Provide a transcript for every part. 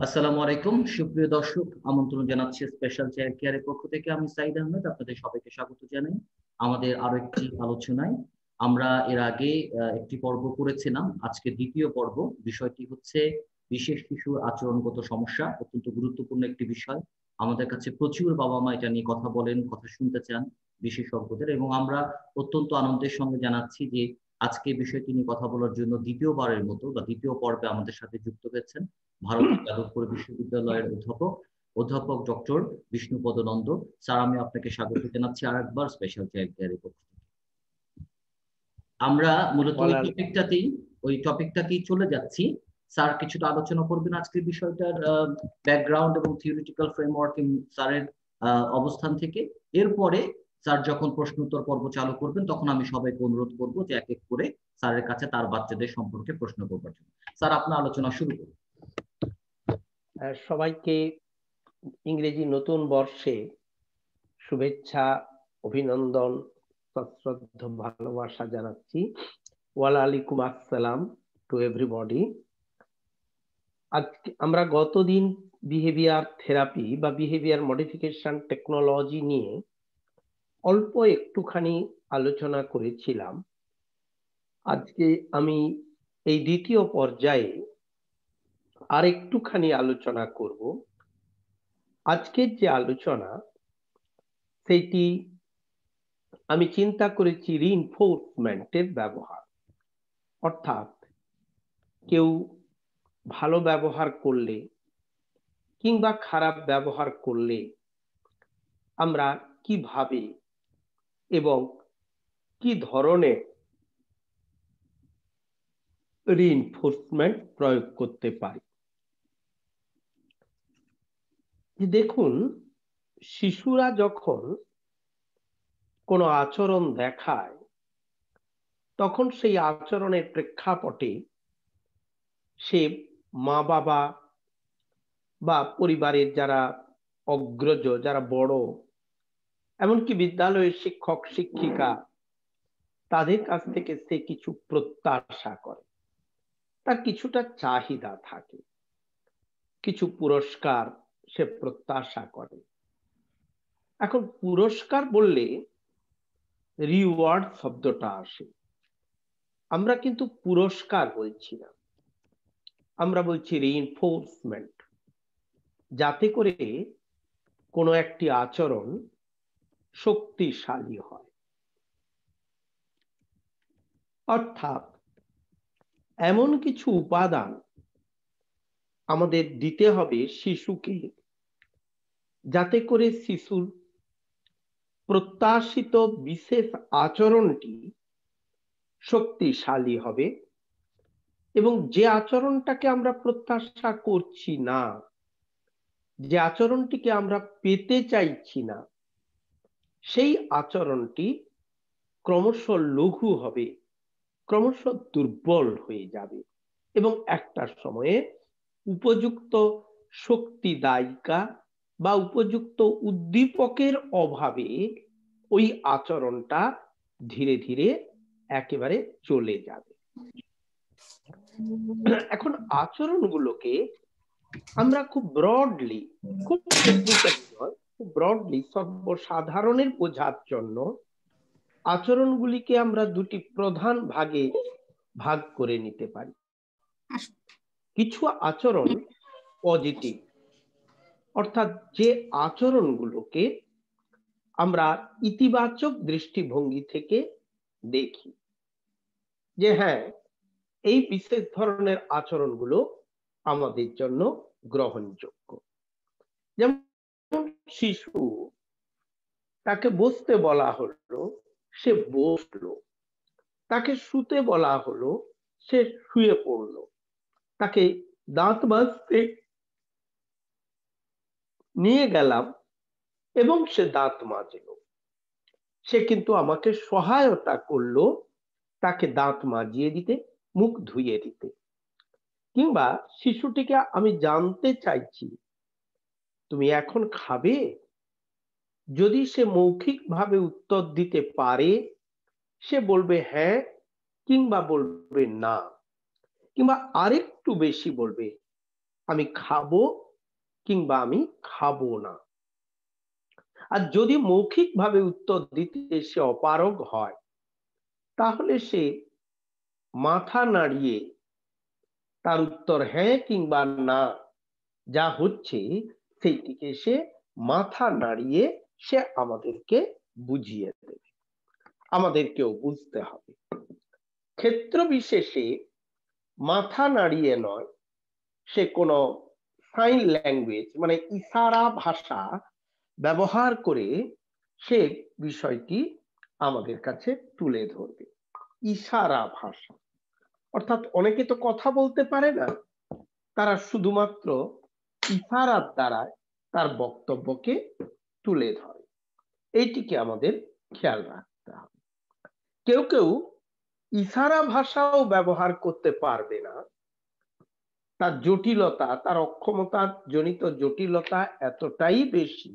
আসসালামু আলাইকুম সুপ্রিয় দর্শক, আমন্ত্রণ জানাচ্ছি স্পেশাল চেয়ার কেয়ারের পক্ষ থেকে। আমি সাইদ আহমেদ, আপনাদের সবাইকে স্বাগত জানাই আমাদের আরো একটি আলোচনায়। আমরা এর আগে একটি পর্ব করেছিলাম, আজকে দ্বিতীয় পর্ব। বিষয়টি হচ্ছে বিশেষ শিশুর আচরণগত সমস্যা, অত্যন্ত গুরুত্বপূর্ণ একটি বিষয়। আমাদের কাছে প্রচুর বাবা মা এটা নিয়ে কথা বলেন, কথা শুনতে চান বিশেষজ্ঞদের, এবং আমরা অত্যন্ত আনন্দের সঙ্গে জানাচ্ছি যে আজকে বিষয়টি নিয়ে কথা বলার জন্য দ্বিতীয়বারের মতো বা দ্বিতীয় পর্বে আমাদের সাথে যুক্ত হয়েছেন ভারতের যাদবপুর বিশ্ববিদ্যালয়ের অধ্যাপক ডক্টর বিষ্ণুপদ নন্দ। স্যার, আমি আপনাকে স্বাগত জানাচ্ছি আরেকবার স্পেশাল চেয়ার কেয়ারের পক্ষ থেকে। আমরা মূলত ওই টপিকটাতেই চলে যাচ্ছি। স্যার কিছুটা আলোচনা করবেন আজকের বিষয়টার ব্যাকগ্রাউন্ড এবং থিওরিটিক্যাল ফ্রেমওয়ার্ক স্যারের অবস্থান থেকে। এরপরে স্যার যখন প্রশ্ন উত্তর পর্ব চালু করবেন, তখন আমি সবাইকে অনুরোধ করবো যে এক এক করে স্যারের কাছে তার বাচ্চাদের সম্পর্কে প্রশ্ন করবার জন্য। স্যার, আপনার আলোচনা শুরু করুন। সবাইকে ইংরেজি নতুন বর্ষে শুভেচ্ছা, অভিনন্দন, সশ্রদ্ধ ভালোবাসা জানাচ্ছি। ওয়ালাইকুম আসসালাম টু এভরিবডি। আজকে আমরা গতদিন বিহেভিয়ার থেরাপি বা বিহেভিয়ার মডিফিকেশন টেকনোলজি নিয়ে অল্প একটুখানি আলোচনা করেছিলাম। আজকে আমি এই দ্বিতীয় পর্যায়ে আর একটুখানি আলোচনা করব। আজকের যে আলোচনা সেইটি আমি চিন্তা করেছি রিইনফোর্সমেন্টের ব্যবহার, অর্থাৎ কেউ ভালো ব্যবহার করলে কিংবা খারাপ ব্যবহার করলে আমরা কিভাবে এবং কি ধরনের রিইনফোর্সমেন্ট প্রয়োগ করতে পারি। দেখুন, শিশুরা যখন কোনো আচরণ দেখায় তখন সেই আচরণের প্রেক্ষাপটে সে মা বাবা বা পরিবারের যারা অগ্রজ, যারা বড়, এমনকি বিদ্যালয়ের শিক্ষক শিক্ষিকা, তাদের কাছ থেকে সে কিছু প্রত্যাশা করে, তার কিছুটা চাহিদা থাকে, কিছু পুরস্কার সে প্রত্যাশা করে। এখন পুরস্কার বললে রিওয়ার্ড শব্দটা আসে। আমরা কিন্তু পুরস্কার বলছি না, আমরা বলছি রিইনফোর্সমেন্ট, যাতে করে কোনো একটি আচরণ শক্তিশালী হয়। অর্থাৎ এমন কিছু উপাদান আমাদের দিতে হবে শিশুকে, যাতে করে শিশুর প্রত্যাশিত বিশেষ আচরণটি শক্তিশালী হবে এবং যে আচরণটাকে আমরা প্রত্যাশা করছি না, যে আচরণটিকে আমরা পেতে চাইছি না, সেই আচরণটি ক্রমশ লঘু হবে, ক্রমশ দুর্বল হয়ে যাবে এবং একটা সময়ে উপযুক্ত শক্তিদায়িকা বা উপযুক্ত উদ্দীপকের অভাবে ওই আচরণটা ধীরে ধীরে একেবারে চলে যাবে। এখন আচরণগুলোকে আমরা খুব ব্রডলি, খুব টেকনিক্যালি নয়, খুব ব্রডলি সর্বসাধারণের বোঝার জন্য আচরণগুলিকে আমরা দুটি প্রধান ভাগে ভাগ করে নিতে পারি। কিছু আচরণ পজিটিভ, অর্থাৎ যে আচরণগুলোকে আমরা ইতিবাচক দৃষ্টিভঙ্গি থেকে দেখি যে হ্যাঁ, এই বিশেষ ধরনের আচরণগুলো আমাদের জন্য গ্রহণযোগ্য। যেমন শিশু, তাকে বসতে বলা হলো, সে বসলো, তাকে শুতে বলা হলো, সে শুয়ে পড়লো, তাকে দাঁত মাজতে নিয়ে গেলাম এবং সে দাঁত মাজলো, সে কিন্তু আমাকে সহায়তা করলো তাকে দাঁত মাজিয়ে দিতে, মুখ ধুইয়ে দিতে। কিংবা শিশুটিকে আমি জানতে চাইছি তুমি এখন খাবে, যদি সে মৌখিকভাবে উত্তর দিতে পারে, সে বলবে হ্যাঁ কিংবা বলবে না, কিংবা আরেকটু বেশি বলবে আমি খাবো কিংবা আমি খাবো না। আর যদি মৌখিকভাবে উত্তর দিতে সে অপারগ হয়, তাহলে সে মাথা নাড়িয়ে তার উত্তর হ্যাঁ কিংবা না যা হচ্ছে সেইটিকে সে মাথা নাড়িয়ে সে আমাদেরকে বুঝিয়ে দেবে, আমাদেরকেও বুঝতে হবে। ক্ষেত্র বিশেষে মাথা নাড়িয়ে নয়, সে কোনো সাইন ল্যাঙ্গুয়েজ মানে ইশারা ভাষা ব্যবহার করে সে বিষয়টি আমাদের কাছে তুলে ধরবে। ইশারা ভাষা অর্থাৎ অনেকে তো কথা বলতে পারে না, তারা শুধুমাত্র ইশারার দ্বারা তার বক্তব্যকে তুলে ধরে। এইটিকে আমাদের খেয়াল রাখতে হবে। কেউ কেউ ইশারা ভাষাও ব্যবহার করতে পারবে না, তার জটিলতা, তার অক্ষমতা জনিত জটিলতা এতটাই বেশি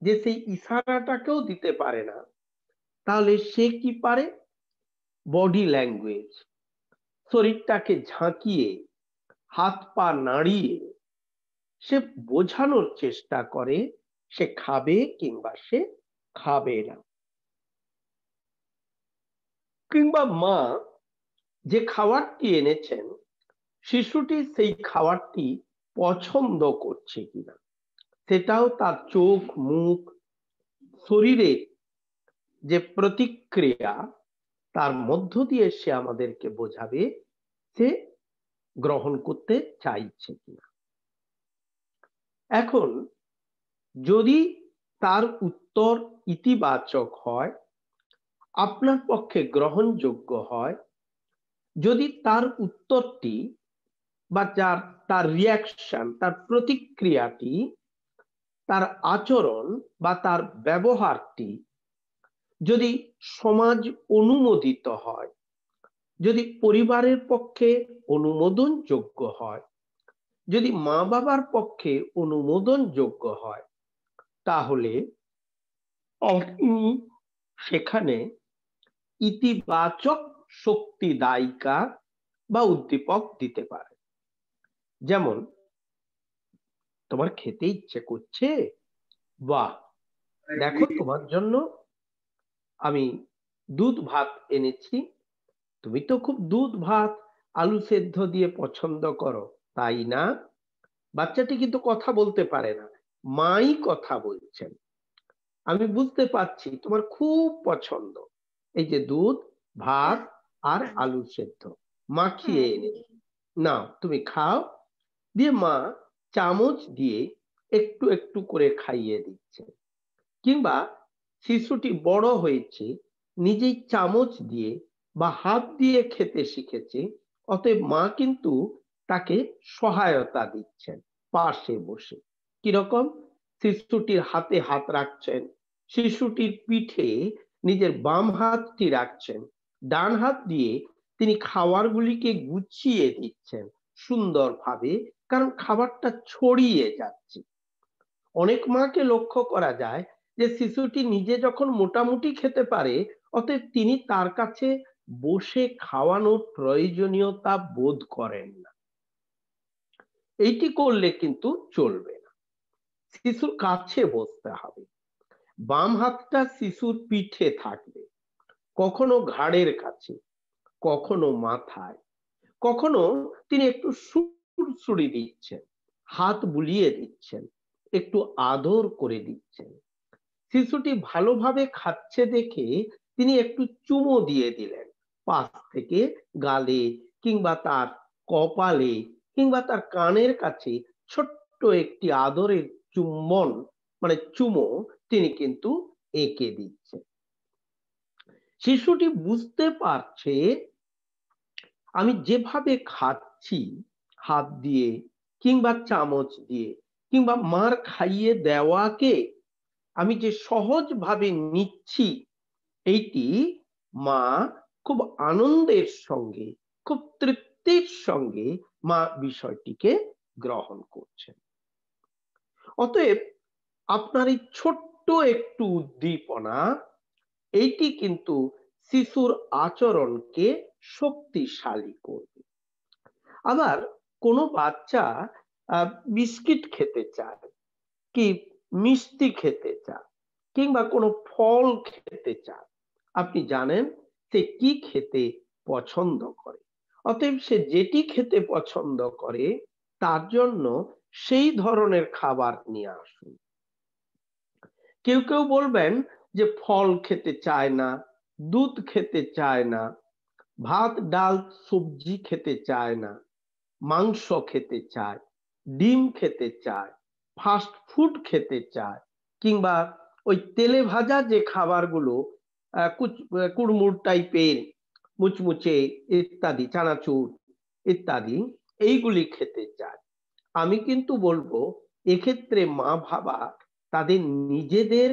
যে সেই ইশারাটাকেও দিতে পারে না। তাহলে সে কি পারে? বডি ল্যাঙ্গুয়েজ, শরীরটাকে ঝাঁকিয়ে হাত পা নাড়িয়ে সে বোঝানোর চেষ্টা করে সে খাবে কিংবা সে খাবে না। কিংবা মা যে খাবারটি এনেছেন শিশুটি সেই খাবারটি পছন্দ করছে কিনা সেটাও তার চোখ, মুখ, শরীরের যে প্রতিক্রিয়া তার মধ্য দিয়ে সে আমাদেরকে বোঝাবে সে গ্রহণ করতে চাইছে কিনা। এখন যদি তার উত্তর ইতিবাচক হয়, আপনার পক্ষে গ্রহণযোগ্য হয়, যদি তার উত্তরটি বা তার রিয়াকশন, তার প্রতিক্রিয়াটি, তার আচরণ বা তার ব্যবহারটি যদি সমাজ অনুমোদিত হয়, যদি পরিবারের পক্ষে অনুমোদনযোগ্য হয়, যদি মা বাবার পক্ষে অনুমোদনযোগ্য হয়, তাহলে আপনি সেখানে ইতিবাচক শক্তিদায়িকা বা উদ্দীপক দিতে পারেন। যেমন, তোমার খেতে ইচ্ছে করছে? বাহ, দেখো তোমার জন্য আমি দুধ ভাত এনেছি, তুমি তো খুব দুধ ভাত আলু সেদ্ধ দিয়ে পছন্দ করো, তাই না? বাচ্চাটি কিন্তু কথা বলতে পারে না, মাই কথা বলছেন। আমি বুঝতে পারছি তোমার খুব পছন্দ এই যে দুধ ভাত আর আলু সেদ্ধ মাখিয়ে এনেছি, নাও তুমি খাও। দিয়ে মা চামচ দিয়ে একটু একটু করে খাইয়ে দিচ্ছে। কিংবা শিশুটি বড় হয়েছে, নিজেই চামচ দিয়ে বা হাত দিয়ে খেতে শিখেছে, অতএব মা কিন্তু তাকে সহায়তা দিচ্ছেন পাশে বসে। কিরকম? শিশুটির হাতে হাত রাখছেন, শিশুটির পিঠে নিজের বাম হাতটি রাখছেন, ডান হাত দিয়ে তিনি খাবারগুলিকে গুছিয়ে দিচ্ছেন সুন্দরভাবে, কারণ খাবারটা ছড়িয়ে যাচ্ছে। অনেক মাকে লক্ষ্য করা যায় যে শিশুটি নিজে যখন মোটামুটি খেতে পারে, অতএব তিনি তার কাছে বসে খাওয়ানোর প্রয়োজনীয়তা বোধ করেন না। এইটি করলে কিন্তু চলবে না, শিশুর কাছে বসতে হবে, বাম হাতটা শিশুর পিঠে থাকবে, কখনো ঘাড়ের কাছে, কখনো মাথায়, কখনো তিনি একটু সুড়সুড়ি দিচ্ছেন, হাত বুলিয়ে দিচ্ছেন, একটু আদর করে দিচ্ছেন। শিশুটি ভালোভাবে খাচ্ছে দেখে তিনি একটু চুমো দিয়ে দিলেন পাশ থেকে, গালে কিংবা তার কপালে কিংবা তার কানের কাছে ছোট্ট একটি আদরের চুম্বন মানে চুমো তিনি কিন্তু এঁকে দিচ্ছেন। শিশুটি বুঝতে পারছে আমি যেভাবে খাচ্ছি হাত দিয়ে কিংবা চামচ দিয়ে কিংবা মার খাইয়ে দেওয়াকে আমি যে সহজভাবে নিচ্ছি, এইটি মা খুব আনন্দের সঙ্গে, খুব তৃপ্তির সঙ্গে মা বিষয়টিকে গ্রহণ করছেন। অতএব আপনার এই ছোট্ট একটু উদ্দীপনা, এইটি কিন্তু শিশুর আচরণকে শক্তিশালী করবে। আবার কোনো বাচ্চা বিস্কিট খেতে চায়, কি মিষ্টি খেতে চায়, কিংবা কোনো ফল খেতে চায়, আপনি জানেন সে কি খেতে পছন্দ করে। অতএব সে যেটি খেতে পছন্দ করে তার জন্য সেই ধরনের খাবার নিয়ে আসুন। কেউ কেউ বলবেন যে ফল খেতে চায় না, দুধ খেতে চায় না, ভাত ডাল সবজি খেতে চায় না, মাংস খেতে চায়, ডিম খেতে চায়, ফাস্ট ফুড খেতে চায়, কিংবা ওই তেলে ভাজা যে খাবারগুলো কুড়মুড় টাইপের, মুচমুচে ইত্যাদি, চানাচুর ইত্যাদি, এইগুলি খেতে চায়। আমি কিন্তু বলবো এক্ষেত্রে মা বাবা তাদের নিজেদের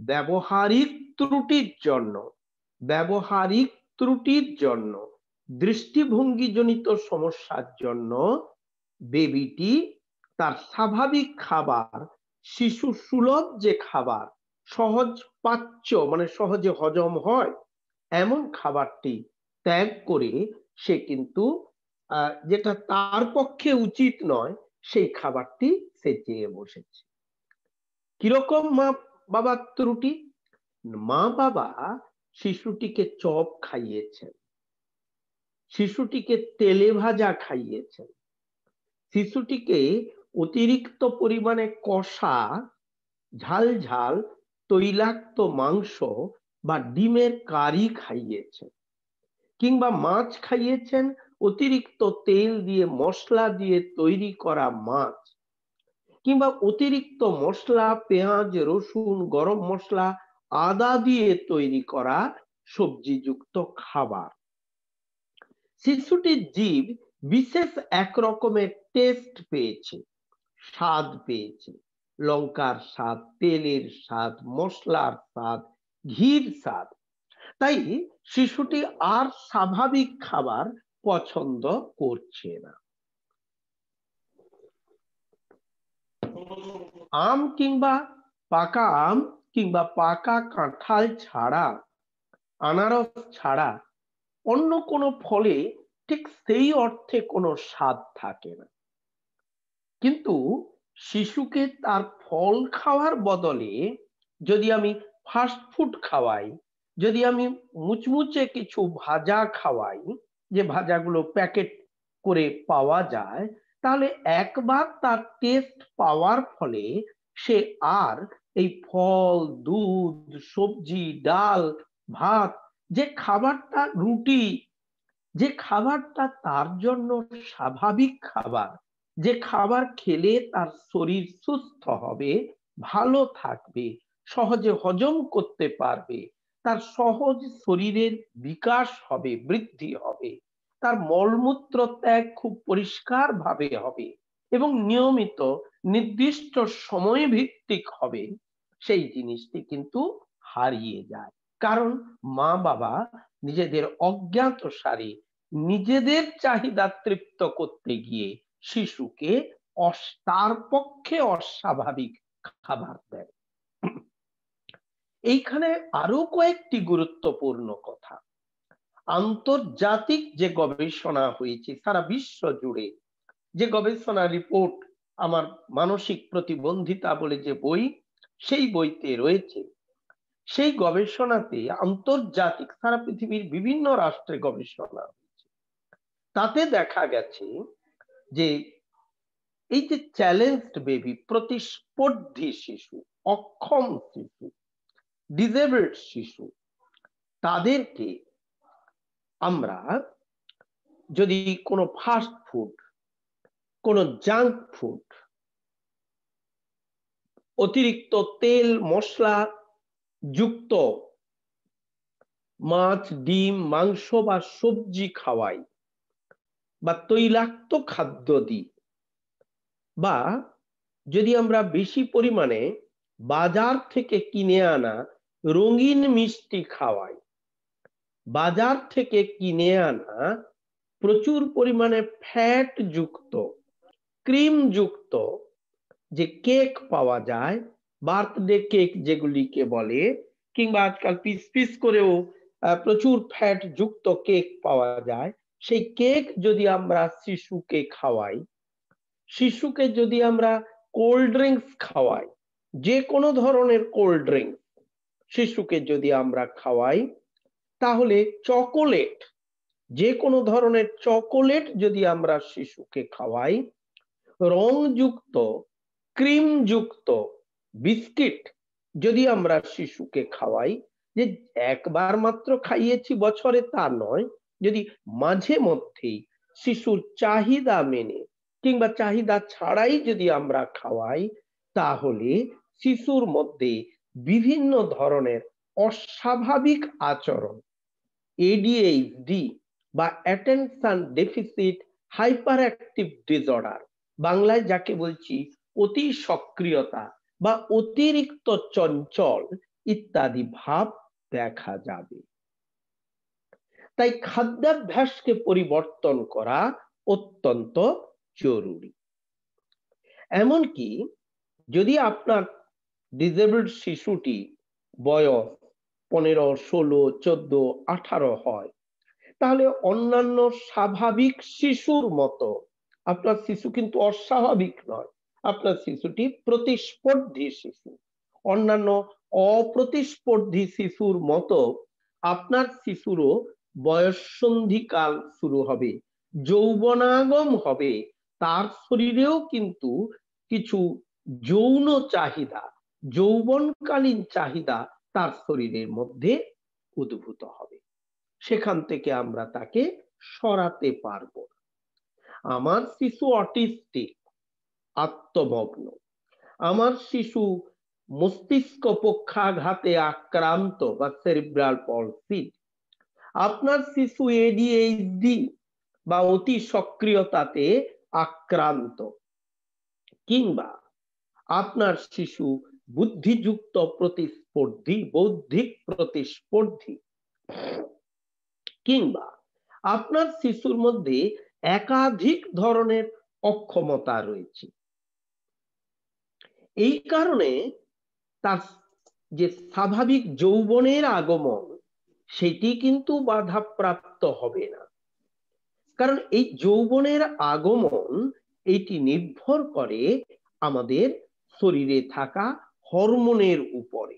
ব্যবহারিক ত্রুটির জন্য দৃষ্টিভঙ্গিজনিত সমস্যার জন্য বেবিটি তার স্বাভাবিক খাবার, শিশু সুলভ যে খাবার, সহজ পাচ্য মানে সহজে হজম হয় এমন খাবারটি ত্যাগ করে সে কিন্তু যেটা তার পক্ষে উচিত নয় সেই খাবারটি সে চেয়ে বসেছে। কিরকম মা বাবার ত্রুটি? মা বাবা শিশুটিকে চপ খাইয়েছেন, শিশুটিকে তেলে ভাজা খাইয়েছেন, শিশুটিকে অতিরিক্ত পরিমাণে কষা, ঝাল ঝাল তৈলাক্ত মাংস বা ডিমের কারি খাইয়েছেন, কিংবা মাছ খাইয়েছেন অতিরিক্ত তেল দিয়ে মশলা দিয়ে তৈরি করা মাছ, কিংবা অতিরিক্ত মশলা, পেঁয়াজ, রসুন, গরম মশলা, আদা দিয়ে তৈরি করা সবজিযুক্ত খাবার। শিশুটির জিভ বিশেষ এক রকমের টেস্ট পেয়েছে, স্বাদ পেয়েছে, লঙ্কার স্বাদ, তেলের স্বাদ, মশলার স্বাদ, ঘির স্বাদ। তাই শিশুটি আর স্বাভাবিক খাবার পছন্দ করছে না। আম কিংবা পাকা কাঁঠাল ছাড়া, আনারস ছাড়া অন্য কোনো ফলে ঠিক সেই অর্থে কোনো স্বাদ থাকে না। কিন্তু শিশুকে তার ফল খাওয়ার বদলে যদি আমি ফাস্ট ফুড খাওয়াই, যদি আমি মুচমুচে কিছু ভাজা খাওয়াই, যে ভাজাগুলো প্যাকেট করে পাওয়া যায়, তাহলে একবার তার টেস্ট পাওয়ার ফলে সে আর এই ফল, দুধ, সবজি, ডাল, ভাত, যে খাবারটা, রুটি, যে খাবারটা তার জন্য স্বাভাবিক খাবার, যে খাবার খেলে তার শরীর সুস্থ হবে, ভালো থাকবে, সহজে হজম করতে পারবে, তার সহজ শরীরের বিকাশ হবে, বৃদ্ধি হবে, তার মলমূত্র ত্যাগ খুব পরিষ্কার ভাবে হবে এবং নিয়মিত নির্দিষ্ট সময় ভিত্তিক হবে, সেই জিনিসটি কিন্তু হারিয়ে যায়। কারণ মা বাবা নিজেদের অজ্ঞাতসারে নিজেদের চাহিদা তৃপ্ত করতে গিয়ে শিশুকে তার পক্ষে অস্বাভাবিক খাবার দেয়। এইখানে আরো কয়েকটি গুরুত্বপূর্ণ কথা। আন্তর্জাতিক যে গবেষণা হয়েছে সারা বিশ্ব জুড়ে, যে গবেষণা রিপোর্ট আমার মানসিক প্রতিবন্ধিতা বলে যে বই, সেই বইতে রয়েছে, সেই গবেষণাতে আন্তর্জাতিক সারা পৃথিবীর বিভিন্ন রাষ্ট্রে গবেষণা হয়েছে, তাতে দেখা গেছে যে এই যে চ্যালেঞ্জড বেবি, প্রতিস্পর্ধী শিশু, অক্ষম শিশু, ডিসেবলড শিশু, তাদেরকে আমরা যদি কোনো ফাস্ট ফুড, কোনো জাঙ্ক ফুড, অতিরিক্ত তেল মশলা যুক্ত মাছ, ডিম, মাংস বা সবজি খাওয়াই, বা তৈলাক্ত খাদ্য দিই, বা যদি আমরা বেশি পরিমাণে বাজার থেকে কিনে আনা রঙিন মিষ্টি খাওয়াই, বাজার থেকে কিনে আনা প্রচুর পরিমাণে ফ্যাট যুক্ত, ক্রিম যুক্ত যে কেক পাওয়া যায়, বার্থডে কেক যেগুলিকে বলে, কিংবা আজকাল পিস পিস করেও প্রচুর ফ্যাট যুক্ত কেক পাওয়া যায়, সেই কেক যদি আমরা শিশুকে খাওয়াই, শিশুকে যদি আমরা কোল্ড ড্রিঙ্কস খাওয়াই, যে কোনো ধরনের কোল্ড ড্রিঙ্কস শিশুকে যদি আমরা খাওয়াই, তাহলে চকোলেট, যে কোনো ধরনের চকোলেট যদি আমরা শিশুকে খাওয়াই, রংযুক্ত ক্রিমযুক্ত বিস্কিট যদি আমরা শিশুকে খাওয়াই, যে একবার মাত্র খাইয়েছি বছরে তা নয়, যদি মাঝে মধ্যেই শিশুর চাহিদা মেনে কিংবা চাহিদা ছাড়াই যদি আমরা খাওয়াই, তাহলে শিশুর মধ্যে বিভিন্ন ধরনের অস্বাভাবিক আচরণ, এডিএইচডি বা attention deficit hyper active disorder, বাংলায় যাকে বলছি অতি সক্রিয়তা বা অতিরিক্ত চঞ্চল ইত্যাদি ভাব দেখা যাবে। তাই খাদ্যাভ্যাসকে পরিবর্তন করা অত্যন্ত জরুরি। এমনকি যদি আপনার ডিসেবলড শিশুটি বয়স 15, 16, 14, 18 হয়, তাহলে অন্যান্য স্বাভাবিক শিশুর মতো আপনার শিশু কিন্তু অস্বাভাবিক নয়, আপনার শিশুটি প্রতিস্পর্ধী শিশু। অন্যান্য অপ্রতিস্পর্ধী শিশুর মতো আপনার শিশুরও বয়ঃসন্ধিকাল শুরু হবে, যৌবনাগম হবে, তার শরীরেও কিন্তু কিছু যৌন চাহিদা, যৌবনকালীন চাহিদা তার শরীরের মধ্যে উদ্ভূত হবে। সেখান থেকে আমরা তাকে সরাতে পারবো। আমার শিশু অটিস্টিক, আত্মমগ্ন, আমার শিশু মস্তিষ্ক পক্ষাঘাতে আক্রান্ত বা সেরিব্রাল পলসি, আপনার শিশু এডিএইচডি বা অতি সক্রিয়তাতে আক্রান্ত, কিংবা আপনার শিশু বুদ্ধিযুক্ত প্রতিস্পর্ধী, বৌদ্ধিক প্রতিস্পর্ধী, কিংবা আপনার শিশুর মধ্যে একাধিক ধরনের অক্ষমতা রয়েছে। এই কারণে তার যে স্বাভাবিক যৌবনের আগমন সেটি কিন্তু বাধাপ্রাপ্ত হবে না, কারণ এই যৌবনের আগমন এটি নির্ভর করে আমাদের শরীরে থাকা হরমোনের উপরে।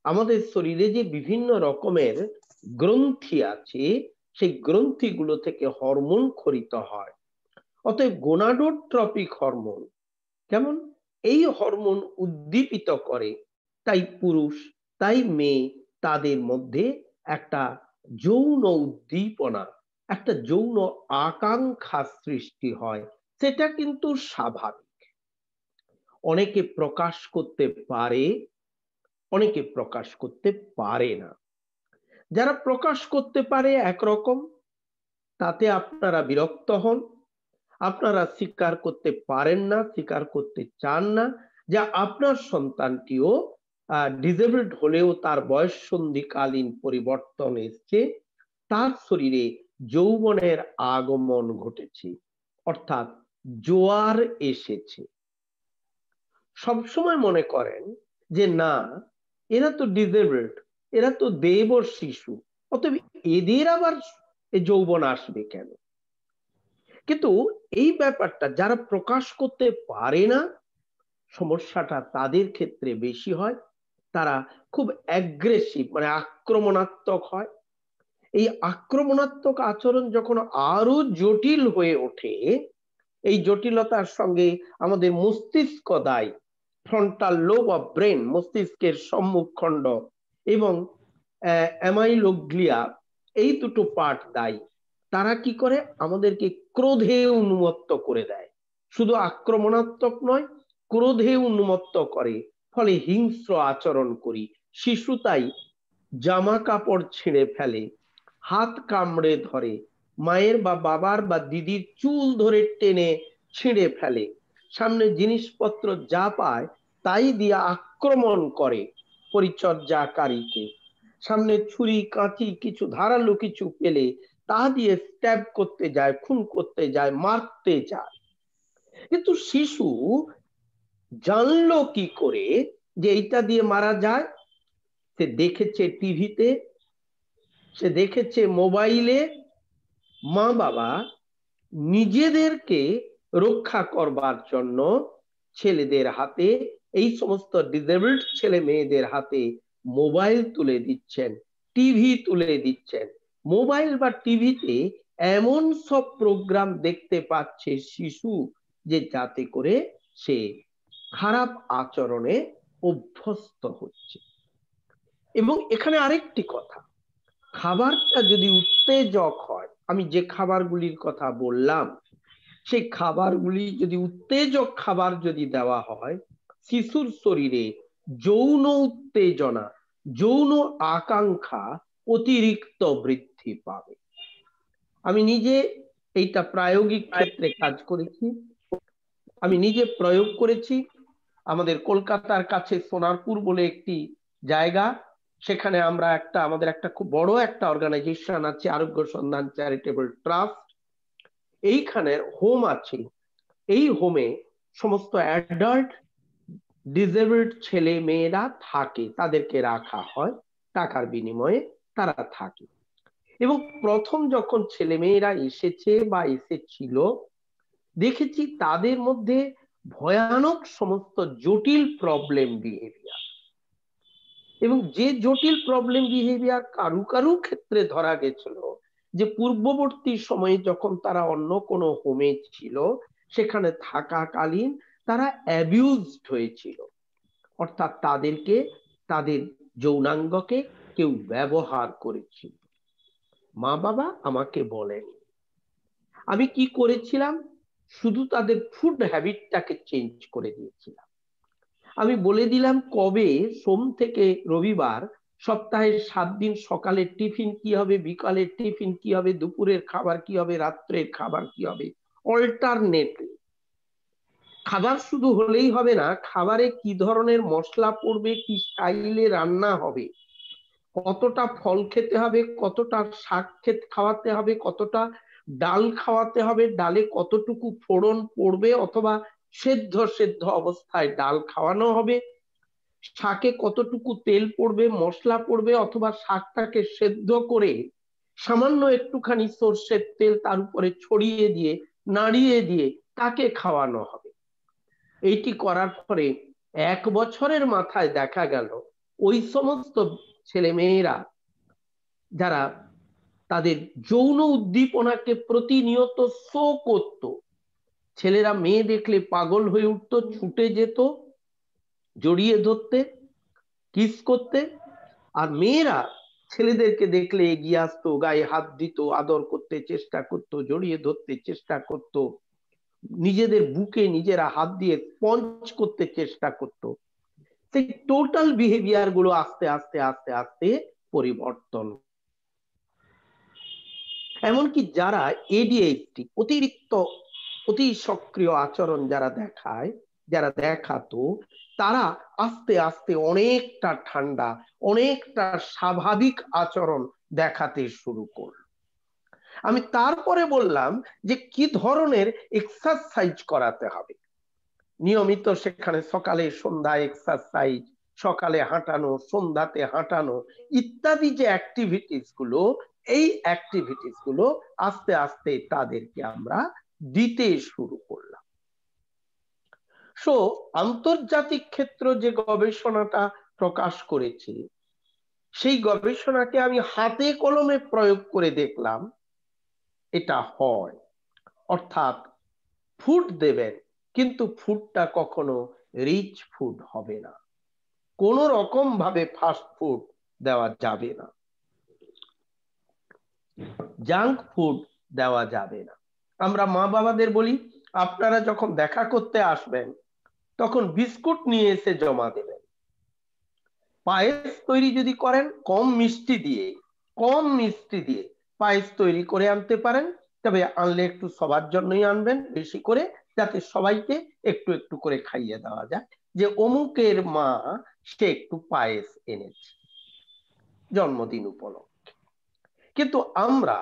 আমাদের শরীরে যে বিভিন্ন রকমের গ্রন্থি আছে, সেই গ্রন্থিগুলো থেকে হরমোন খরিত হয়। অতএব গোনাডোট্রপিক হরমোন, যেমন এই হরমোন উদ্দীপিত করে, তাই পুরুষ তাই মেয়ে তাদের মধ্যে একটা যৌন উদ্দীপনা, একটা যৌন আকাঙ্ক্ষা সৃষ্টি হয়। সেটা কিন্তু স্বাভাবিক। অনেকে প্রকাশ করতে পারে, অনেকে প্রকাশ করতে পারে না। যারা প্রকাশ করতে পারে একরকম, তাতে আপনারা বিরক্ত হন, আপনারা স্বীকার করতে পারেন না, স্বীকার করতে চান না যে আপনার সন্তানটিও ডিসেবলড হলেও তার বয়ঃসন্ধিকালীন পরিবর্তন এসছে, তার শরীরে যৌবনের আগমন ঘটেছে, অর্থাৎ জোয়ার এসেছে। সবসময় মনে করেন যে না, এরা তো ডিসেবলড, এরা তো দেব শিশু, অতএব এদের আবার যৌবন আসবে কেন? কিন্তু এই ব্যাপারটা যারা প্রকাশ করতে পারে না, সমস্যাটা তাদের ক্ষেত্রে বেশি হয়। তারা খুব অ্যাগ্রেসিভ, মানে আক্রমণাত্মক হয়। এই আক্রমণাত্মক আচরণ যখন আরো জটিল হয়ে ওঠে, এই জটিলতার সঙ্গে আমাদের মস্তিষ্ক দায়ী, ফ্রন্টাল লোব অফ ব্রেন, মস্তিষ্কের সম্মুখখণ্ড এবং অ্যামাইলোগ্লিয়া, এই দুটো পার্ট দায়ী। তারা কি করে? আমাদেরকে ক্রোধে উন্মত্ত করে দেয়। শুধু আক্রমণাত্মক নয়, ক্রোধে উন্মত্ত করে, ফলে হিংস্র আচরণ করি। শিশু তাই জামা কাপড় ছিঁড়ে ফেলে, হাত কামড়ে ধরে, মায়ের বা বাবার বা দিদির চুল ধরে টেনে ছিঁড়ে ফেলে, সামনে জিনিসপত্র যা পায় তাই দিয়ে আক্রমণ করে পরিচর্যাকারীকে। সামনে ছুরি কাঁচি কিছু ধারালো কিছু পেলে তা দিয়ে স্ট্যাব করতে যায়, খুন করতে যায়, মারতে যায়। কিন্তু শিশু জানলো কি করে যে এইটা দিয়ে মারা যায়? সে দেখেছে টিভিতে, সে দেখেছে মোবাইলে মা বাবা নিজেদেরকে রক্ষা করবার জন্য ছেলেদের হাতে, এই সমস্ত ডিসেবলড ছেলে মেয়েদের হাতে মোবাইল তুলে দিচ্ছেন, টিভি তুলে দিচ্ছেন। মোবাইল বা টিভিতে এমন সব প্রোগ্রাম দেখতে পাচ্ছে শিশু যে যাতে করে সে খারাপ আচরণে অভ্যস্ত হচ্ছে। এবং এখানে আরেকটি কথা, খাবারটা যদি উত্তেজক হয়, আমি যে খাবারগুলির কথা বললাম সেই খাবারগুলি যদি উত্তেজক খাবার যদি দেওয়া হয়, শিশুর শরীরে যৌন উত্তেজনা, যৌন আকাঙ্ক্ষা অতিরিক্ত বৃদ্ধি পাবে। আমি নিজে এইটা প্রায়োগিক ক্ষেত্রে কাজ করেছি, আমি নিজে প্রয়োগ করেছি। আমাদের কলকাতার কাছে সোনারপুর বলে একটি জায়গা, সেখানে আমরা আমাদের একটা খুব বড় একটা অর্গানাইজেশন আছে, আরোগ্য সন্ধান চ্যারিটেবল ট্রাস্ট। এইখানে হোম আছে, এই হোমে সমস্ত অ্যাডাল্ট ডিসেবলড ছেলে মেয়েরা থাকে, তাদেরকে রাখা হয়, টাকার বিনিময়ে তারা থাকে। এবং প্রথম যখন ছেলে মেয়েরা এসেছে বা এসেছিল, দেখেছি তাদের মধ্যে ভয়ানক সমস্ত জটিল প্রবলেম বিহেভিয়ার, এবং যে জটিল প্রবলেম বিহেভিয়ার কারু কারু ক্ষেত্রে ধরা গেছিল যে পূর্ববর্তী সময়ে যখন তারা অন্য কোনো হোমে ছিল সেখানে থাকাকালীন তারা অ্যাবিউজড হয়েছিল, অর্থাৎ তাদেরকে, তাদের যৌনাঙ্গকে কেউ ব্যবহার করেছিল। মা বাবা আমাকে বলেন, আমি কি করেছিলাম, শুধু তাদের ফুড হ্যাবিটটাকে চেঞ্জ করে দিয়েছিলাম। আমি বলে দিলাম কবে সোম থেকে রবিবার সপ্তাহের 7 দিন সকালের টিফিন কি হবে, বিকালের টিফিন কি হবে, দুপুরের খাবার কি হবে, রাত্রের খাবার কি হবে, অল্টারনেটলি। খাবার শুধু হলেই হবে না, খাবারে কি ধরনের মশলা পড়বে, কি স্টাইলে রান্না হবে, কতটা ফল খেতে হবে, কতটা শাক খাওয়াতে হবে, কতটা ডাল খাওয়াতে হবে, ডালে কতটুকু ফোড়ন পড়বে অথবা সেদ্ধ সেদ্ধ অবস্থায় ডাল খাওয়ানো হবে, শাকে কতটুকু তেল পড়বে, মশলা পড়বে, অথবা শাকটাকে সেদ্ধ করে সামান্য একটুখানি সর্ষের তেল তার উপরে ছড়িয়ে দিয়ে নাড়িয়ে দিয়ে তাকে খাওয়ানো হবে। এইটি করার পরে 1 বছরের মাথায় দেখা গেল ওই সমস্ত ছেলে মেয়েরা যারা তাদের যৌন উদ্দীপনাকে প্রতিনিয়ত শো করত, ছেলেরা মেয়ে দেখলে পাগল হয়ে উঠত, ছুটে যেত জড়িয়ে ধরতে, কিস করতে, আর মেয়েরা ছেলেদেরকে দেখলে এগিয়ে আসতো, গায়ে হাত দিত, আদর করতে চেষ্টা করত, জড়িয়ে ধরতে চেষ্টা করত, নিজেদের বুকে নিজেরা হাত দিয়ে স্পঞ্জ করতে চেষ্টা করত। সেই টোটাল বিহেভিয়ার গুলো আস্তে আস্তে আস্তে আস্তে পরিবর্তন। এমনকি যারা এডিএইচডি, অতিরিক্ত অতি সক্রিয় আচরণ যারা দেখায়, যারা দেখাতো, তারা আস্তে আস্তে অনেকটা ঠান্ডা, অনেকটা স্বাভাবিক আচরণ দেখাতে শুরু করল। আমি তারপরে বললাম যে কি ধরনের এক্সারসাইজ করাতে হবে। নিয়মিত সেখানে সকালে সন্ধ্যায় এক্সারসাইজ, সকালে হাঁটানো, সন্ধ্যাতে হাঁটানো ইত্যাদি যে অ্যাক্টিভিটিস গুলো, এই অ্যাক্টিভিটিস গুলো আস্তে আস্তে তাদেরকে আমরা দিতে শুরু করলাম। সো আন্তর্জাতিক ক্ষেত্র যে গবেষণাটা প্রকাশ করেছে, সেই গবেষণাকে আমি হাতে কলমে প্রয়োগ করে দেখলাম এটা হয়। অর্থাৎ ফুড দেবেন, কিন্তু ফুডটা কখনো রিচ ফুড হবে না, কোন রকম ভাবে ফাস্ট ফুড দেওয়া যাবে না, জাঙ্ক ফুড দেওয়া যাবে না। আমরা মা বাবাদের বলি, আপনারা যখন দেখা করতে আসবেন তখন বিস্কুট নিয়ে এসে জমা দেবেন। পায়েস তৈরি যদি করেন কম মিষ্টি দিয়ে পায়েস তৈরি করে আনতে পারেন, তবে আনলে একটু সবার জন্যই আনবেন বেশি করে, যাতে সবাইকে একটু একটু করে খাইয়ে দেওয়া যায় যে অমুকের মা সে একটু পায়েস এনেছে জন্মদিন উপলক্ষে। কিন্তু আমরা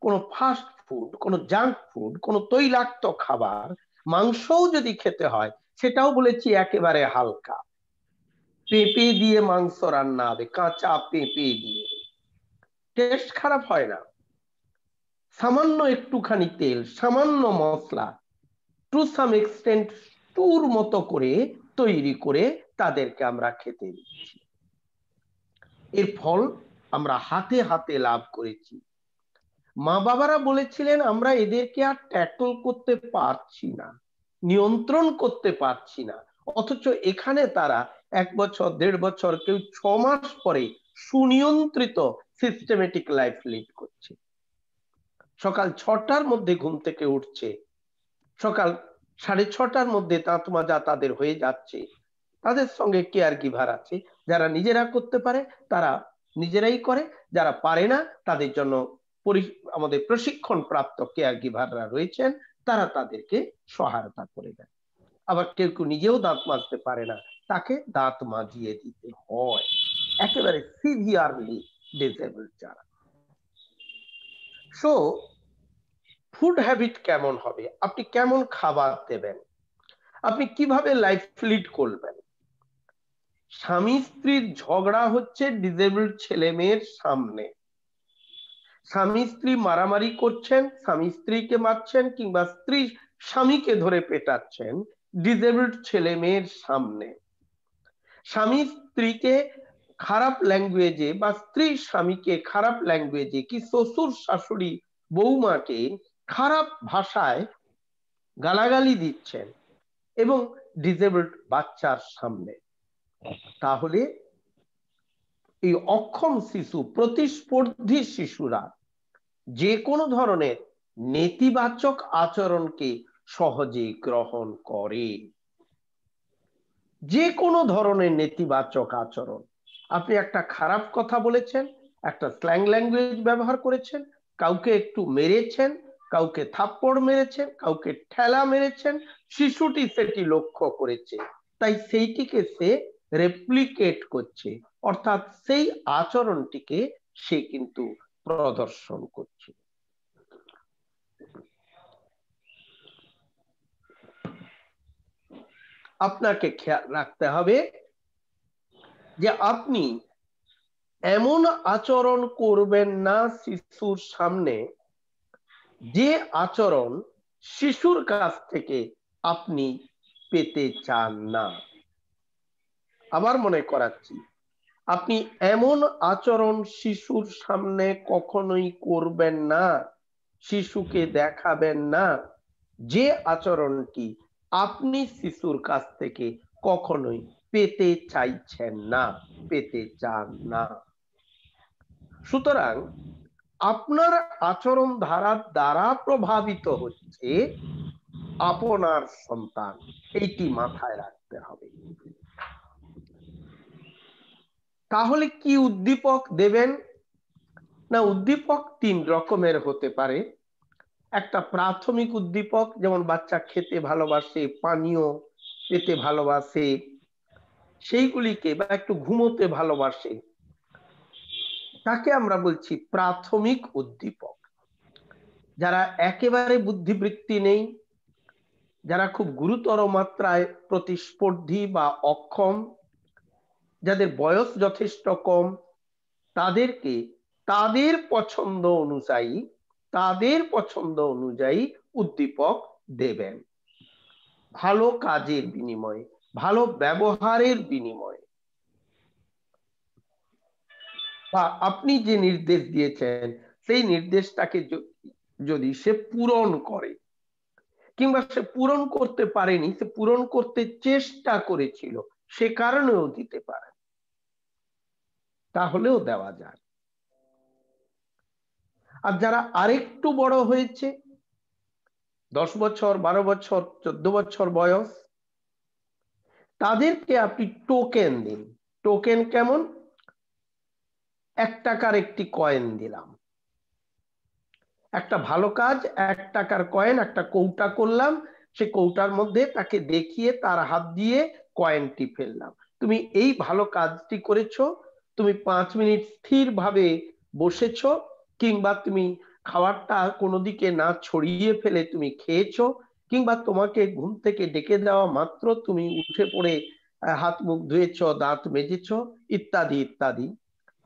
কোন ফাস্ট ফুড, কোন জাঙ্ক ফুড, কোন তৈলাক্ত খাবার, মাংসও যদি খেতে হয় সেটাও বলেছি একেবারে হালকা, পেঁপে দিয়ে মাংস রান্না হবে, কাঁচা পেঁপে দিয়ে, টেস্ট খারাপ হয় না, সামান্য একটুখানি তেল, সামান্য মশলা, টু সাম এক্সটেন্ট স্টুর মতো করে তৈরি করে তাদেরকে আমরা খেতে দিচ্ছি। এর ফল আমরা হাতে হাতে লাভ করেছি। মা বাবারা বলেছিলেন আমরা এদেরকে আর ট্যাকল করতে পারছি না, নিয়ন্ত্রণ করতে পারছি না, অথচ এখানে তারা 1 বছর 1.5 বছর, কেউ 6 মাস পরে সুনিয়ন্ত্রিত সিস্টেমেটিক লাইফ লিড করছে। সকাল 6টার মধ্যে ঘুম থেকে উঠছে, সকাল 6:30টার মধ্যে দাঁত মাজা তাদের হয়ে যাচ্ছে, তাদের সঙ্গে কেয়ার গিভার আছে, যারা নিজেরা করতে পারে তারা নিজেরাই করে, যারা পারে না তাদের জন্য আমাদের প্রশিক্ষণ প্রাপ্ত কেয়ার গিভাররা রয়েছেন, তারা তাদেরকে সহায়তা করে দেয়। আবার কেউ কেউ নিজেও দাঁত মাজতে পারে না, তাকে দাঁত মাজিয়ে দিতে হয়, একেবারে সিভিয়ারলি ডিসেবল যারা। সো ফুড হ্যাবিট কেমন হবে, আপনি কেমন খাবার দেবেন, আপনি কিভাবে লাইফ লিড করবেন। স্বামী স্ত্রীর ঝগড়া হচ্ছে ডিসেবলড ছেলে মেয়ের সামনে, স্বামী স্ত্রী মারামারি করছেন, স্বামী স্ত্রীকে মারছেন কিংবা স্ত্রী স্বামীকে ধরে পেটাচ্ছেন ডিসেবলড ছেলে মেয়ের সামনে। স্বামী স্ত্রীকে খারাপ ল্যাঙ্গুয়েজে বা স্ত্রী স্বামীকে খারাপ ল্যাঙ্গুয়েজে, কি শ্বশুর শাশুড়ি বৌমাকে খারাপ ভাষায় গালাগালি দিচ্ছেন এবং ডিসেবলড বাচ্চার সামনে, তাহলে এই অক্ষম শিশু, প্রতিস্পর্ধী শিশুরা যে কোনো ধরনের নেতিবাচক আচরণকে সহজে গ্রহণ করে। যে কোনো ধরনের নেতিবাচক আচরণ, আপনি একটা খারাপ কথা বলেছেন, একটা স্ল্যাং ল্যাঙ্গুয়েজ ব্যবহার করেছেন, কাউকে একটু মেরেছেন, কাউকে থাপ্পড় মেরেছেন, কাউকে ঠেলা মেরেছেন, শিশুটি সেটি লক্ষ্য করেছে, তাই সেইটিকে সে রেপ্লিকেট করছে, অর্থাৎ সেই আচরণটিকে সে কিন্তু প্রদর্শন করছে। আপনাকে খেয়াল রাখতে হবে যে আপনি এমন আচরণ করবেন না শিশুর সামনে যে আচরণ শিশুর কাছ থেকে আপনি পেতে চান না। আবার মনে করাচ্ছি, আপনি এমন আচরণ শিশুর সামনে কখনোই করবেন না, শিশুকে দেখাবেন না যে আচরণটি আপনি শিশুর কাছ থেকে কখনোই পেতে চাইছেন না, পেতে চান না। সুতরাং আপনার আচরণ ধারার দ্বারা প্রভাবিত হচ্ছে আপনার সন্তান, এইটি মাথায় রাখতে হবে। তাহলে কি উদ্দীপক দেবেন না, উদ্দীপক 3 রকমের হতে পারে। একটা প্রাথমিক উদ্দীপক, যেমন বাচ্চা খেতে ভালোবাসে, পানীয় পেতে ভালোবাসে, সেইগুলিকে, বা একটু ঘুমোতে ভালোবাসে, তাকে আমরা বলছি প্রাথমিক উদ্দীপক। যারা একেবারে বুদ্ধিবৃত্তি নেই, যারা খুব গুরুতর মাত্রায় প্রতিস্পর্ধী বা অক্ষম, যাদের বয়স যথেষ্ট কম, তাদেরকে তাদের পছন্দ অনুযায়ী উদ্দীপক দেবেন, ভালো কাজের বিনিময়ে, ভালো ব্যবহারের বিনিময়ে। বা আপনি যে নির্দেশ দিয়েছেন সেই নির্দেশটাকে যদি সে পূরণ করে, কিংবা সে পূরণ করতে পারেনি, সে পূরণ করতে চেষ্টা করেছিল, সে কারণেও দিতে পারে, তাহলেও দেওয়া যায়। আর যারা আরেকটু বড় হয়েছে, 10 বছর, 12 বছর, 14 বছর বয়স, তাদেরকে আপনি টোকেন দিন। টোকেন কেমন? 1 টাকার একটি কয়েন দিলাম, একটা ভালো কাজ, 1 টাকার কয়েন, একটা কৌটা করলাম, সে কৌটার মধ্যে তাকে দেখিয়ে তার হাত দিয়ে কয়েনটি ফেললাম। তুমি এই ভালো কাজটি করেছো, তুমি 5 মিনিট স্থিরভাবে বসেছো, কিংবা তুমি খাবারটা কোনো দিকে না ছড়িয়ে ফেলে তুমি খেয়েছো, কিংবা তোমাকে ঘুম থেকে ডেকে দেওয়া মাত্র তুমি উঠে পড়ে হাত মুখ ধুয়েছো, দাঁত মেজেছো, ইত্যাদি ইত্যাদি।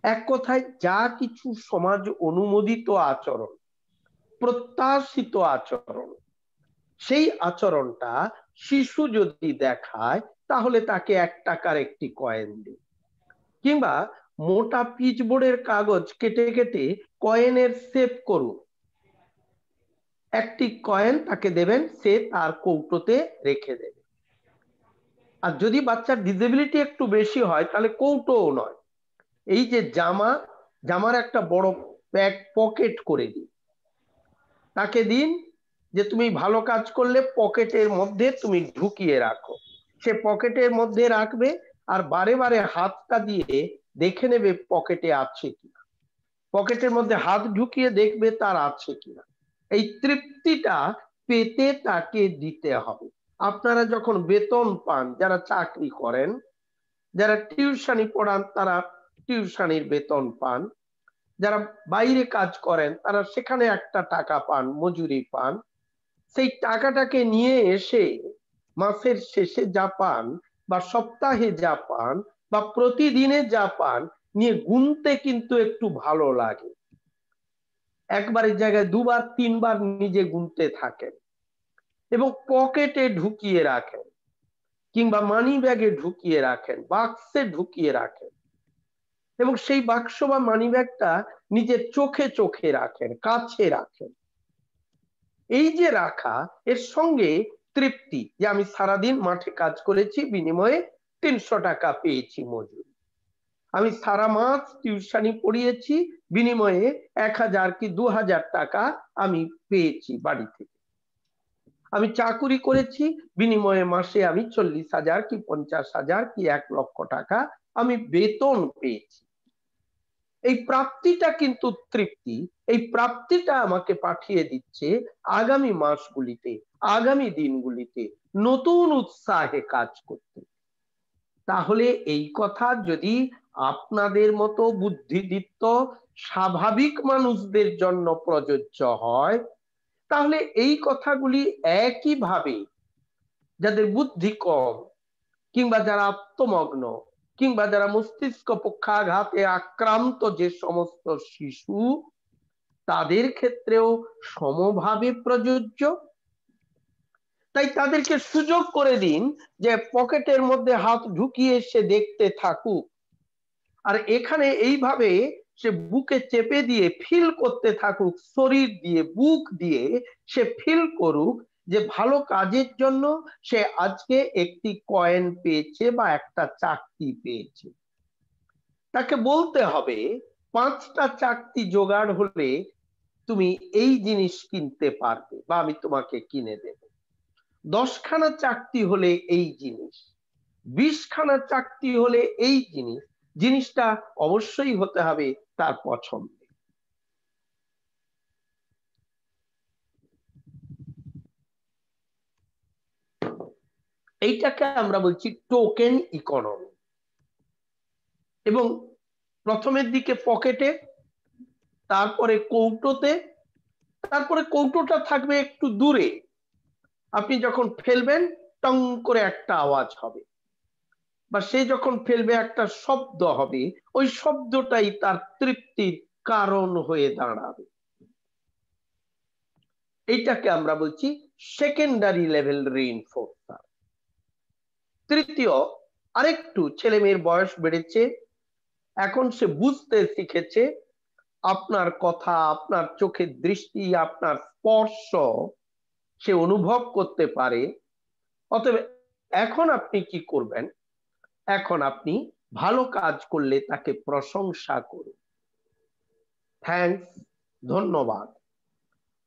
এক কথায় যা কিছু সমাজ অনুমোদিত আচরণ, প্রত্যাশিত আচরণ, সেই আচরণটা শিশু যদি দেখায় তাহলে তাকে 1 টাকার একটি কয়েন দিন, কিংবা মোটা পিচবোর্ডের কাগজ কেটে কেটে কয়েনের শেপ করুন, একটি কয়েন তাকে দেবেন, সে তার কৌটোতে রেখে দেবে। আর যদি বাচ্চার ডিসেবিলিটি একটু বেশি হয় তাহলে কৌটোও নয়, এই যে জামার একটা বড় পকেট করে দিন, তাকে দিন যে তুমি ভালো কাজ করলে পকেটের মধ্যে তুমি ঢুকিয়ে রাখো, সে পকেটের মধ্যে রাখবে আর বারে বারে হাতটা দিয়ে দেখে নেবে পকেটে আছে কিনা, পকেটের মধ্যে হাত ঢুকিয়ে দেখবে তার আছে কিনা। এই তৃপ্তিটা পেতে তাকে দিতে হবে। আপনারা যখন বেতন পান, যারা চাকরি করেন, যারা টিউশনি পড়ান তারা টিউশনির বেতন পান, যারা বাইরে কাজ করেন তারা সেখানে একটা টাকা পান, মজুরি পান। সেই টাকাটাকে নিয়ে এসে মাসের শেষে যা পান বা সপ্তাহে যা পান বা প্রতিদিনে যা পান নিয়ে গুনতে কিন্তু একটু ভালো লাগে। একবারের জায়গায় 2 বার 3 বার নিজে গুনতে থাকেন এবং পকেটে ঢুকিয়ে রাখেন, কিংবা মানি ব্যাগে ঢুকিয়ে রাখেন, বাক্সে ঢুকিয়ে রাখেন, এবং সেই বাক্স বা মানি ব্যাগটা নিজের চোখে চোখে রাখেন, কাছে রাখেন। এই যে রাখা, এর সঙ্গে তৃপ্তি, যে আমি সারাদিন মাঠে কাজ করেছি, বিনিময়ে 300 টাকা পেয়েছি মজুরি, আমি সারা মাস টিউশনি পড়িয়েছি, বিনিময়ে 1000 কি 2000 টাকা আমি পেয়েছি বাড়ি থেকে, আমি চাকুরি করেছি, বিনিময়ে মাসে আমি 40,000 কি 50,000 কি 1 লক্ষ টাকা আমি বেতন পেয়েছি। এই প্রাপ্তিটা কিন্তু তৃপ্তি, এই প্রাপ্তিটা আমাকে পাঠিয়ে দিচ্ছে আগামী মাসগুলিতে, আগামী দিনগুলিতে নতুন উৎসাহে কাজ করতে। তাহলে এই কথা যদি আপনাদের মতো বুদ্ধিদীপ্ত স্বাভাবিক মানুষদের জন্য প্রযোজ্য হয়, তাহলে এই কথাগুলি একইভাবে যাদের বুদ্ধি কম, কিংবা যারা আত্মমগ্ন, কিংবা যারা মস্তিষ্ক পক্ষাঘাতে আক্রান্ত যে সমস্ত শিশু, তাদের ক্ষেত্রেও সমভাবে প্রযোজ্য। তাই তাদেরকে সুযোগ করে দিন যে পকেটের মধ্যে হাত ঢুকিয়ে সে দেখতে থাকুক, আর এখানে এইভাবে সে বুকে চেপে দিয়ে ফিল করতে থাকুক, শরীর দিয়ে, বুক দিয়ে সে ফিল করুক যে ভালো কাজের জন্য সে আজকে একটি কয়েন পেয়েছে বা একটা চাকতি পেয়েছে। তাকে বলতে হবে 5টা চাকতি জোগাড় হলে তুমি এই জিনিস কিনতে পারবে বা আমি তোমাকে কিনে দেব, 10খানা চাকতি হলে এই জিনিস, 20খানা চাকতি হলে এই জিনিস। জিনিসটা অবশ্যই হতে হবে তার পছন্দের। এইটাকে আমরা বলছি টোকেন ইকোনমি। এবং প্রথমের দিকে পকেটে, তারপরে কৌটোতে, তারপরে কৌটোটা থাকবে একটু দূরে, আপনি যখন ফেলবেন টং করে একটা আওয়াজ হবে, বা সে যখন ফেলবে একটা শব্দ হবে, ওই শব্দটাই তার তৃপ্তির কারণ হয়ে দাঁড়াবে। এইটাকে আমরা বলছি সেকেন্ডারি লেভেল রিইনফোর্সার। তৃতীয়, আরেকটু ছেলে মেয়ের বয়স বেড়েছে, এখন সে বুঝতে শিখেছে, আপনার কথা, আপনার চোখের দৃষ্টি, আপনার স্পর্শ সে অনুভব করতে পারে। অতএব এখন আপনি কি করবেন? এখন আপনি ভালো কাজ করলে তাকে প্রশংসা করুন, থ্যাঙ্কস, ধন্যবাদ,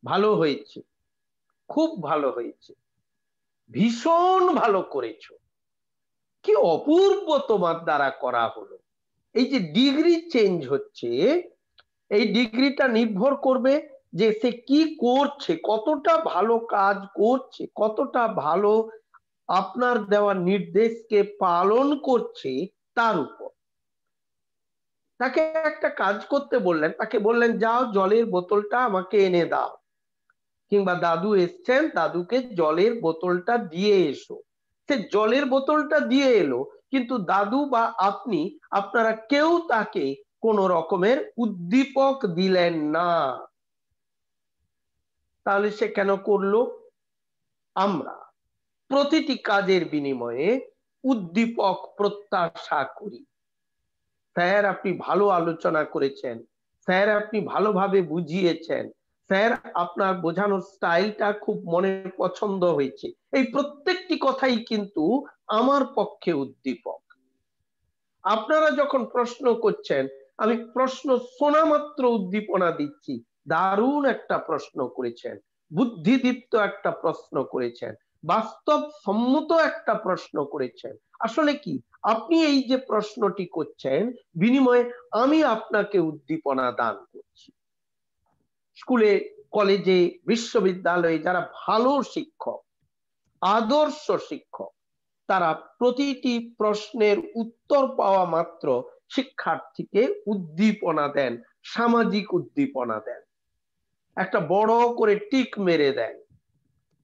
ভালো হয়েছে, খুব ভালো হয়েছে, ভীষণ ভালো করেছো, কি অপূর্ব তোমার দ্বারা করা হলো। এই যে ডিগ্রি চেঞ্জ হচ্ছে, এই ডিগ্রিটা নির্ভর করবে যে সে কি করছে, কতটা ভালো কাজ করছে, কতটা ভালো আপনার দেওয়া নির্দেশকে পালন করছে তার উপর। তাকে একটা কাজ করতে বললেন, তাকে বললেন যাও জলের বোতলটা আমাকে এনে দাও, কিংবা দাদু এসছেন, দাদুকে জলের বোতলটা দিয়ে এসো। সে জলের বোতলটা দিয়ে এলো, কিন্তু দাদু বা আপনি, আপনারা কেউ তাকে কোন রকমের উদ্দীপক দিলেন না। তাহলে সে কেন করলো? আমরা প্রতিটি কাজের বিনিময়ে উদ্দীপক প্রত্যাশা করি। স্যার আপনি ভালো আলোচনা করেছেন, স্যার আপনি ভালোভাবে বুঝিয়েছেন, স্যার আপনার বোঝানোর স্টাইলটা খুব মনে পছন্দ হয়েছে, এই প্রত্যেকটি কথাই কিন্তু আমার পক্ষে উদ্দীপক। আপনারা যখন প্রশ্ন করছেন, আমি প্রশ্ন শোনা মাত্র উদ্দীপনা দিচ্ছি, দারুণ একটা প্রশ্ন করেছেন, বুদ্ধিদীপ্ত একটা প্রশ্ন করেছেন, বাস্তব সম্মত একটা প্রশ্ন করেছেন। আসলে কি আপনি এই যে প্রশ্নটি করছেন, বিনিময়ে আমি আপনাকে উদ্দীপনা দান করছি। স্কুলে, কলেজে, বিশ্ববিদ্যালয়ে যারা ভালো শিক্ষক, আদর্শ শিক্ষক, তারা প্রতিটি প্রশ্নের উত্তর পাওয়া মাত্র শিক্ষার্থীকে উদ্দীপনা দেন, সামাজিক উদ্দীপনা দেন, একটা বড় করে টিক মেরে দেন।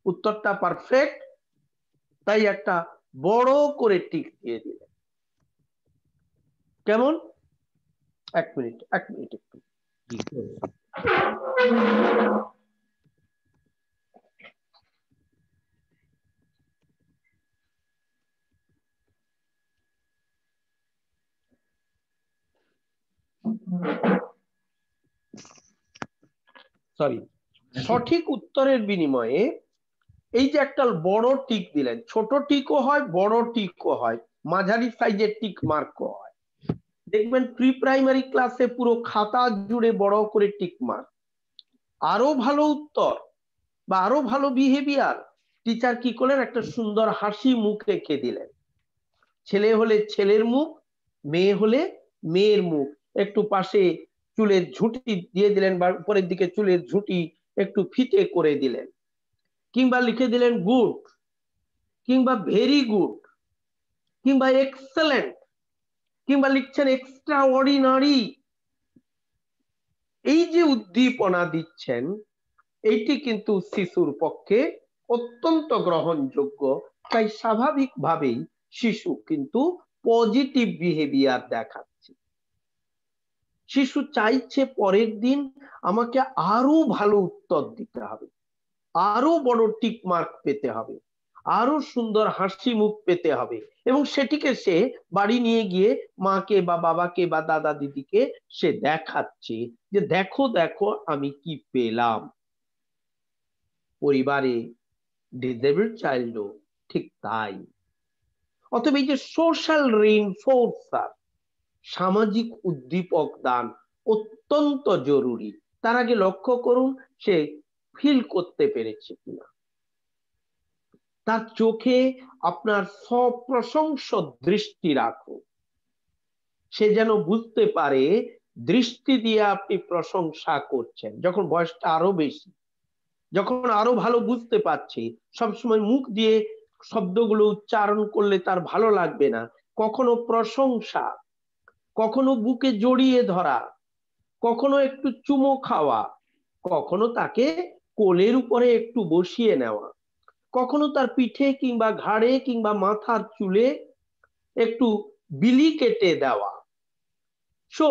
উত্তরটা পারফেক্ট, তাই একটা বড় করে টিক দিয়ে দিলেন। কেমন? এক মিনিট একটু। সরি, সঠিক উত্তরের বিনিময়ে এই যে একটা বড় টিক দিলেন, ছোট টিকও হয়, বড় টিকও হয়, মাঝারি সাইজের টিক মার্কও হয়। দেখবেন প্রি প্রাইমারি ক্লাসে পুরো খাতা জুড়ে বড় করে টিক মার্ক। আরো ভালো উত্তর বা আরো ভালো বিহেভিয়ার, টিচার কি করলেন, একটা সুন্দর হাসি মুখ রেখে দিলেন। ছেলে হলে ছেলের মুখ, মেয়ে হলে মেয়ের মুখ, একটু পাশে চুলের ঝুঁটি দিয়ে দিলেন বা উপরের দিকে চুলের ঝুঁটি একটু ফিতে করে দিলেন, কিংবা লিখে দিলেন গুড, কিংবা ভেরি গুড, কিংবা এক্সেলেন্ট, কিংবা লিখছেন এক্সট্রা অর্ডিনারি। এই যে উদ্দীপনা দিচ্ছেন, এইটি কিন্তু শিশুর পক্ষে অত্যন্ত গ্রহণযোগ্য। তাই স্বাভাবিকভাবেই শিশু কিন্তু পজিটিভ বিহেভিয়ার দেখাচ্ছে। শিশু চাইছে পরের দিন আমাকে আরো ভালো উত্তর দিতে হবে, আরো বড় টিক মার্ক পেতে হবে, আরো সুন্দর হাসি মুখ পেতে হবে, এবং সেটিকে সে বাড়ি নিয়ে গিয়ে মাকে বা বাবাকে বা দাদা দিদিকে সে দেখাচ্ছে যে দেখো দেখো আমি কি পেলাম। পরিবারে ডিসেবলড চাইল্ডও ঠিক তাই। অতএব এই যে সোশ্যাল রিইনফোর্সার, সামাজিক উদ্দীপক দান অত্যন্ত জরুরি। তার আগে লক্ষ্য করুন সে ফিল করতে পেরেছে কিনা। তার চোখে আপনার সপ্রশংস দৃষ্টি রাখুন, সে যেন বুঝতে পারে দৃষ্টি দিয়ে আপনি প্রশংসা করছেন। যখন বয়সটা আরো বেশি, যখন আরো ভালো বুঝতে পারছি, সবসময় মুখ দিয়ে শব্দগুলো উচ্চারণ করলে তার ভালো লাগবে না। কখনো প্রশংসা, কখনো বুকে জড়িয়ে ধরা, কখনো একটু চুমো খাওয়া, কখনো তাকে কোলের উপরে একটু বসিয়ে নেওয়া, কখনো তার পিঠে কিংবা ঘাড়ে কিংবা মাথার চুলে একটু বিলি কেটে দেওয়া। সো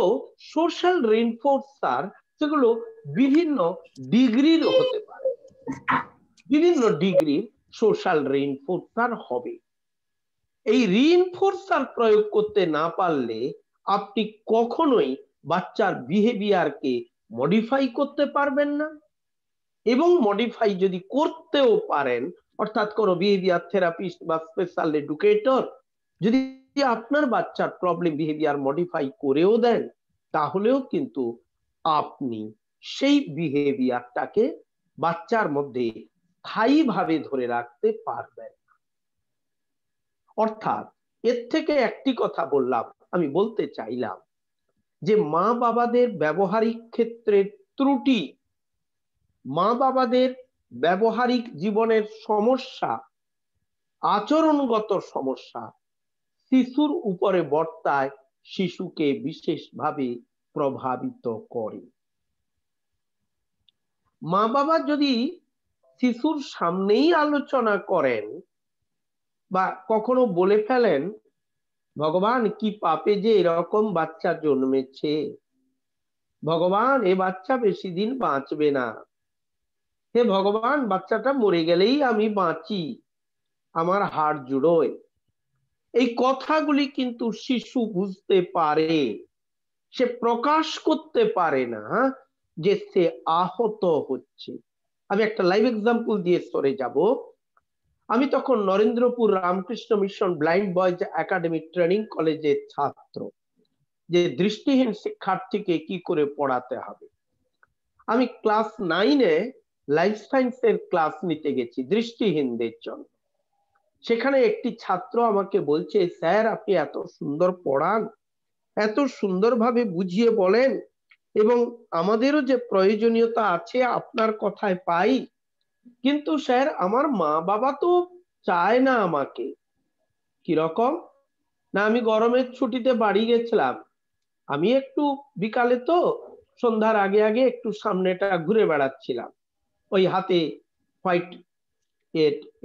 সোশ্যাল রিইনফোর্সার সেগুলো বিভিন্ন ডিগ্রির হতে পারে, বিভিন্ন ডিগ্রির সোশ্যাল রিইনফোর্সার হবে। এই রিইনফোর্সার প্রয়োগ করতে না পারলে আপনি কখনোই বাচ্চার বিহেভিয়ারকে মডিফাই করতে পারবেন না, এবং মডিফাই যদি করতেও পারেন, অর্থাৎ কোনো বিহেভিয়ার থেরাপিস্ট বা স্পেশাল এডুকেটর যদি আপনার বাচ্চার প্রবলেম বিহেভিয়ার মডিফাই করেও দেন, তাহলেও কিন্তু আপনি সেই বিহেভিয়ারটাকে বাচ্চার মধ্যে স্থায়ীভাবে ধরে রাখতে পারবেন। অর্থাৎ এর থেকে একটি কথা বললাম, আমি বলতে চাইলাম যে মা বাবাদের ব্যবহারিক ক্ষেত্রের ত্রুটি, মা বাবাদের ব্যবহারিক জীবনের সমস্যা, আচরণগত সমস্যা শিশুর উপরে বর্তায়, শিশুকে বিশেষভাবে প্রভাবিত করে। মা বাবা যদি শিশুর সামনেই আলোচনা করেন বা কখনো বলে ফেলেন, ভগবান কি পাপে যে এরকম বাচ্চা জন্মেছে, ভগবান এ বাচ্চা বেশি দিন বাঁচবে না, হে ভগবান, বাচ্চাটা মরে গেলেই আমি বাঁচি, আমার হাড় জুড়োয়। এই কথাগুলি কিন্তু শিশু বুঝতে পারে, সে প্রকাশ করতে পারে না যে সে আহত হচ্ছে। আমি একটা লাইভ এক্সাম্পল দিয়ে সরে যাব। আমি তখন Narendrapur Ramakrishna mission blind boys academy training কলেজের ছাত্র, যে দৃষ্টিহীন শিক্ষার্থীকে কি করে পড়াতে হবে। আমি ক্লাস 9-এ লাইফ সায়েন্সের ক্লাস নিতে গেছি দৃষ্টিহীনদের জন্য। সেখানে একটি ছাত্র আমাকে বলছে, স্যার আপনি এত সুন্দর পড়ান, এত সুন্দরভাবে বুঝিয়ে বলেন, এবং আমাদেরও যে প্রয়োজনীয়তা আছে আপনার কথায় পাই, কিন্তু স্যার আমার মা বাবা তো চায় না আমাকে। কিরকম না, আমি গরমের ছুটিতে বাড়ি গেছিলাম, আমি একটু বিকালে তো সন্ধ্যার আগে আগে একটু সামনেটা ঘুরে বেড়াচ্ছিলাম, ওই হাতে হোয়াইট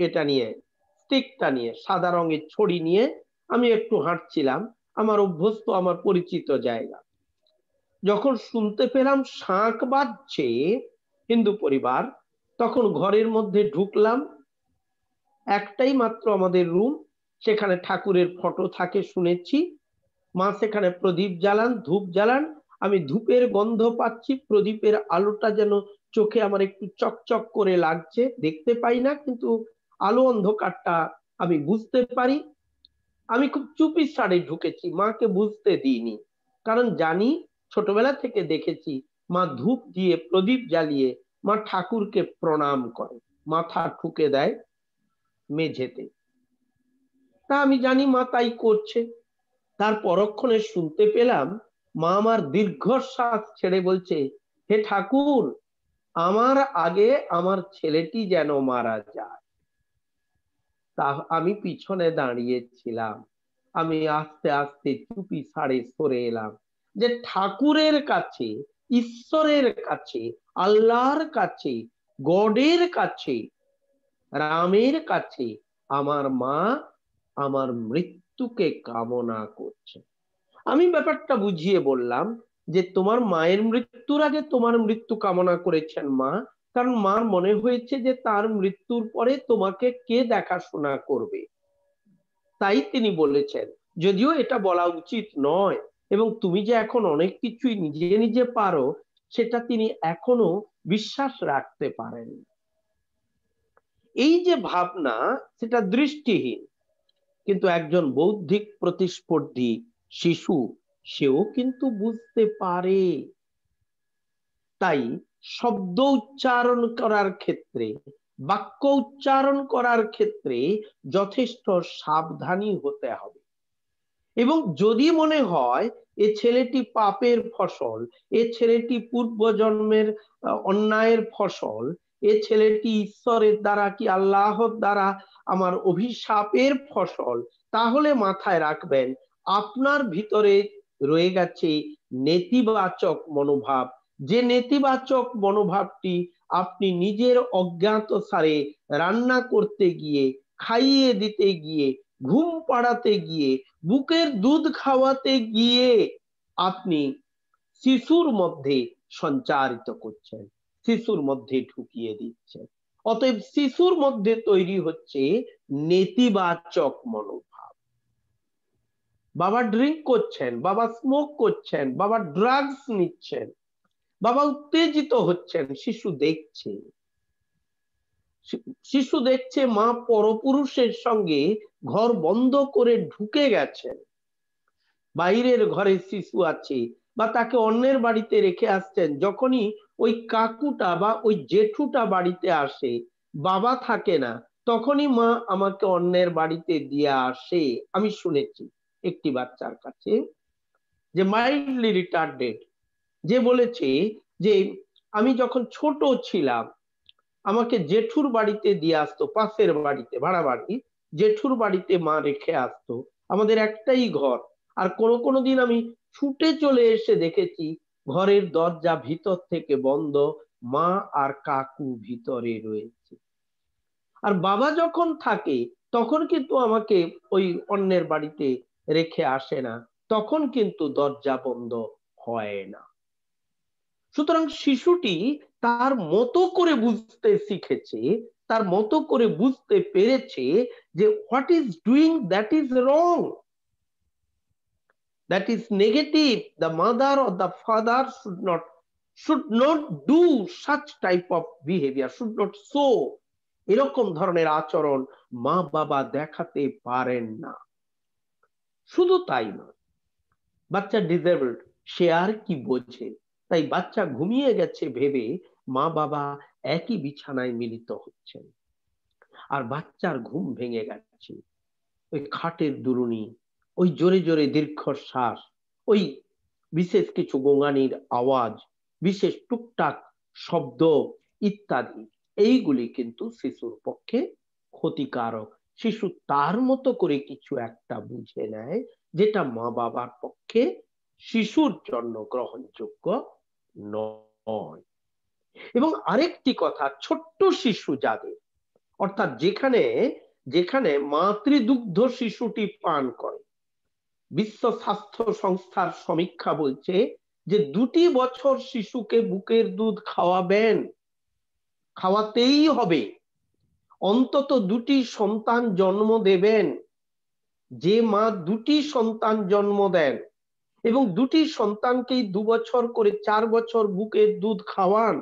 এটা নিয়ে, স্টিকটা নিয়ে, সাদা রঙের ছড়ি নিয়ে আমি একটু হাঁটছিলাম, আমার অভ্যস্ত আমার পরিচিত জায়গা। যখন শুনতে পেলাম শাঁখ বাজছে হিন্দু পরিবার, তখন ঘরের মধ্যে ঢুকলাম। একটাই মাত্র আমাদের রুম, সেখানে ঠাকুরের ফটো থাকে শুনেছি। মা সেখানে প্রদীপ জ্বালান, ধূপ জ্বালান, আমি ধূপের গন্ধ পাচ্ছি, প্রদীপের আলোটা যেন চোখে আমার একটু চকচক করে লাগছে, দেখতে পাই না কিন্তু আলো অন্ধকারটা আমি বুঝতে পারি। আমি খুব চুপি সারে ঢুকেছি, মাকে বুঝতে দিইনি, কারণ জানি, ছোটবেলা থেকে দেখেছি মা ধূপ দিয়ে প্রদীপ জ্বালিয়ে মা ঠাকুরকে প্রণাম করে, মাথা ঠুকে দেয় মেঝেতে। তা আমি জানি মা তাই করছে। তার পরক্ষণে শুনতে পেলাম মা আমার দীর্ঘশ্বাস ছেড়ে বলছে, হে ঠাকুর, আমার আগে আমার ছেলেটি যেন মারা যায়। তা আমি পিছনে দাঁড়িয়েছিলাম, আমি আস্তে আস্তে চুপি সারে সরে এলাম, যে ঠাকুরের কাছে, ঈশ্বরের কাছে, আল্লাহর কাছে, গডের কাছে, রামের কাছে আমার মা আমার মৃত্যুকে কামনা করছে। আমি ব্যাপারটা বুঝিয়ে বললাম যে তোমার মায়ের মৃত্যুর আগে তোমার মৃত্যু কামনা করেছেন মা, কারণ মার মনে হয়েছে যে তার মৃত্যুর পরে তোমাকে কে দেখাশোনা করবে, তাই তিনি বলেছেন। যদিও এটা বলা উচিত নয়, এবং তুমি যে এখন অনেক কিছুই নিজে নিজে পারো, সেটা তিনি এখনো বিশ্বাস রাখতে পারেন। এই যে ভাবনা, সেটা দৃষ্টিহীন, কিন্তু একজন বৌদ্ধিক প্রতিস্পর্ধী শিশু, সেও কিন্তু বুঝতে পারে। তাই শব্দ উচ্চারণ করার ক্ষেত্রে, বাক্য উচ্চারণ করার ক্ষেত্রে যথেষ্ট সাবধানী হতে হবে। এবং যদি মনে হয় এ ছেলেটি পাপের ফসল, এ ছেলেটি পূর্বজন্মের অন্যায়ের ফসল, এ ছেলেটি ঈশ্বরের দ্বারা কি আল্লাহর দ্বারা আমার অভিশাপের ফসল, তাহলে মাথায় রাখবেন আপনার ভিতরে রয়ে গেছে নেতিবাচক মনোভাব। যে নেতিবাচক মনোভাবটি আপনি নিজের অজ্ঞাত সারে রান্না করতে গিয়ে, খাইয়ে দিতে গিয়ে, ঘুম পাড়াতে গিয়ে, বুকের দুধ খাওয়াতে গিয়ে আপনি শিশুর মধ্যে সঞ্চারিত করছেন, শিশুর মধ্যে ঢুকিয়ে দিচ্ছেন। অতএব শিশুর মধ্যে তৈরি হচ্ছে নেতিবাচক মনোভাব। বাবা ড্রিঙ্ক করছেন, বাবা স্মোক করছেন, বাবা ড্রাগস নিচ্ছেন, বাবা উত্তেজিত হচ্ছেন, শিশু দেখছে। শিশু দেখছে মা পরপুরুষের সঙ্গে ঘর বন্ধ করে ঢুকে গেছেন, বাইরের ঘরে শিশু আছে, বা তাকে অন্যের বাড়িতে রেখে আসছেন। যখনই ওই কাকুটা বা ওই জেঠুটা বাড়িতে আসে, বাবা থাকে না, তখনই মা আমাকে অন্যের বাড়িতে দিয়ে আসে। আমি শুনেছি একটি বাচ্চার কাছে, যে মাইল্ডলি রিটার্ডেড, যে বলেছে যে আমি যখন ছোট ছিলাম আমাকে জেঠুর বাড়িতে দিয়ে আসতো, পাশের বাড়িতে, ভাড়া বাড়ি, জেঠুর বাড়িতে মা রেখে আসতো, আমাদের একটাই ঘর। আর কোনো কোনো দিন আমি ছুটে চলে এসে দেখেছি ঘরের দরজা ভিতর থেকে বন্ধ, মা আর কাকু ভিতরে রয়েছে। আর বাবা যখন থাকে তখন কিন্তু আমাকে ওই অন্যের বাড়িতে রেখে আসে না, তখন কিন্তু দরজা বন্ধ হয় না। সুতরাং শিশুটি তার মতো করে বুঝতে শিখেছে, তার মতো করে বুঝতে পেরেছে যে what is doing that is wrong, that is negative. The mother or the father should not do such type of behavior, should not show এরকম ধরনের আচরণ মা বাবা দেখাতে পারেন না। শুধু তাই নয়, বাচ্চা ডিসেবলড, সে আর কি বোঝে? তাই বাচ্চা ঘুমিয়ে গেছে ভেবে মা বাবা একই বিছানায় মিলিত হচ্ছেন, আর বাচ্চার ঘুম ভেঙে গেছে। ওই খাটের দুরুনি, ওই জোরে জোরে দীর্ঘশ্বাস, ওই বিশেষ কিছু গোঙানির আওয়াজ, বিশেষ টুকটাক শব্দ ইত্যাদি, এইগুলি কিন্তু শিশুর পক্ষে ক্ষতিকারক। শিশু তার মতো করে কিছু একটা বুঝে নেয় যেটা মা বাবার পক্ষে শিশুর জন্য গ্রহণযোগ্য নয়। এবং আরেকটি কথা, ছোট্ট শিশু যাদের, অর্থাৎ যেখানে যেখানে মাতৃদুগ্ধ শিশুটি পান করে, বিশ্ব স্বাস্থ্য সংস্থার সমীক্ষা বলছে যে 2 বছর শিশুকে বুকের দুধ খাওয়াবেন, খাওয়াতেই হবে। অন্তত 2টি সন্তান জন্ম দেবেন। যে মা 2টি সন্তান জন্ম দেন এবং 2টি সন্তানকেই 2 বছর করে 4 বছর বুকের দুধ খাওয়ান,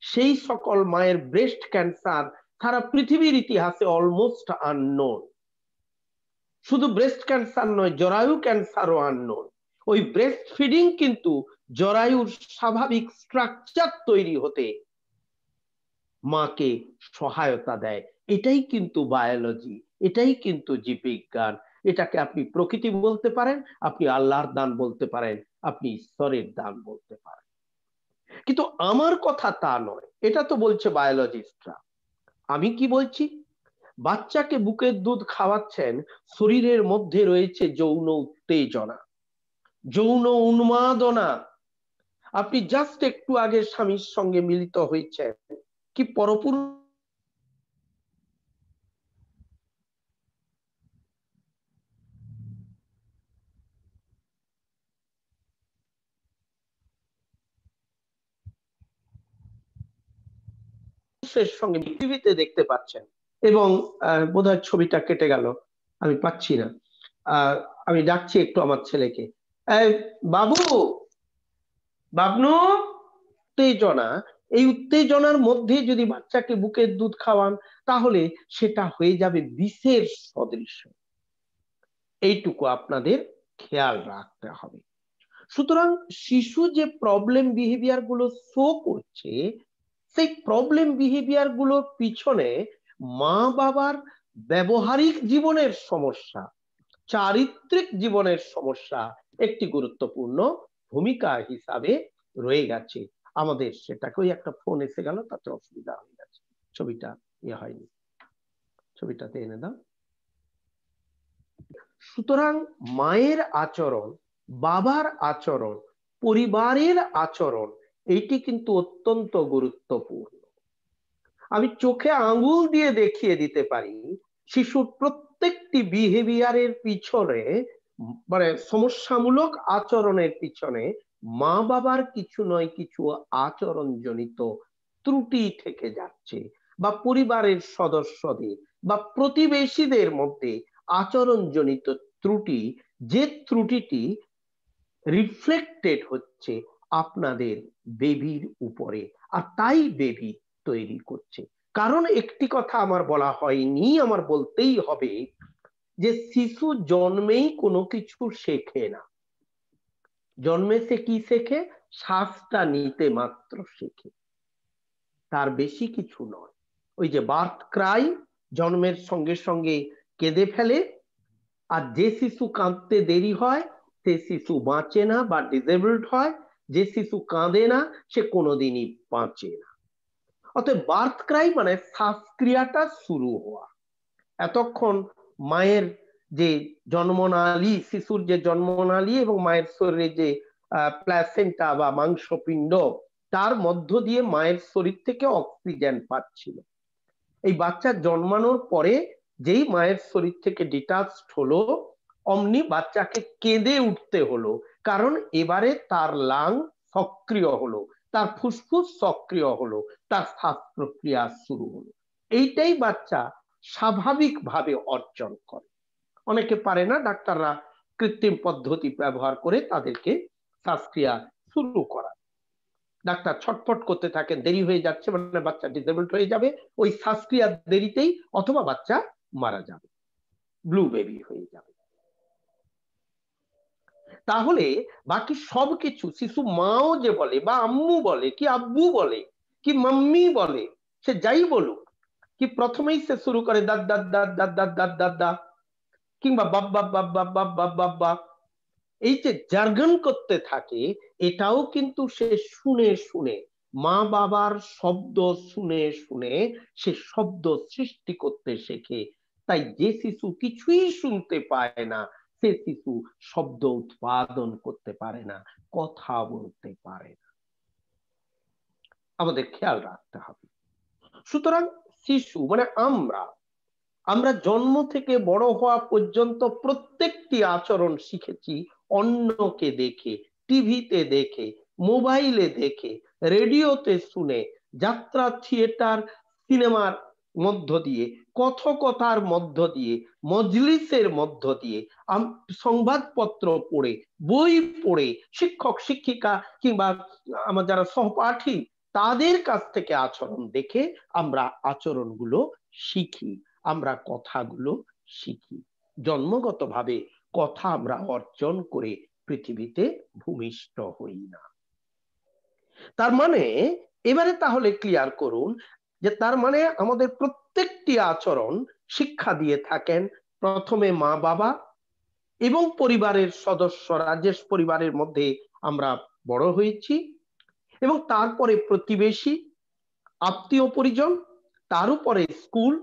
সেই সকল মায়ের ব্রেস্ট ক্যান্সার সারা পৃথিবীর ইতিহাসে অলমোস্ট আননোন। শুধু ব্রেস্ট ক্যান্সার নয়, জরায়ু ক্যান্সারও আননোন। ওই ব্রেস্ট ফিডিং কিন্তু জরায়ুর স্বাভাবিক স্ট্রাকচার তৈরি হতে মাকে সহায়তা দেয়। এটাই কিন্তু বায়োলজি, এটাই কিন্তু জীববিজ্ঞান। এটাকে আপনি প্রকৃতি বলতে পারেন, আপনি আল্লাহর দান বলতে পারেন, আপনি ঈশ্বরের দান বলতে পারেন। কিন্তু আমার কথা তা নয়, এটা তো বলছে বায়োলজিস্টরা। আমি কি বলছি? বাচ্চাকে বুকের দুধ খাওয়াচ্ছেন, শরীরের মধ্যে রয়েছে যৌন উত্তেজনা, যৌন উন্মাদনা। আপনি জাস্ট একটু আগে স্বামীর সঙ্গে মিলিত হয়েছেন, কি পুরুষের সঙ্গে টিভিতে দেখতে পাচ্ছেন, এবং বোধহয় ছবিটা কেটে গেল, আমি পাচ্ছি না। আমি ডাকছি একটু আমার ছেলেকে, বাবু, বাবনু। উত্তেজনা, এই উত্তেজনার মধ্যে যদি বাচ্চাকে বুকের দুধ খাওয়ান, তাহলে সেটা হয়ে যাবে বিষের সদৃশ। এইটুকু আপনাদের খেয়াল রাখতে হবে। সুতরাং শিশু যে প্রবলেম বিহেভিয়ার গুলো শো করছে, সেই প্রবলেম বিহেভিয়ার গুলোর পিছনে মা বাবার ব্যবহারিক জীবনের সমস্যা, চারিত্রিক জীবনের সমস্যা একটি গুরুত্বপূর্ণ ভূমিকা হিসাবে রয়ে গেছে। আমাদের সেটাকে, ওই একটা ফোন এসে গেল, তাতে অসুবিধা হয়ে গেছে, ছবিটা হয়নি, ছবিটাতে এনে দাও। সুতরাং মায়ের আচরণ, বাবার আচরণ, পরিবারের আচরণ, এইটি কিন্তু অত্যন্ত গুরুত্বপূর্ণ। আমি চোখে আঙ্গুল দিয়ে দেখিয়ে দিতে পারি শিশুর প্রত্যেকটি বিহেভিয়ারের পিছনে, মানে সমস্যামূলক আচরণের পিছনে মা বাবার কিছু নয় কিছু আচরণজনিত ত্রুটি থেকে যাচ্ছে, বা পরিবারের সদস্যদের বা প্রতিবেশীদের মধ্যে আচরণজনিত ত্রুটি, যে ত্রুটিটি রিফ্লেক্টেড হচ্ছে আপনাদের বেবির উপরে, আর তাই বেবি তৈরি করছে। কারণ একটি কথা আমার বলা হয়নি, আমার বলতেই হবে, যে শিশু জন্মেই কোনো কিছু শেখে না। জন্মে সে কি শেখে? শ্বাসটা নিতে মাত্র শেখে, তার বেশি কিছু নয়। ওই যে বার্থ ক্রাই, জন্মের সঙ্গে সঙ্গে কেঁদে ফেলে, আর যে শিশু কাঁদতে দেরি হয় সে শিশু বাঁচে না বা ডিসেবলড হয়, যে শিশু কাঁদে না সে কোনোদিনই বাঁচে না। অতএব বার্থ ক্রাই মানে শ্বাসক্রিয়াটা শুরু হওয়া। এতক্ষণ মায়ের যে জন্মনালী, শিশুর যে জন্মনালী এবং মায়ের শরীরে যে প্ল্যাসেন্টা বা মাংসপিণ্ড, তার মধ্য দিয়ে মায়ের শরীর থেকে অক্সিজেন পাচ্ছিল। এই বাচ্চা জন্মানোর পরে যেই মায়ের শরীর থেকে ডিটাচড হলো, অমনি বাচ্চাকে কেঁদে উঠতে হলো, কারণ এবারে তার লাং সক্রিয় হলো, তার ফুসফুস সক্রিয় হলো, তার শ্বাস প্রক্রিয়া শুরু হলো। এইটাই বাচ্চা স্বাভাবিকভাবে অর্জন করে। অনেকে পারে না, ডাক্তাররা কৃত্রিম পদ্ধতি ব্যবহার করে তাদেরকে শ্বাসক্রিয়া শুরু করা। ডাক্তার ছটফট করতে থাকেন, দেরি হয়ে যাচ্ছে মানে বাচ্চা ডিসেবলড হয়ে যাবে, ওই শ্বাসক্রিয়ার দেরিতেই, অথবা বাচ্চা মারা যাবে, ব্লু বেবি হয়ে যাবে। তাহলে বাকি সবকিছু শিশু মাও যে বলে, বা আম্মু বলে, কি আব্বু বলে, কি মাম্মি বলে, সে যাই বলুক, কি প্রথমেই সে শুরু করে দাদ দাদ দাদ দাদ দাদ দাদ দাদ দাদ, কিংবা বাপ বাপ বাপ বাপ বাপ বাপ বাপ বাপ, এই যে জার্গন করতে থাকে, এটাও কিন্তু সে শুনে শুনে, মা বাবার শব্দ শুনে শুনে সে শব্দ সৃষ্টি করতে শেখে। তাই যে শিশু কিছুই শুনতে পায় না, সে শিশু শব্দ উৎপাদন করতে পারে না, কথা বলতে পারে না। আমাদের খেয়াল রাখতে হবে। সুতরাং শিশু মানে আমরা জন্ম থেকে বড় হওয়া পর্যন্ত প্রত্যেকটি আচরণ শিখেছি অন্যকে দেখে, টিভিতে দেখে, মোবাইলে দেখে, রেডিওতে শুনে, যাত্রা, থিয়েটার, সিনেমার মধ্য দিয়ে, কথকতার মধ্য দিয়ে, মজলিসের মধ্য দিয়ে, সংবাদপত্র পড়ে, বই পড়ে, শিক্ষক শিক্ষিকা কিংবা আমার যারা সহপাঠী তাদের কাছ থেকে আচরণ দেখে আমরা আচরণগুলো শিখি, আমরা কথাগুলো শিখি। জন্মগতভাবে কথা আমরা অর্জন করে পৃথিবীতে ভূমিষ্ঠ হই না। তার মানে এবারে তাহলে ক্লিয়ার করুন যে তার মানে আমাদের প্রত্যেকটি আচরণ শিক্ষা দিয়ে থাকেন প্রথমে মা বাবা এবং পরিবারের সদস্যরা, যে পরিবারের মধ্যে আমরা বড় হয়েছি, এবং তারপরে প্রতিবেশী, আত্মীয় পরিজন, তার উপরে স্কুল,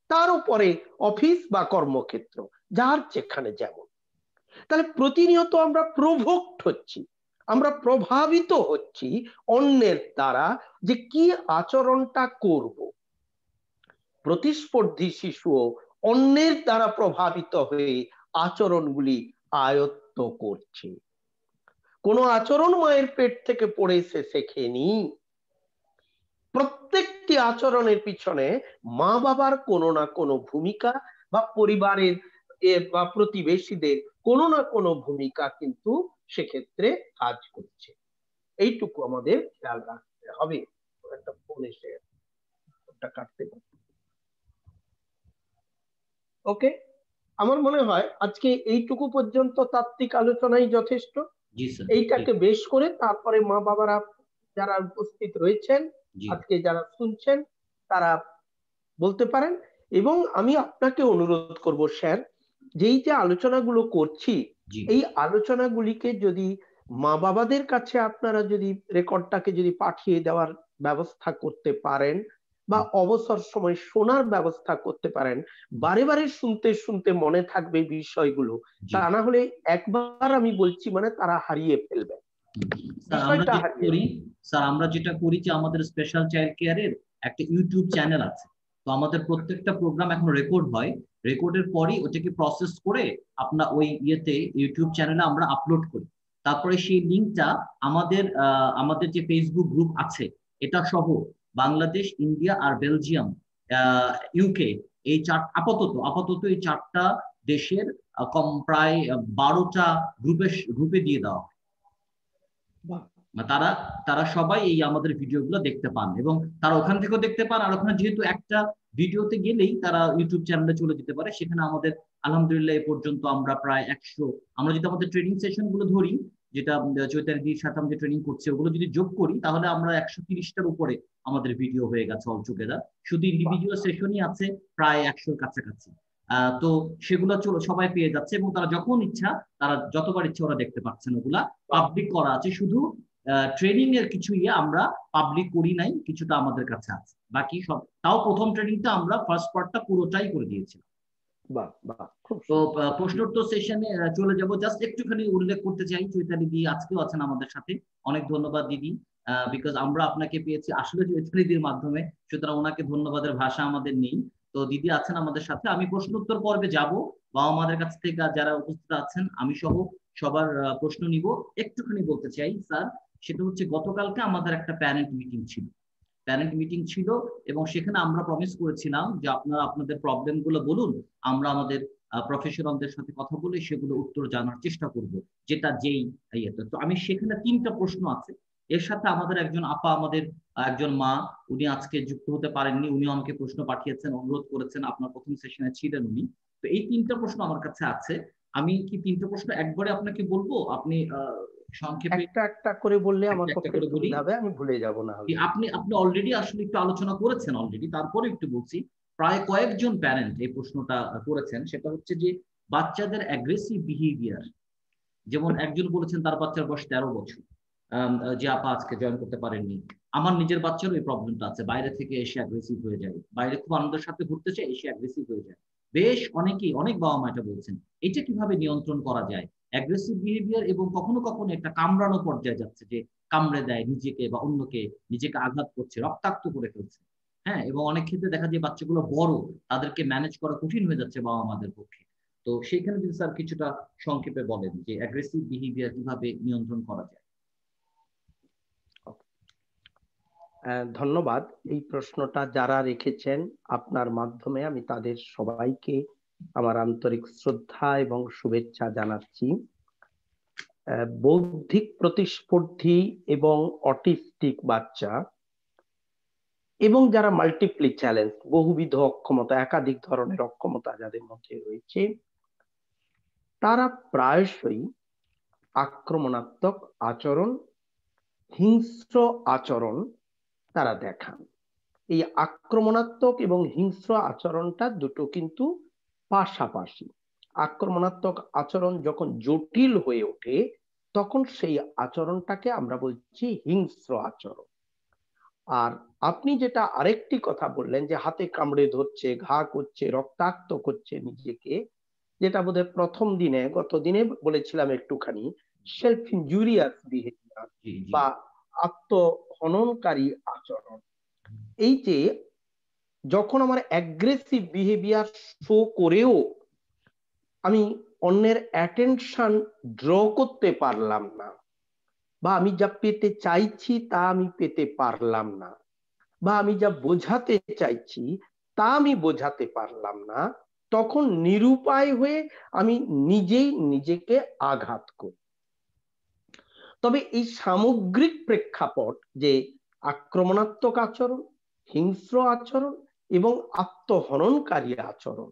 তার উপরে অফিস বা কর্মক্ষেত্র, যার যেখানে যেমন। তাহলে প্রতিনিয়ত আমরা প্রভোক্ট হচ্ছি, আমরা প্রভাবিত হচ্ছি অন্যের দ্বারা যে কি আচরণটা করব। প্রতিস্পর্ধী শিশুও অন্যের দ্বারা প্রভাবিত হয়ে আচরণগুলি আয়ত্ত করছে। কোনো আচরণ মায়ের পেট থেকে পড়ে সে শেখেনি। প্রত্যেকটি আচরণের পিছনে মা বাবার কোনো না কোনো ভূমিকা, বা পরিবারের বা প্রতিবেশীদের কোনো না কোনো ভূমিকা কিন্তু সেক্ষেত্রে কাজ করছে। এইটুকু আমাদের খেয়াল রাখতে হবে। একটা ফোন এসে কাটতে পারে। ওকে, আমার মনে হয় আজকে এইটুকু পর্যন্ত তাত্ত্বিক আলোচনাই যথেষ্ট। এইটাকে বেশ করে তারপরে মা বাবারা যারা উপস্থিত রয়েছেন, আজকে যারা শুনছেন, তারা বলতে পারেন। এবং আমি আপনাকে অনুরোধ করব স্যার, যেই যে আলোচনাগুলো করছি, এই আলোচনাগুলিকে যদি মা বাবাদের কাছে আপনারা যদি রেকর্ডটাকে যদি পাঠিয়ে দেওয়ার ব্যবস্থা করতে পারেন, বা অবসর সময় শোনার ব্যবস্থা করতে পারেন, বারে বারে শুনতে শুনতে মনে থাকবে বিষয়গুলো। তা না হলে একবার আমি বলছি মানে তারা হারিয়ে ফেলবে। আমরা যেটা করি যে আমাদের স্পেশাল চাইল্ড কেয়ারের একটা ইউটিউব চ্যানেল আছে। তো আমাদের প্রত্যেকটা প্রোগ্রাম এখন রেকর্ড হয়, রেকর্ডের পরই ওটাকে প্রসেস করে আপনার ওই ইউটিউব চ্যানেলে আমরা আপলোড করি। তারপরে সেই লিঙ্কটা আমাদের যে ফেসবুক গ্রুপ আছে এটা সহ বাংলাদেশ, ইন্ডিয়া আর বেলজিয়াম, ইউকে, এই আপাতত এই 4টা দেশের প্রায় 12টা গ্রুপে দিয়ে দেওয়া হয়। তারা সবাই এই আমাদের ভিডিওগুলো দেখতে পান, এবং তারা ওখান থেকেও দেখতে পান। আর ওখানে যেহেতু একটা ভিডিওতে গেলেই তারা ইউটিউব চ্যানেলে চলে যেতে পারে, সেখানে আমাদের আলহামদুলিল্লাহ এ পর্যন্ত আমরা প্রায় 100, আমরা যদি আমাদের ট্রেনিং সেশন গুলো ধরি, যেটা চৈতালিদির সাথে আমরা ট্রেনিং করছি, ওগুলো যদি যোগ করি তাহলে আমরা 130টার উপরে আমাদের ভিডিও হয়ে গেছে অল টুগেদার। শুধু ইন্ডিভিজুয়াল সেশনই আছে প্রায় 100-র কাছাকাছি। তো সেগুলো সবাই পেয়ে যাচ্ছে, এবং তারা যখন ইচ্ছা, তারা যতবার ইচ্ছা ওরা দেখতে পাচ্ছেন। ওগুলা পাবলিক করা আছে, শুধু ট্রেনিং এর কিছু আমরা পাবলিক করি নাই, কিছুটা আমাদের কাছে আছে, বাকি সব। তাও প্রথম ট্রেনিংটা আমরা ফার্স্ট পার্টটা পুরোটাই করে দিয়েছিলাম। তো প্রশ্নোত্তর সেশনে চলে যাব। জাস্ট একটুখানি উল্লেখ করতে চাই, চৈতালি দি আজকেও আছেন আমাদের সাথে। অনেক ধন্যবাদ দিদি, বিকজ আমরা আপনাকে পেয়েছি আসলে চৈতালি দির মাধ্যমে, সুতরাং ওনাকে ধন্যবাদের ভাষা আমাদের নেই। তো দিদি আছেন আমাদের সাথে। আমি প্রশ্নোত্তর পর্বে যাব, বাবা মাদের কাছ থেকে যারা উপস্থিত আছেন আমি সহ সবার প্রশ্ন নিব। একটুখানি বলতে চাই স্যার, সেটা হচ্ছে গতকালকে আমাদের একটা প্যারেন্ট মিটিং ছিল এবং সেখানে আমরা প্রমিস করেছিলাম যে আপনারা আপনাদের প্রবলেমগুলো বলুন, আমরা আমাদের প্রফেশনালদের সাথে কথা বলে সেগুলো উত্তর জানার চেষ্টা করব, যেটা যেই ইয়েতে। তো আমি সেখানে 3টা প্রশ্ন আছে। এর সাথে আমাদের একজন আপা, আমাদের একজন মা, উনি আজকে যুক্ত হতে পারেননি, উনি আমাকে প্রশ্ন পাঠিয়েছেন, অনুরোধ করেছেন, আপনার প্রথম সেশনে ছিলেন উনি। তো এই 3টা প্রশ্ন আমার কাছে আছে। আমি কি 3টা প্রশ্ন একবারে আপনাকে বলবো? আপনি সংক্ষেপে একটা একটা করে বললে আমার একটা পক্ষে করে বলি। সুবিধা হবে, আমি ভুলে যাব না হলে। আপনি আপনি অলরেডি আসলে একটু আলোচনা করেছেন অলরেডি, তারপরে একটু বলছি। প্রায় কয়েকজন প্যারেন্ট এই প্রশ্নটা করেছেন, সেটা হচ্ছে যে বাচ্চাদের অ্যাগ্রেসিভ বিহেভিয়ার। যেমন একজন বলেছেন তার বাচ্চার বয়স 13 বছর, যে আপা আজকে জয়েন করতে পারেননি। আমার নিজের বাচ্চারও এই প্রবলেমটা আছে, বাইরে থেকে এসে অ্যাগ্রেসিভ হয়ে যায়, বাইরে খুব আনন্দের সাথে ঘুরতে চায়, এসে অ্যাগ্রেসিভ হয়ে যায়। বেশ অনেকেই, অনেক বাবা মা এটা বলছেন। এটা কিভাবে নিয়ন্ত্রণ করা যায়? অ্যাগ্রেসিভ বিহেভিয়ার এবং কখনো কখনো একটা কামড়ানো পর্যায়ে যাচ্ছে, যে কামড়ে দেয় নিজেকে বা অন্যকে, নিজেকে আঘাত করছে, রক্তাক্ত করে ফেলছে। হ্যাঁ, এবং অনেক ক্ষেত্রে দেখা যায় বাচ্চাগুলো বড়, তাদেরকে ম্যানেজ করা কঠিন হয়ে যাচ্ছে বাবা মাদের পক্ষে। তো সেইখানে যদি স্যার কিছুটা সংক্ষেপে বলেন যে অ্যাগ্রেসিভ বিহেভিয়ার কিভাবে নিয়ন্ত্রণ করা যায়। ধন্যবাদ। এই প্রশ্নটা যারা রেখেছেন, আপনার মাধ্যমে আমি তাদের সবাইকে আমার আন্তরিক শ্রদ্ধা এবং শুভেচ্ছা জানাচ্ছি। বৌদ্ধিক প্রতিস্পর্ধী এবং অটিস্টিক বাচ্চা এবং যারা মাল্টিপ্লি চ্যালেঞ্জ, বহুবিধ অক্ষমতা, একাধিক ধরনের অক্ষমতা যাদের মধ্যে রয়েছে, তারা প্রায়শই আক্রমণাত্মক আচরণ, হিংস্র আচরণ তারা দেখান। এই আক্রমণাত্মক এবং হিংস্র আচরণটা দুটো কিন্তু পাশাপাশি। আক্রমণাত্মক আচরণ যখন জটিল হয়ে ওঠে, তখন সেই আচরণটাকে আমরা বলছি হিংস্র আচরণ। আর আপনি যেটা আরেকটি কথা বললেন যে হাতে কামড়ে ধরছে, ঘা করছে, রক্তাক্ত করছে নিজেকে, যেটা বোধহয় প্রথম দিনে, গত দিনে বলেছিলাম একটুখানি, সেলফ ইনজুরিয়াস বিহেভিয়ার বা আত্মহননকারী আচরণ। এই যে যখন আমার অ্যাগ্রেসিভ বিহেভিয়ার শো করেও আমি অন্যের অ্যাটেনশন ড্র করতে পারলাম না, বা আমি যা পেতে চাইছি তা আমি পেতে পারলাম না, বা আমি যা বোঝাতে চাইছি তা আমি বোঝাতে পারলাম না, তখন নিরুপায় হয়ে আমি নিজেই নিজেকে আঘাত করি। তবে এই সামগ্রিক প্রেক্ষাপট যে আক্রমণাত্মক আচরণ, হিংস্র আচরণ এবং আত্মহননকারী আচরণ,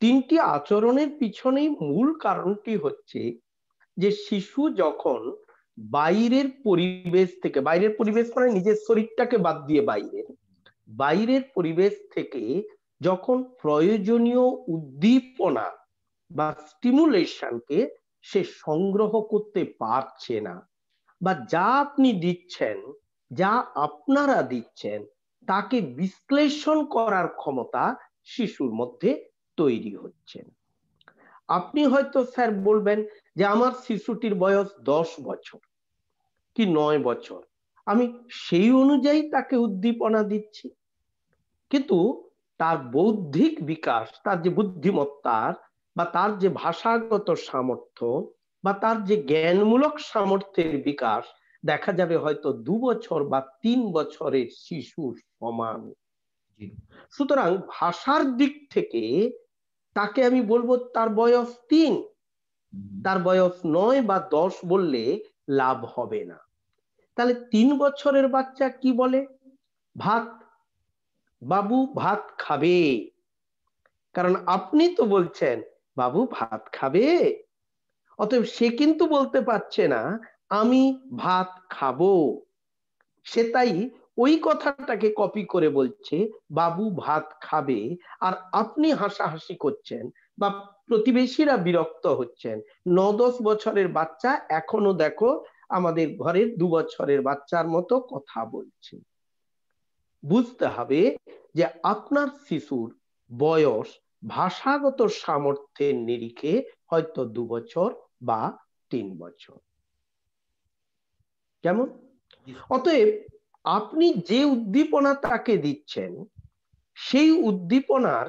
3টি আচরণের পিছনেই মূল কারণটি হচ্ছে যে শিশু যখন বাইরের পরিবেশ থেকে, বাইরের পরিবেশ মানে নিজের শরীরটাকে বাদ দিয়ে বাইরের পরিবেশ থেকে যখন প্রয়োজনীয় উদ্দীপনা বা স্টিমুলেশনকে সে সংগ্রহ করতে পারছে না, বা যা আপনি দিচ্ছেন, যা আপনারা দিচ্ছেন, তাকে বিশ্লেষণ করার ক্ষমতা শিশুর মধ্যে তৈরি হচ্ছে। আপনি হয়তো স্যার বলবেন যে আমার শিশুটির বয়স 10 বছর কি 9 বছর, আমি সেই অনুযায়ী তাকে উদ্দীপনা দিচ্ছি, কিন্তু তার বৌদ্ধিক বিকাশ, তার যে বুদ্ধিমত্তার বা তার যে ভাষাগত সামর্থ্য বা তার যে জ্ঞানমূলক সামর্থ্যের বিকাশ দেখা যাবে হয়তো 2 বছর বা 3 বছরের শিশুর সমান। সুতরাং ভাষার দিক থেকে তাকে আমি বলবো তার বয়স 3, তার বয়স 9 বা 10 বললে লাভ হবে না। তাহলে 3 বছরের বাচ্চা কি বলে? ভাত, বাবু ভাত খাবে। কারণ আপনি তো বলছেন বাবু ভাত খাবে, অতএব সে কিন্তু বলতে পারছে না আমি ভাত খাবো। সে তাই ওই কথাটাকে কপি করে বলছে বাবু ভাত খাবে, আর আপনি হাসাহাসি করছেন বা প্রতিবেশীরা বিরক্ত হচ্ছেন। 9-10 বছরের বাচ্চা এখনো দেখো আমাদের ঘরের 2 বছরের বাচ্চার মতো কথা বলছে। বুঝতে হবে যে আপনার শিশুর বয়স ভাষাগত সামর্থ্যের নিরিখে হয়তো 2 বছর বা 3 বছর। কেমন? অতএব আপনি যে উদ্দীপনা তাকে দিচ্ছেন, সেই উদ্দীপনার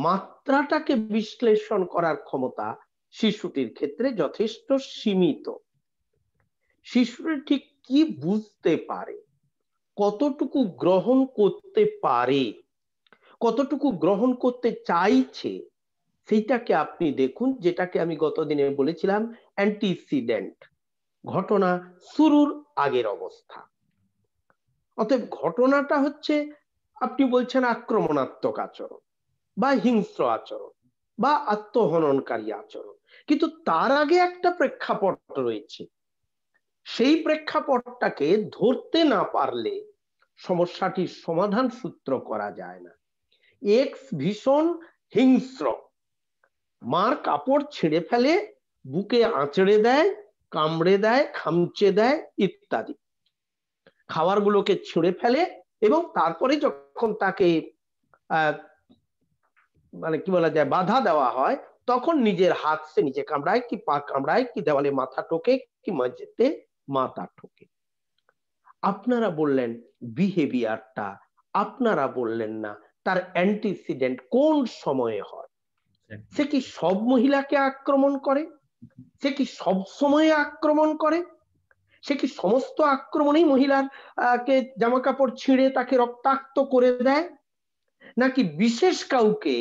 মাত্রাটাকে বিশ্লেষণ করার ক্ষমতা শিশুটির ক্ষেত্রে যথেষ্ট সীমিত। শিশুটি ঠিক কি বুঝতে পারে, কতটুকু গ্রহণ করতে পারে, কতটুকু গ্রহণ করতে চাইছে, সেইটাকে আপনি দেখুন, যেটাকে আমি গতদিনে বলেছিলাম অ্যান্টিসিডেন্ট, ঘটনা শুরুর আগের অবস্থা। অতএব ঘটনাটা হচ্ছে, আপনি বলছেন আক্রমণাত্মক আচরণ বা হিংস্র আচরণ বা আত্মহননকারী আচরণ, কিন্তু তার আগে একটা প্রেক্ষাপট রয়েছে। সেই প্রেক্ষাপটটাকে ধরতে না পারলে সমস্যাটির সমাধান সূত্র করা যায় না। এক্স ভীষণ হিংস্র, মার কাপড় ছিঁড়ে ফেলে, বুকে আঁচড়ে দেয়, কামড়ে দেয়, খামচে দেয় ইত্যাদি, খাবারগুলোকে ছুঁড়ে ফেলে, এবং তারপরে যখন তাকে মানে কি বলা যায় বাধা দেওয়া হয়, তখন নিজের হাত সে নিজে কামড়ায়, কি পা কামড়ায়, কি দেওয়ালে মাথা ঠোকে, কি মেঝেতে মাথা ঠোকে। আপনারা বললেন বিহেভিয়ারটা, আপনারা বললেন না তার অ্যান্টিসিডেন্ট কোন সময়ে হয়। সে কি সব মহিলাকে আক্রমণ করে? সে কি সব সময়ে আক্রমণ করে? সে কি সমস্ত আক্রমণেই মহিলার কে জামা কাপড় ছিঁড়ে তাকে রক্তাক্ত করে দেয়, নাকি বিশেষ কাউকে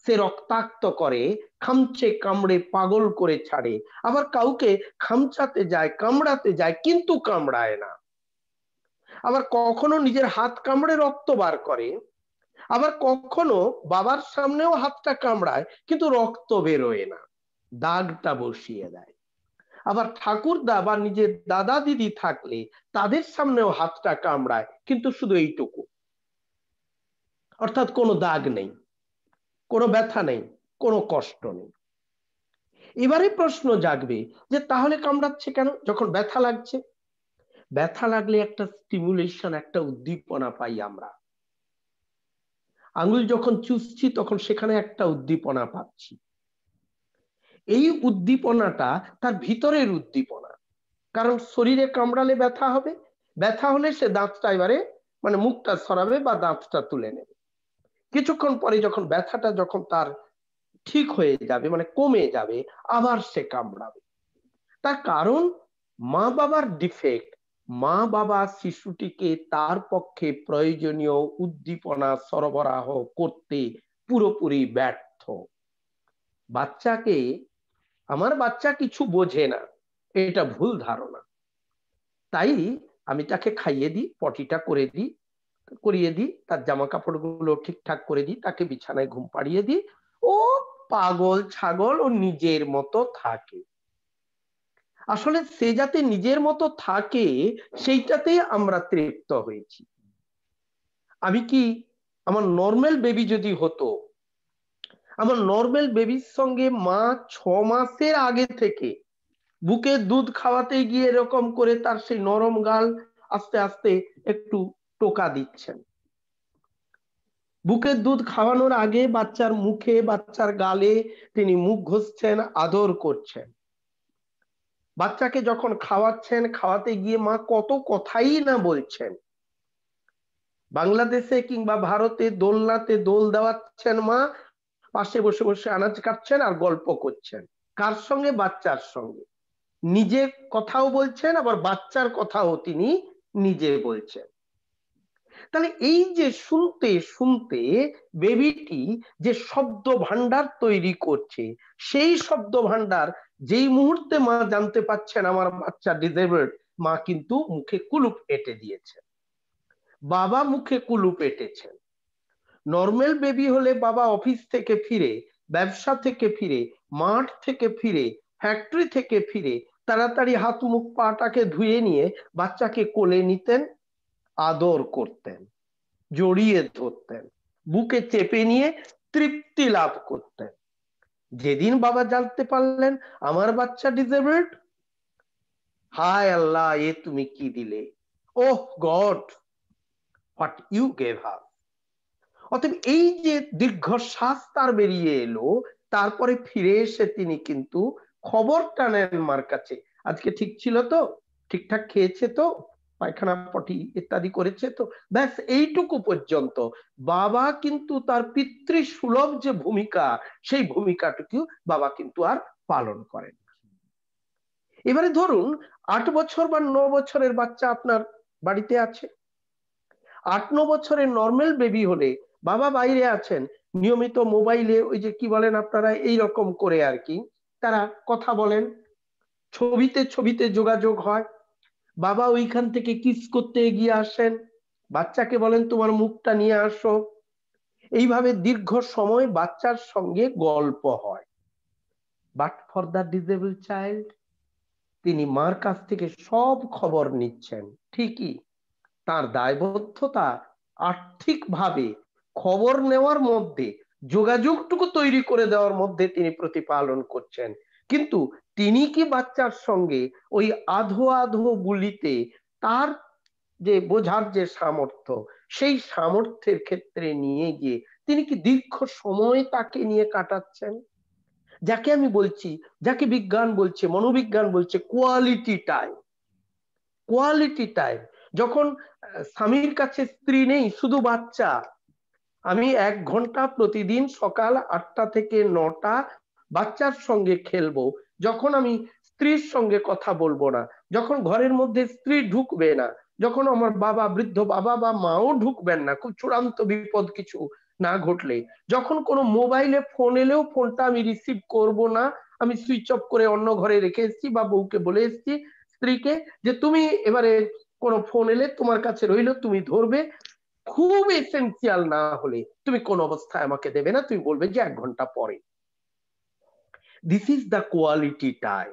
সে রক্তাক্ত করে, খামচে কামড়ে পাগল করে ছাড়ে, আবার কাউকে খামচাতে যায়, কামড়াতে যায় কিন্তু কামড়ায় না, আবার কখনো নিজের হাত কামড়ে রক্ত বার করে, আবার কখনো বাবার সামনেও হাতটা কামড়ায় কিন্তু রক্ত বেরোয় না, দাগটা বসিয়ে দেয়। আবার ঠাকুরদা বা নিজের দাদা দিদি থাকলে তাদের সামনেও হাতটা কামড়ায় কিন্তু শুধু এইটুকু, অর্থাৎ কোনো দাগ নেই, কোনো ব্যথা নেই, কোনো কষ্ট নেই। এবারে প্রশ্ন জাগবে যে তাহলে কামড়াচ্ছে কেন? যখন ব্যথা লাগছে, ব্যথা লাগলে একটা স্টিমুলেশন, একটা উদ্দীপনা পাই আমরা। আঙুল যখন চুষছি তখন সেখানে একটা উদ্দীপনা পাচ্ছি। এই উদ্দীপনাটা তার ভিতরের উদ্দীপনা, কারণ শরীরে কামড়ালে ব্যথা হবে, ব্যথা হলে সে দাঁতটা এবারে মানে মুখটা সরাবে বা দাঁতটা তুলে নেবে। কিছুক্ষণ পরে যখন ব্যথাটা যখন তার ঠিক হয়ে যাবে, মানে কমে যাবে, আবার সে কামড়াবে। তার কারণ মা বাবার ডিফেক্ট, মা বাবা শিশুটিকে তার পক্ষে প্রয়োজনীয় উদ্দীপনা সরবরাহ করতে পুরোপুরি ব্যর্থ। বাচ্চাকে আমার বাচ্চা কিছু বোঝে না, এটা ভুল ধারণা। তাই আমি তাকে খাইয়ে দিই, পটিটা করে দিই, করিয়ে দিই, তার জামা কাপড়গুলো ঠিকঠাক করে দিই, তাকে বিছানায় ঘুম পাড়িয়ে দিই, ও পাগল ছাগল ও নিজের মতো থাকে। আসলে সে যাতে নিজের মতো থাকে সেইটাতে আমরা তৃপ্ত হয়েছি। আমি কি আমার নর্মাল বেবি যদি হতো, আমার নর্মাল বেবির সঙ্গে মা 6 মাসের আগে থেকে বুকে দুধ খাওয়াতে গিয়ে এরকম করে তার সেই নরম গাল আস্তে আস্তে একটু টোকা দিচ্ছেন, বুকের দুধ খাওয়ানোর আগে বাচ্চার মুখে বাচ্চার গালে তিনি মুখ ঘষছেন, আদর করছেন, বাচ্চাকে যখন খাওয়াচ্ছেন, খাওয়াতে গিয়ে মা কত কথাই না বলছেন। বাংলাদেশে কিংবা ভারতে দোলনাতে দোল দেওয়াচ্ছেন মা, পাশে বসে বসে আনাজ কাটছেন আর গল্প করছেন। কার সঙ্গে? বাচ্চার সঙ্গে। নিজে কথাও বলছেন, আবার বাচ্চার কথাও তিনি নিজে বলছেন। তাহলে এই যে শুনতে শুনতে বেবিটি যে শব্দ ভান্ডার তৈরি করছে, সেই শব্দ ভান্ডার যেই মুহূর্তে মা জানতে পাচ্ছেন আমার বাচ্চা ডিসেবলড, মা কিন্তু মুখে কুলুপ এঁটে দিয়েছেন, বাবা মুখে কুলুপ এঁটেছেন। নর্মাল বেবি হলে বাবা অফিস থেকে ফিরে, ব্যবসা থেকে ফিরে, মাঠ থেকে ফিরে, ফ্যাক্টরি থেকে ফিরে তাড়াতাড়ি হাত মুখ পাটাকে ধুয়ে নিয়ে বাচ্চাকে কোলে নিতেন, আদর করতেন, জড়িয়ে ধরতেন, বুকে চেপে নিয়ে তৃপ্তি লাভ করতেন। যেদিন বাবা জানতে পারলেন আমার বাচ্চা ডিসেবলড, হায় আল্লাহ, এ তুমি কি দিলে, oh god, what you gave her. অতএব এই যে দীর্ঘশ্বাস তার বেরিয়ে এলো, তারপরে ফিরে এসে তিনি কিন্তু খবরটা নেন মার কাছে, আজকে ঠিক ছিল তো, ঠিকঠাক খেয়েছে তো, পায়খানা পটি ইত্যাদি করেছে তো, ব্যাস এইটুকু পর্যন্ত বাবা কিন্তু তার পিতৃসুলভ যে ভূমিকা, সেই ভূমিকাটুকু বাবা কিন্তু আর পালন করেন। এবারে ধরুন 8 বছর বা 9 বছরের বাচ্চা আপনার বাড়িতে আছে। 8-9 বছরের নর্মাল বেবি হলে বাবা বাইরে আছেন, নিয়মিত মোবাইলে ওই যে কি বলেন আপনারা, এই রকম করে আর কি তারা কথা বলেন, ছবিতে ছবিতে যোগাযোগ হয়, বাবা ওইখান থেকে কিস করতে এগিয়ে আসেন, বাচ্চাকে বলেন তোমার মুখটা নিয়ে আসো, এইভাবে দীর্ঘ সময় বাচ্চার সঙ্গে গল্প হয়। But for the disable child, তিনি মার কাছ থেকে সব খবর নিচ্ছেন ঠিকই, তার দায়বদ্ধতা আর্থিকভাবে খবর নেওয়ার মধ্যে, যোগাযোগটুকু তৈরি করে দেওয়ার মধ্যে তিনি প্রতিপালন করছেন। কিন্তু তিনি কি বাচ্চার সঙ্গে ওই আধো আধো গুলিতে তার যে বোঝার যে সামর্থ্য, সেই সামর্থ্যের ক্ষেত্রে নিয়ে গিয়ে তিনি কি দীর্ঘ সময় তাকে নিয়ে কাটাচ্ছেন? যাকে আমি বলছি, যাকে বিজ্ঞান বলছে, মনোবিজ্ঞান বলছে কোয়ালিটি টাইম। কোয়ালিটি টাইম যখন স্বামীর কাছে স্ত্রী নেই, শুধু বাচ্চা, আমি 1 ঘন্টা প্রতিদিন সকাল 8টা থেকে 9টা বাচ্চার সঙ্গে খেলবো, যখন আমি স্ত্রীর সঙ্গে কথা বলবো না, যখন ঘরের মধ্যে স্ত্রী ঢুকবে না, যখন আমার বাবা, বৃদ্ধ বাবা বা মাও ঢুকবেন না, খুব চূড়ান্ত বিপদ কিছু না ঘটলে, যখন কোনো মোবাইলে ফোন এলেও ফোনটা আমি রিসিভ করব না, আমি সুইচ অফ করে অন্য ঘরে রেখে এসেছি বা বউকে বলে এসেছি, স্ত্রীকে, যে তুমি এবারে কোনো ফোন এলে তোমার কাছে রইলো, তুমি ধরবে, খুব এসেন্সিয়াল না হলে তুমি কোন অবস্থায় আমাকে দেবে না, তুমি বলবে যে 1 ঘন্টা পরে। This is the quality time.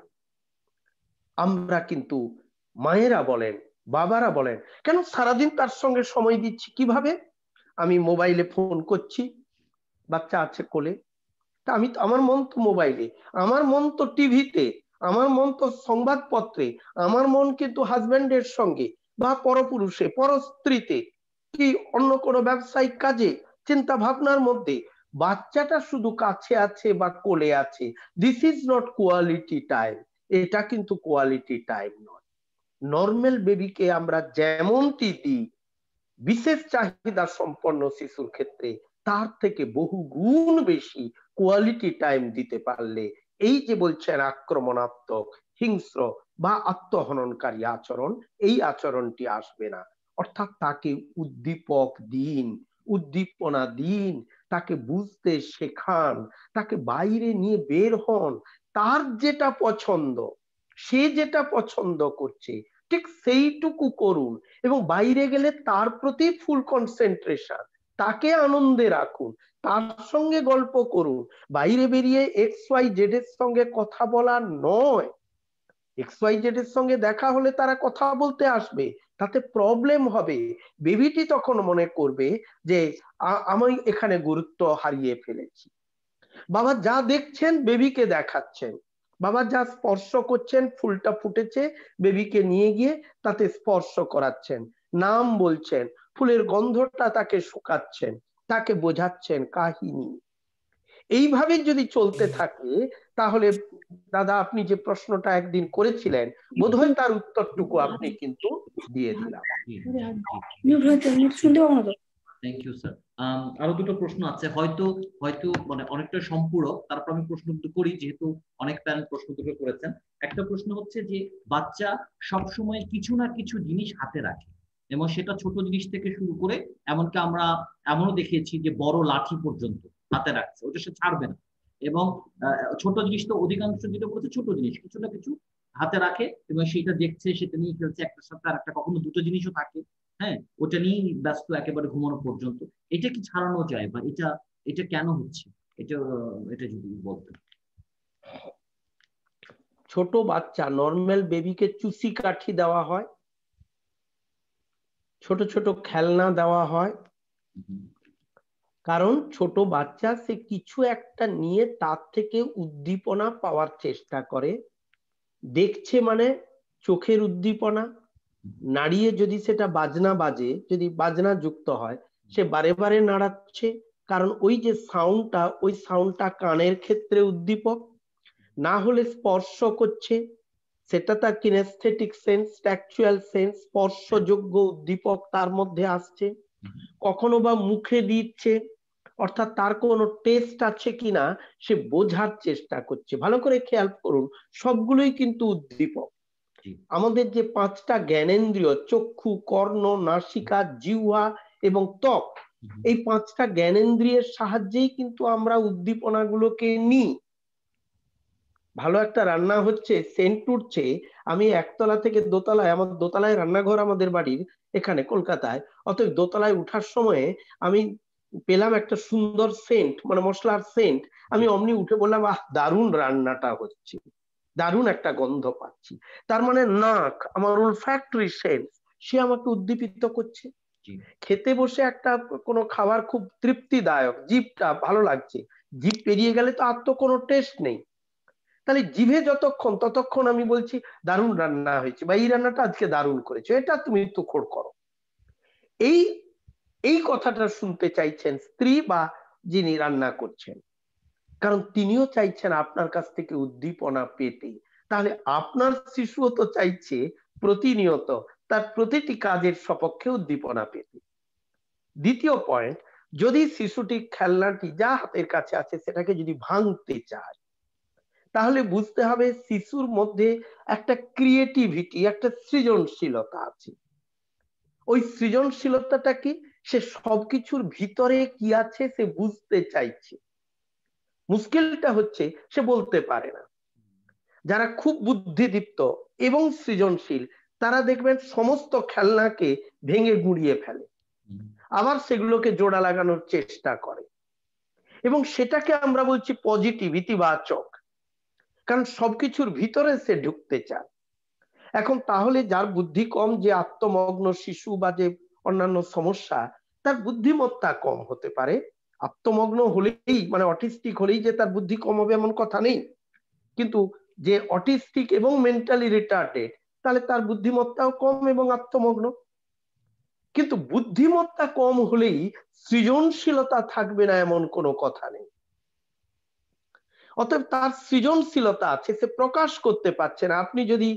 আমরা কিন্তু মায়েরা বলেন, বাবারা বলেন, কেন সারাদিন তার সঙ্গে সময় দিচ্ছি কিভাবে? আমি মোবাইলে ফোন করছি, বাচ্চা আছে কোলে, তা আমি তো, আমার মন তো মোবাইলে, আমার মন তো টিভিতে, আমার মন তো সংবাদপত্রে, আমার মন কিন্তু হাজবেন্ডের সঙ্গে বা পরপুরুষে, পরস্ত্রীতে, কি অন্য কোনো ব্যবসায়িক কাজে, চিন্তা ভাবনার মধ্যে। বাচ্চাটা শুধু কাছে আছে বা কোলে আছে, this is not quality time. এটা কিন্তু কোয়ালিটি টাইম নয়। নর্মাল বেবিকে আমরা যেমনটি দিই, বিশেষ চাহিদা সম্পন্ন শিশুর ক্ষেত্রে তার থেকে বহু গুণ বেশি কোয়ালিটি টাইম দিতে পারলে এই যে বলছেন আক্রমণাত্মক, হিংস্র বা আত্মহননকারী আচরণ, এই আচরণটি আসবে না। অর্থাৎ তাকে উদ্দীপক দিন, উদ্দীপনা দিন, তাকে বুঝতে শেখান, তাকে বাইরে নিয়ে বের হন, তার যেটা পছন্দ, সে যেটা পছন্দ করছে ঠিক সেইটুকু করুন, এবং বাইরে গেলে তার প্রতি ফুল কনসেন্ট্রেশন, তাকে আনন্দে রাখুন, তার সঙ্গে গল্প করুন। বাইরে বেরিয়ে XYZ এর সঙ্গে কথা বলা নয়। XYZ এর সঙ্গে দেখা হলে তারা কথা বলতে আসবে, তাতে প্রবলেম হবে। বেবিটি তখন মনে করবে যে আমি এখানে গুরুত্ব হারিয়ে ফেলেছি। বাবা যা দেখছেন বেবিকে দেখাচ্ছেন, বাবা যা স্পর্শ করছেন, ফুলটা ফুটেছে, বেবিকে নিয়ে গিয়ে তাতে স্পর্শ করাচ্ছেন, নাম বলছেন, ফুলের গন্ধটা তাকে শুকাচ্ছেন, তাকে বোঝাচ্ছেন কাহিনী। এইভাবে যদি চলতে থাকে, তাহলে দাদা আপনি যে প্রশ্নটা একদিন করেছিলেন, বোধহয় তার উত্তরটুকু আপনি কিন্তু দিয়ে দিলাম। Thank you sir. আরো দুটো প্রশ্ন আছে, হয়তো হয়তো মানে অনেকটা সম্পূরক, তারপর আমি প্রশ্ন দুটো করি যেহেতু অনেক প্যারেন্ট প্রশ্ন দুটো করেছেন। একটা প্রশ্ন হচ্ছে যে বাচ্চা সবসময় কিছু না কিছু জিনিস হাতে রাখে, এবং সেটা ছোট জিনিস থেকে শুরু করে এমনকি আমরা এমনও দেখিয়েছি যে বড় লাঠি পর্যন্ত হাতে রাখছে, ওটা সে ছাড়বে না। এবং ছোট জিনিস তো অধিকাংশ যেটা বলছে, ছোট জিনিস কিছু না কিছু হাতে রাখে এবং সেটা দেখছে, সেটা নিয়ে খেলছে, একটার সাথে আর একটা, কখনো দুটো জিনিসও থাকে, হ্যাঁ, ওটা নিয়েই ব্যস্ত একেবারে ঘুমানো পর্যন্ত। এটা কি ছাড়ানো যায়, বা এটা এটা কেন হচ্ছে, এটা এটা যদি বলতেন। ছোট বাচ্চা নর্মাল বেবিকে চুষি কাঠি দেওয়া হয়, ছোট ছোট খেলনা দেওয়া হয়, কারণ ছোট বাচ্চা সে কিছু একটা নিয়ে তার থেকে উদ্দীপনা পাওয়ার চেষ্টা করে। দেখছে মানে চোখের উদ্দীপনা, নাড়িয়ে যদি সেটা বাজনা বাজে, যদি বাজনা যুক্ত হয়, সে বারে বারে নাড়াচ্ছে, কারণ ওই যে সাউন্ডটা, ওই সাউন্ডটা কানের ক্ষেত্রে উদ্দীপক। না হলে স্পর্শ করছে, সেটা তার কিনেস্থেটিক সেন্স, ট্যাকচুয়াল সেন্স, স্পর্শযোগ্য উদ্দীপক তার মধ্যে আসছে। কখনো বা মুখে দিচ্ছে, অর্থাৎ তার কোনো টেস্ট আছে কিনা সে বোঝার চেষ্টা করছে। ভালো করে খেয়াল করুন, সবগুলোই কিন্তু উদ্দীপক। আমাদের যে 5টা জ্ঞানেন্দ্রিয়, চক্ষু, কর্ণ, নাসিকা, জিহ্বা এবং ত্বক, এই 5টা জ্ঞানেন্দ্রিয়ের সাহায্যেই কিন্তু আমরা উদ্দীপনাগুলোকে নিই। ভালো একটা রান্না হচ্ছে, সেন্ট উঠছে, আমি একতলা থেকে দোতলায়, আমার দোতলায় রান্নাঘর আমাদের বাড়ির এখানে কলকাতায়, অতএব দোতলায় উঠার সময়ে আমি পেলাম একটা সুন্দর সেন্ট, মানে মশলার সেন্ট। আমি অমনি উঠে বললাম, আহ দারুণ রান্নাটা হচ্ছে, দারুণ একটা গন্ধ পাচ্ছি। তার মানে নাক, আমার olfactory সেন্স, সে আমাকে উদ্দীপিত করছে। খেতে বসে একটা কোনো খাবার খুব তৃপ্তিদায়ক, জিভটা ভালো লাগছে, জিভ পেরিয়ে গেলে তো আর তো কোনো টেস্ট নেই। তাহলে জিভে যতক্ষণ, ততক্ষণ আমি বলছি দারুণ রান্না হয়েছে, বা এই রান্নাটা আজকে দারুণ করেছে, এটা তুমি তুখোড় করো। এই এই কথাটা শুনতে চাইছেন স্ত্রী বা যিনি রান্না করছেন, কারণ তিনিও চাইছেন আপনার কাছ থেকে উদ্দীপনা পেতে। তাহলে আপনার শিশুও তো চাইছে প্রতিনিয়ত তার প্রতিটি কাজের সপক্ষে উদ্দীপনা পেতে। দ্বিতীয় পয়েন্ট, যদি শিশুটি খেলনাটি যা হাতের কাছে আছে সেটাকে যদি ভাঙতে চায়, তাহলে বুঝতে হবে শিশুর মধ্যে একটা ক্রিয়েটিভিটি, একটা সৃজনশীলতা আছে। ওই সৃজনশীলতাটা কি, সে সবকিছুর ভিতরে কি আছে সে বুঝতে চাইছে। মুশকিলটা হচ্ছে সে বলতে পারে না। যারা খুব বুদ্ধিদীপ্ত এবং সৃজনশীল, তারা দেখবেন সমস্ত খেলনাকে ভেঙে গুঁড়িয়ে ফেলে, আবার সেগুলোকে জোড়া লাগানোর চেষ্টা করে, এবং সেটাকে আমরা বলছি পজিটিভ, ইতিবাচক, কারণ সবকিছুর ভিতরে সে ঢুকতে চায়। এখন তাহলে যার বুদ্ধি কম, যে আত্মমগ্ন শিশু বা যে অন্যান্য সমস্যা, তার বুদ্ধিমত্তা কম হতে পারে। আত্মমগ্ন হলেই, মানে অটিস্টিক হলেই যে তার বুদ্ধি কম হবে এমন কথা নেই, কিন্তু যে অটিস্টিক এবং মেন্টালি রিটার্ডেড, তাহলে তার বুদ্ধিমত্তাও কম এবং আত্মমগ্ন। কিন্তু বুদ্ধিমত্তা কম হলেই সৃজনশীলতা থাকবে না এমন কোনো কথা নেই। অতএব তার সৃজনশীলতা আছে, সে প্রকাশ করতে পারছে না। আপনি যদি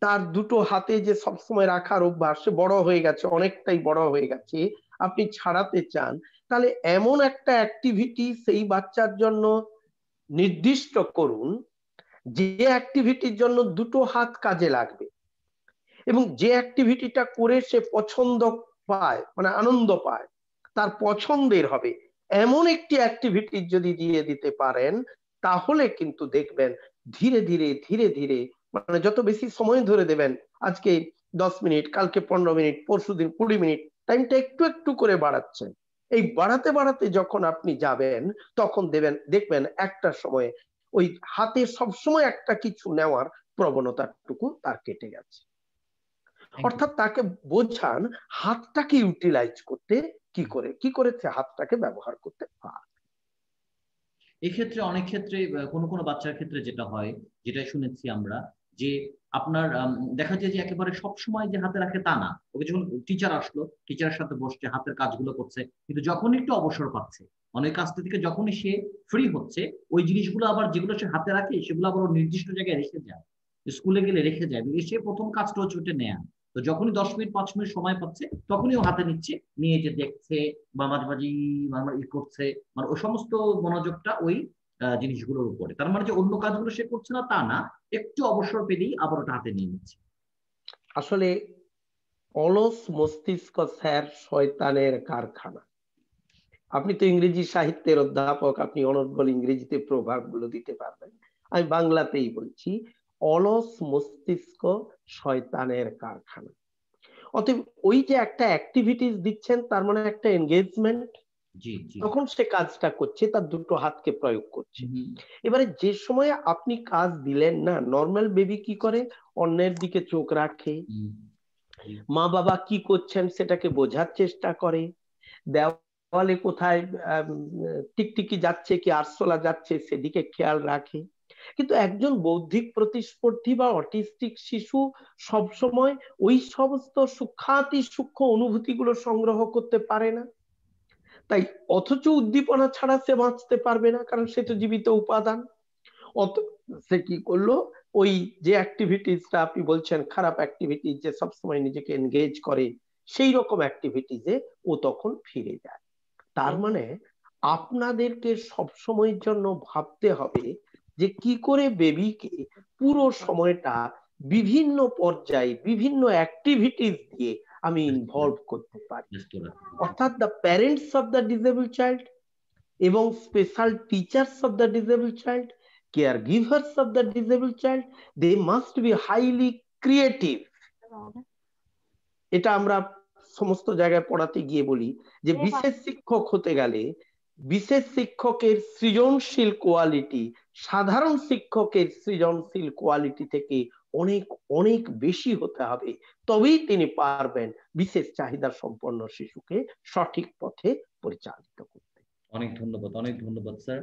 তার দুটো হাতে যে সবসময় রাখার অভ্যাস, সে বড় হয়ে গেছে, অনেকটাই বড় হয়ে গেছে, আপনি ছাড়াতে চান, তাহলে এমন একটা অ্যাক্টিভিটি সেই বাচ্চার জন্য নির্দিষ্ট করুন, যে অ্যাক্টিভিটির জন্য দুটো হাত কাজে লাগবে, এবং যে অ্যাক্টিভিটিটা করে সে পছন্দ পায়, মানে আনন্দ পায়, তার পছন্দের হবে, এমন একটি অ্যাক্টিভিটি যদি দিয়ে দিতে পারেন, তাহলে কিন্তু দেখবেন ধীরে ধীরে ধীরে ধীরে, মানে যত বেশি সময় ধরে দেবেন, আজকে 10 মিনিট, কালকে 15 মিনিট, পরশুদিন 20 মিনিট, টাইমটা একটু একটু করে বাড়াচ্ছেন। এই বাড়াতে বাড়াতে যখন আপনি যাবেন, তখন দেখবেন একটা সময়ে ওই হাতে সবসময় একটা কিছু নেওয়ার প্রবণতাটুকু তার কেটে গেছে। অর্থাৎ তাকে বোঝান হাতটাকে ইউটিলাইজ করতে, কি করে সে হাতটাকে ব্যবহার করতে পারে। এক্ষেত্রে অনেক ক্ষেত্রে কোনো কোনো বাচ্চার ক্ষেত্রে যেটা হয়, যেটা শুনেছি আমরা, যে আপনার দেখা যায় যে একেবারে সবসময় যে হাতে রাখে তা না, ওকে যখন টিচার আসলো, টিচারের সাথে বসছে, হাতের কাজগুলো করছে, কিন্তু যখন একটু অবসর পাচ্ছে, অনেক কাজ থেকে যখনই সে ফ্রি হচ্ছে, ওই জিনিসগুলো আবার যেগুলো সে হাতে রাখে সেগুলো আবার নির্দিষ্ট জায়গায় রেখে যায়, স্কুলে গেলে রেখে যায়, এসে প্রথম কাজটা হচ্ছে ওটা নেয়া। তো যখনই 10 মিনিট 5 মিনিট সময় পাচ্ছে, তখনই ও হাতে নিচ্ছে, নিয়ে যে দেখছে বা মাঝে মাঝে ই করছে, মানে ওই সমস্ত মনোযোগটা ওই জিনিসগুলোর উপরে। তার মানে যে অন্য কাজগুলো সে করছে না তা না, একটু অবসর পেলেই আবার ওটা হাতে নিয়ে নিচ্ছে। আসলে অলস মস্তিষ্ক স্যার শয়তানের কারখানা। আপনি তো ইংরেজি সাহিত্যের অধ্যাপক, আপনি অনর্গল ইংরেজিতে প্রভাব গুলো দিতে পারবেন, আমি বাংলাতেই বলছি, অলস মস্তিষ্ক শয়তানের কারখানা। অতএব ওই যে একটা অ্যাক্টিভিটিস দিচ্ছেন, তার মানে একটা এনগেজমেন্ট, জি জি। তখন সে কাজটা করছে, তার দুটো হাতকে প্রয়োগ করছে। এবারে যে সময় আপনি কাজ দিলেন না, নর্মাল বেবি কি করে, অন্যের দিকে চোখ রাখে, মা বাবা কি করছেন সেটাকে বোঝার চেষ্টা করে, দেওয়ালে কোথায় টিকটিকি যাচ্ছে কি আরশোলা যাচ্ছে সেদিকে খেয়াল রাখে। কিন্তু একজন বৌদ্ধিক প্রতিস্পর্ধী বা অটিস্টিক শিশু সব সময় ওই সমস্ত সূক্ষ্মাতি সূক্ষ্ম অনুভূতিগুলো সংগ্রহ করতে পারে না। তাই অথচ উদ্দীপনা ছাড়া সে বাঁচতে পারবে না, কারণ সে তো জীবিত উপাদান। অত সে কি করলো, ওই যে অ্যাক্টিভিটিসটা আপনি বলছেন খারাপ অ্যাক্টিভিটিস, যে সবসময় নিজেকে এনগেজ করে, সেই রকম অ্যাক্টিভিটিসে ও তখন ফিরে যায়। তার মানে আপনাদেরকে সবসময়ের জন্য ভাবতে হবে যে কি করে বেবিকে পুরো সময়টা বিভিন্ন পর্যায়ে বিভিন্ন অ্যাক্টিভিটিস দিয়ে আমি ইনভলভ করতে পারি। অর্থাৎ the parents of the disable child এবং special teachers of the disable child, care givers of the disable child, they must be highly creative. এটা আমরা সমস্ত জায়গায় পড়াতে গিয়ে বলি যে বিশেষ শিক্ষক হতে গেলে বিশেষ শিক্ষকের সৃজনশীল কোয়ালিটি সাধারণ শিক্ষকের সৃজনশীল কোয়ালিটি থেকে অনেক অনেক বেশি হতে হবে, তবেই তিনি পারবেন বিশেষ চাহিদা সম্পন্ন শিশুকে সঠিক পথে পরিচালিত করতে। অনেক ধন্যবাদ স্যার।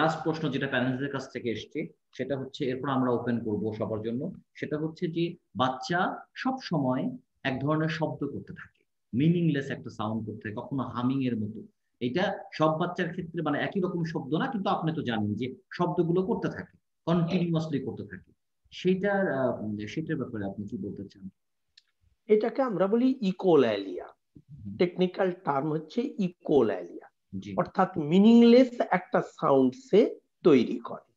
লাস্ট প্রশ্ন যেটা প্যারেন্টসদের কাছ থেকে এসছে সেটা হচ্ছে, এরপর আমরা ওপেন করব সবার জন্য, সেটা হচ্ছে যে বাচ্চা সব সময় এক ধরনের শব্দ করতে থাকে, মিনিংলেস একটা সাউন্ড করতে থাকে, কখনো হামিং এর মতো। এটা সব বাচ্চার ক্ষেত্রে মানে একই রকম শব্দ না, কিন্তু আপনি তো জানেন যে শব্দগুলো করতে থাকে, কন্টিনিউয়াসলি করতে থাকে। সেটার ব্যাপারে আপনি কি বলতে চান? এটাকে আমরা বলি ইকোল্যালিয়া, টেকনিক্যাল টার্ম হচ্ছে ইকোল্যালিয়া, অর্থাৎ মিনিংলেস একটা সাউন্ড সে তৈরি করে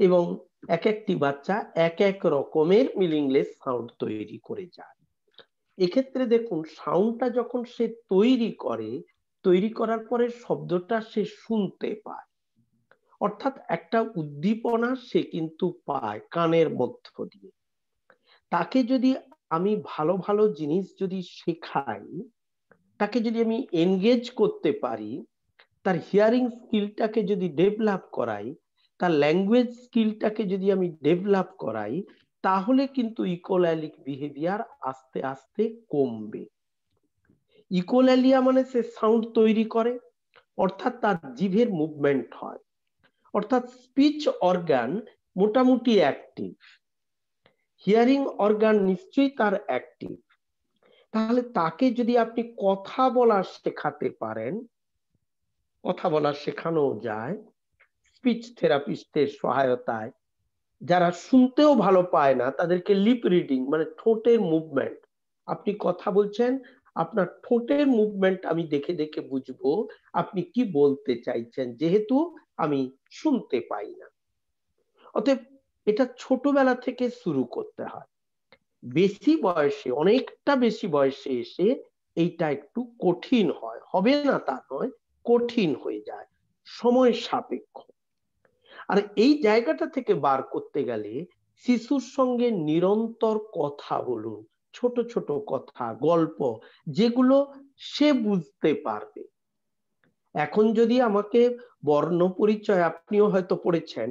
এবং এক একটি বাচ্চা এক এক রকমের মিনিংলেস সাউন্ড তৈরি করে যায়। এক্ষেত্রে দেখুন, সাউন্ডটা যখন সে তৈরি করে, তৈরি করার পরে শব্দটা সে শুনতে পায়, অর্থাৎ একটা উদ্দীপনা সে কিন্তু পায় কানের মধ্য দিয়ে। তাকে যদি আমি ভালো ভালো জিনিস যদি শেখাই, তাকে যদি আমি এনগেজ করতে পারি, তার হিয়ারিং স্কিলটাকে যদি ডেভেলপ করাই, তার ল্যাঙ্গুয়েজ স্কিলটাকে যদি আমি ডেভেলপ করাই, তাহলে কিন্তু ইকোল্যালিক বিহেভিয়ার আস্তে আস্তে কমবে। ইকোল্যালিয়া মানে সে সাউন্ড তৈরি করে, অর্থাৎ তার জিভের মুভমেন্ট হয়, অর্থাৎ স্পিচ অর্গান মোটামুটি অ্যাক্টিভ, হিয়ারিং অর্গান নিশ্চয়ই তার অ্যাক্টিভ। তাহলে তাকে যদি আপনি কথা বলা শেখাতে পারেন, কথা বলা শেখানো যায় স্পিচ থেরাপিস্টের সহায়তায়। যারা শুনতেও ভালো পায় না তাদেরকে লিপ রিডিং মানে ঠোঁটের মুভমেন্ট, আপনি কথা বলছেন, আপনার ঠোঁটের মুভমেন্ট আমি দেখে দেখে বুঝবো আপনি কি বলতে চাইছেন, যেহেতু আমি শুনতে পাই না। অতএব এটা ছোটবেলা থেকে শুরু করতে হয়। বেশি বয়সে, অনেকটা বেশি বয়সে এসে এইটা একটু কঠিন হয়, হবে না তা নয়, কঠিন হয়ে যায়, সময় সাপেক্ষ। আর এই জায়গাটা থেকে বার করতে গেলে শিশুর সঙ্গে নিরন্তর কথা বলুন, ছোট ছোট কথা, গল্প, যেগুলো সে বুঝতে পারবে। এখন যদি আমাকে বর্ণ পরিচয়, আপনিও হয়তো পড়েছেন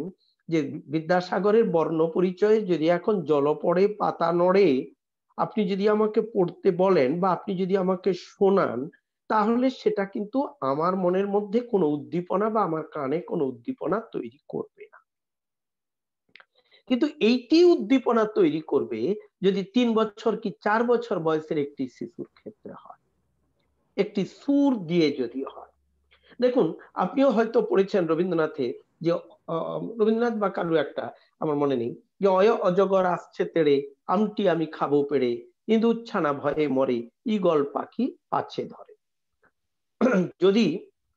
যে বিদ্যাসাগরের বর্ণ পরিচয়ে যদি এখন জল পড়ে পাতা নড়ে আপনি যদি আমাকে পড়তে বলেন বা আপনি যদি আমাকে শোনান, তাহলে সেটা কিন্তু আমার মনের মধ্যে কোনো উদ্দীপনা বা আমার কানে কোনো উদ্দীপনা তৈরি করবে না। কিন্তু এইটি উদ্দীপনা তৈরি করবে যদি 3 বছর কি 4 বছর বয়সের একটি শিশুর ক্ষেত্রে হয়, একটি সুর দিয়ে যদি হয়। দেখুন, আপনিও হয়তো পড়েছেন রবীন্দ্রনাথে যে রবীন্দ্রনাথ বা কারো একটা, আমার মনে নেই, যে অজগর আসছে তেড়ে, আমটি আমি খাবো পেড়ে, ইঁদুর ছানা ভয়ে মরে, ঈগল পাখি পাছে ধরে। যদি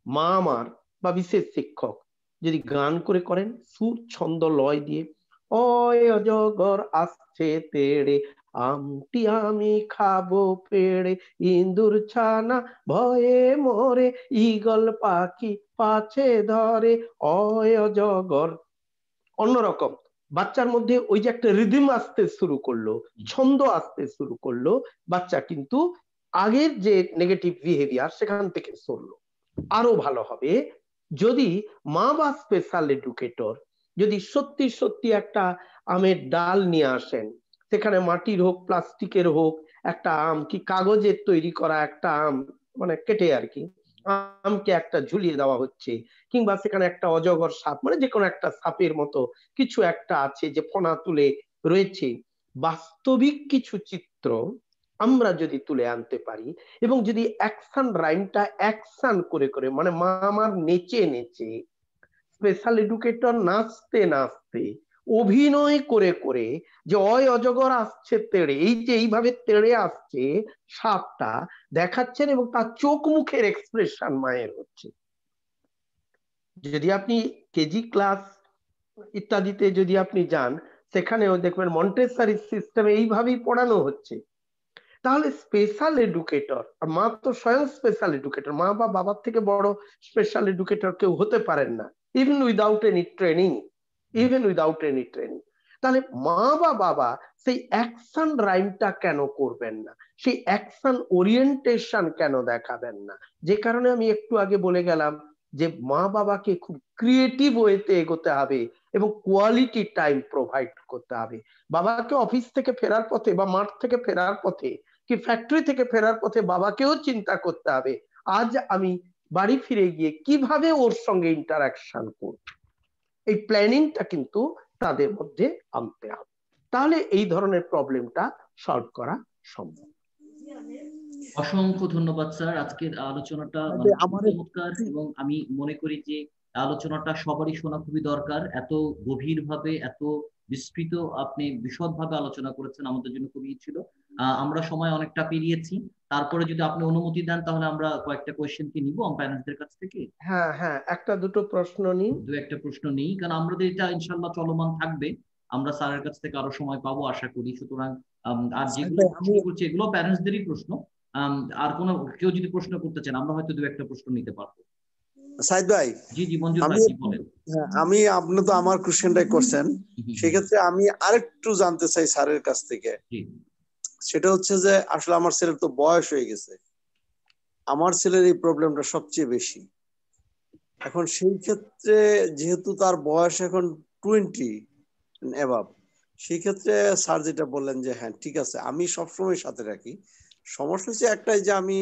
মা আমার বা বিশেষ শিক্ষক যদি গান করে করেন সুর ছন্দ লয় দিয়ে, ওই অজগর আসছে তেড়ে, আমটি আমি খাবো পেড়ে, ইঁদুর ছানা ভয়ে মরে, ঈগল পাখি পাছে ধরে, ওই অজগর, অন্যরকম বাচ্চার মধ্যে ওই যে একটা রিদম আসতে শুরু করলো, ছন্দ আসতে শুরু করলো, বাচ্চা কিন্তু আগের যে নেগেটিভ বিহেভিয়ার সেখান থেকে সরলো। আরো ভালো হবে যদি মা বা স্পেশাল এডুকেটর যদি সত্যি সত্যি একটা আমের ডাল নিয়ে আসেন, সেখানে মাটির হোক প্লাস্টিকের হোক একটা আম কি কাগজের তৈরি করা একটা আম মানে কেটে আর কি আমকে একটা ঝুলিয়ে দেওয়া হচ্ছে, কিংবা সেখানে একটা অজগর সাপ মানে যে কোনো একটা সাপের মতো কিছু একটা আছে যে ফনা তুলে রয়েছে, বাস্তবিক কিছু চিত্র আমরা যদি তুলে আনতে পারি এবং যদি অ্যাকশন রাইমটা অ্যাকশন করে করে মানে মা আমার নেচে নেচে, স্পেশাল এডুকেটর নাচতে নাচতে, অভিনয় করে করে যে অয় অজগর আসছে তেড়ে, এই যে এইভাবে তেড়ে আসছে সাপটা দেখাচ্ছেন এবং তার চোখ মুখের এক্সপ্রেশন মায়ের হচ্ছে, যদি আপনি কেজি ক্লাস ইত্যাদিতে যদি আপনি যান, সেখানেও দেখবেন মন্টেসরি সিস্টেমে এইভাবেই পড়ানো হচ্ছে। তাহলে স্পেশাল এডুকেটর, আর মা তো স্বয়ং স্পেশাল এডুকেটর, মা বা বাবার থেকে বড় স্পেশাল এডুকেটর কেউ হতে পারেন না, ইভেন উইদাউট এনি ট্রেনিং, তাহলে মা বা বাবা সেই অ্যাকশন রাইমটা কেন করবেন না, সেই অ্যাকশন ওরিয়েন্টেশন কেন দেখাবেন না? যে কারণে আমি একটু আগে বলে গেলাম যে মা বাবাকে খুব ক্রিয়েটিভ ওয়েতে এগোতে হবে এবং কোয়ালিটি টাইম প্রোভাইড করতে হবে। বাবাকে অফিস থেকে ফেরার পথে বা মাঠ থেকে ফেরার পথে কি ফ্যাক্টরি থেকে ফেরার পথে বাবাকেও চিন্তা করতে হবে, আজ আমি বাড়ি ফিরে গিয়ে কিভাবে ওর সঙ্গে ইন্টারাকশন করব। এই প্ল্যানিংটা কিন্তু তাদের মধ্যে আনতে হবে, তাহলে এই ধরনের প্রবলেমটা সলভ করা সম্ভব। অসংখ্য ধন্যবাদ স্যার, আজকের আলোচনাটা আমার চমৎকার, এবং আমি মনে করি যে আলোচনাটা সবারই শোনা খুবই দরকার। এত গভীরভাবে, এত বিস্তৃত আপনি বিশদভাবে আলোচনা করেছেন, আমাদের জন্য খুবই ছিল। আমরা সময় অনেকটা পেরিয়েছি, তারপরে যদি আপনি অনুমতি দেন তাহলে আমরা কয়েকটা কোয়েশ্চেন কি নিব প্যারেন্টসদের কাছ থেকে। হ্যাঁ হ্যাঁ, একটা দুটো প্রশ্ন নিন। দু একটা প্রশ্ন নেই, কারণ আমাদের এটা ইনশাল্লাহ চলমান থাকবে, আমরা স্যারের কাছ থেকে আরো সময় পাবো আশা করি। সুতরাং আর যেগুলো প্রশ্ন করছি এগুলো প্যারেন্টসদেরই প্রশ্ন। আর কোনো কেউ যদি প্রশ্ন করতে চান আমরা হয়তো দু একটা প্রশ্ন নিতে পারবো। সাইদ ভাই, জি জি, মঞ্জুর ভাই, জি বলেন। আমি আপনি তো আমার কোশ্চেনটাই করছেন, সেক্ষেত্রে আমি আরেকটু জানতে চাই স্যারের কাছ থেকে। সেটা হচ্ছে যে আসলে আমার ছেলের তো বয়স হয়ে গেছে, আমার ছেলের এই প্রবলেমটা সবচেয়ে বেশি। এখন সেই ক্ষেত্রে যেহেতু তার বয়স এখন 20 এভাব, সেই ক্ষেত্রে স্যার যেটা বললেন যে হ্যাঁ ঠিক আছে, আমি সবসময় সাথে রাখি। সমস্যা হচ্ছে একটাই যে আমি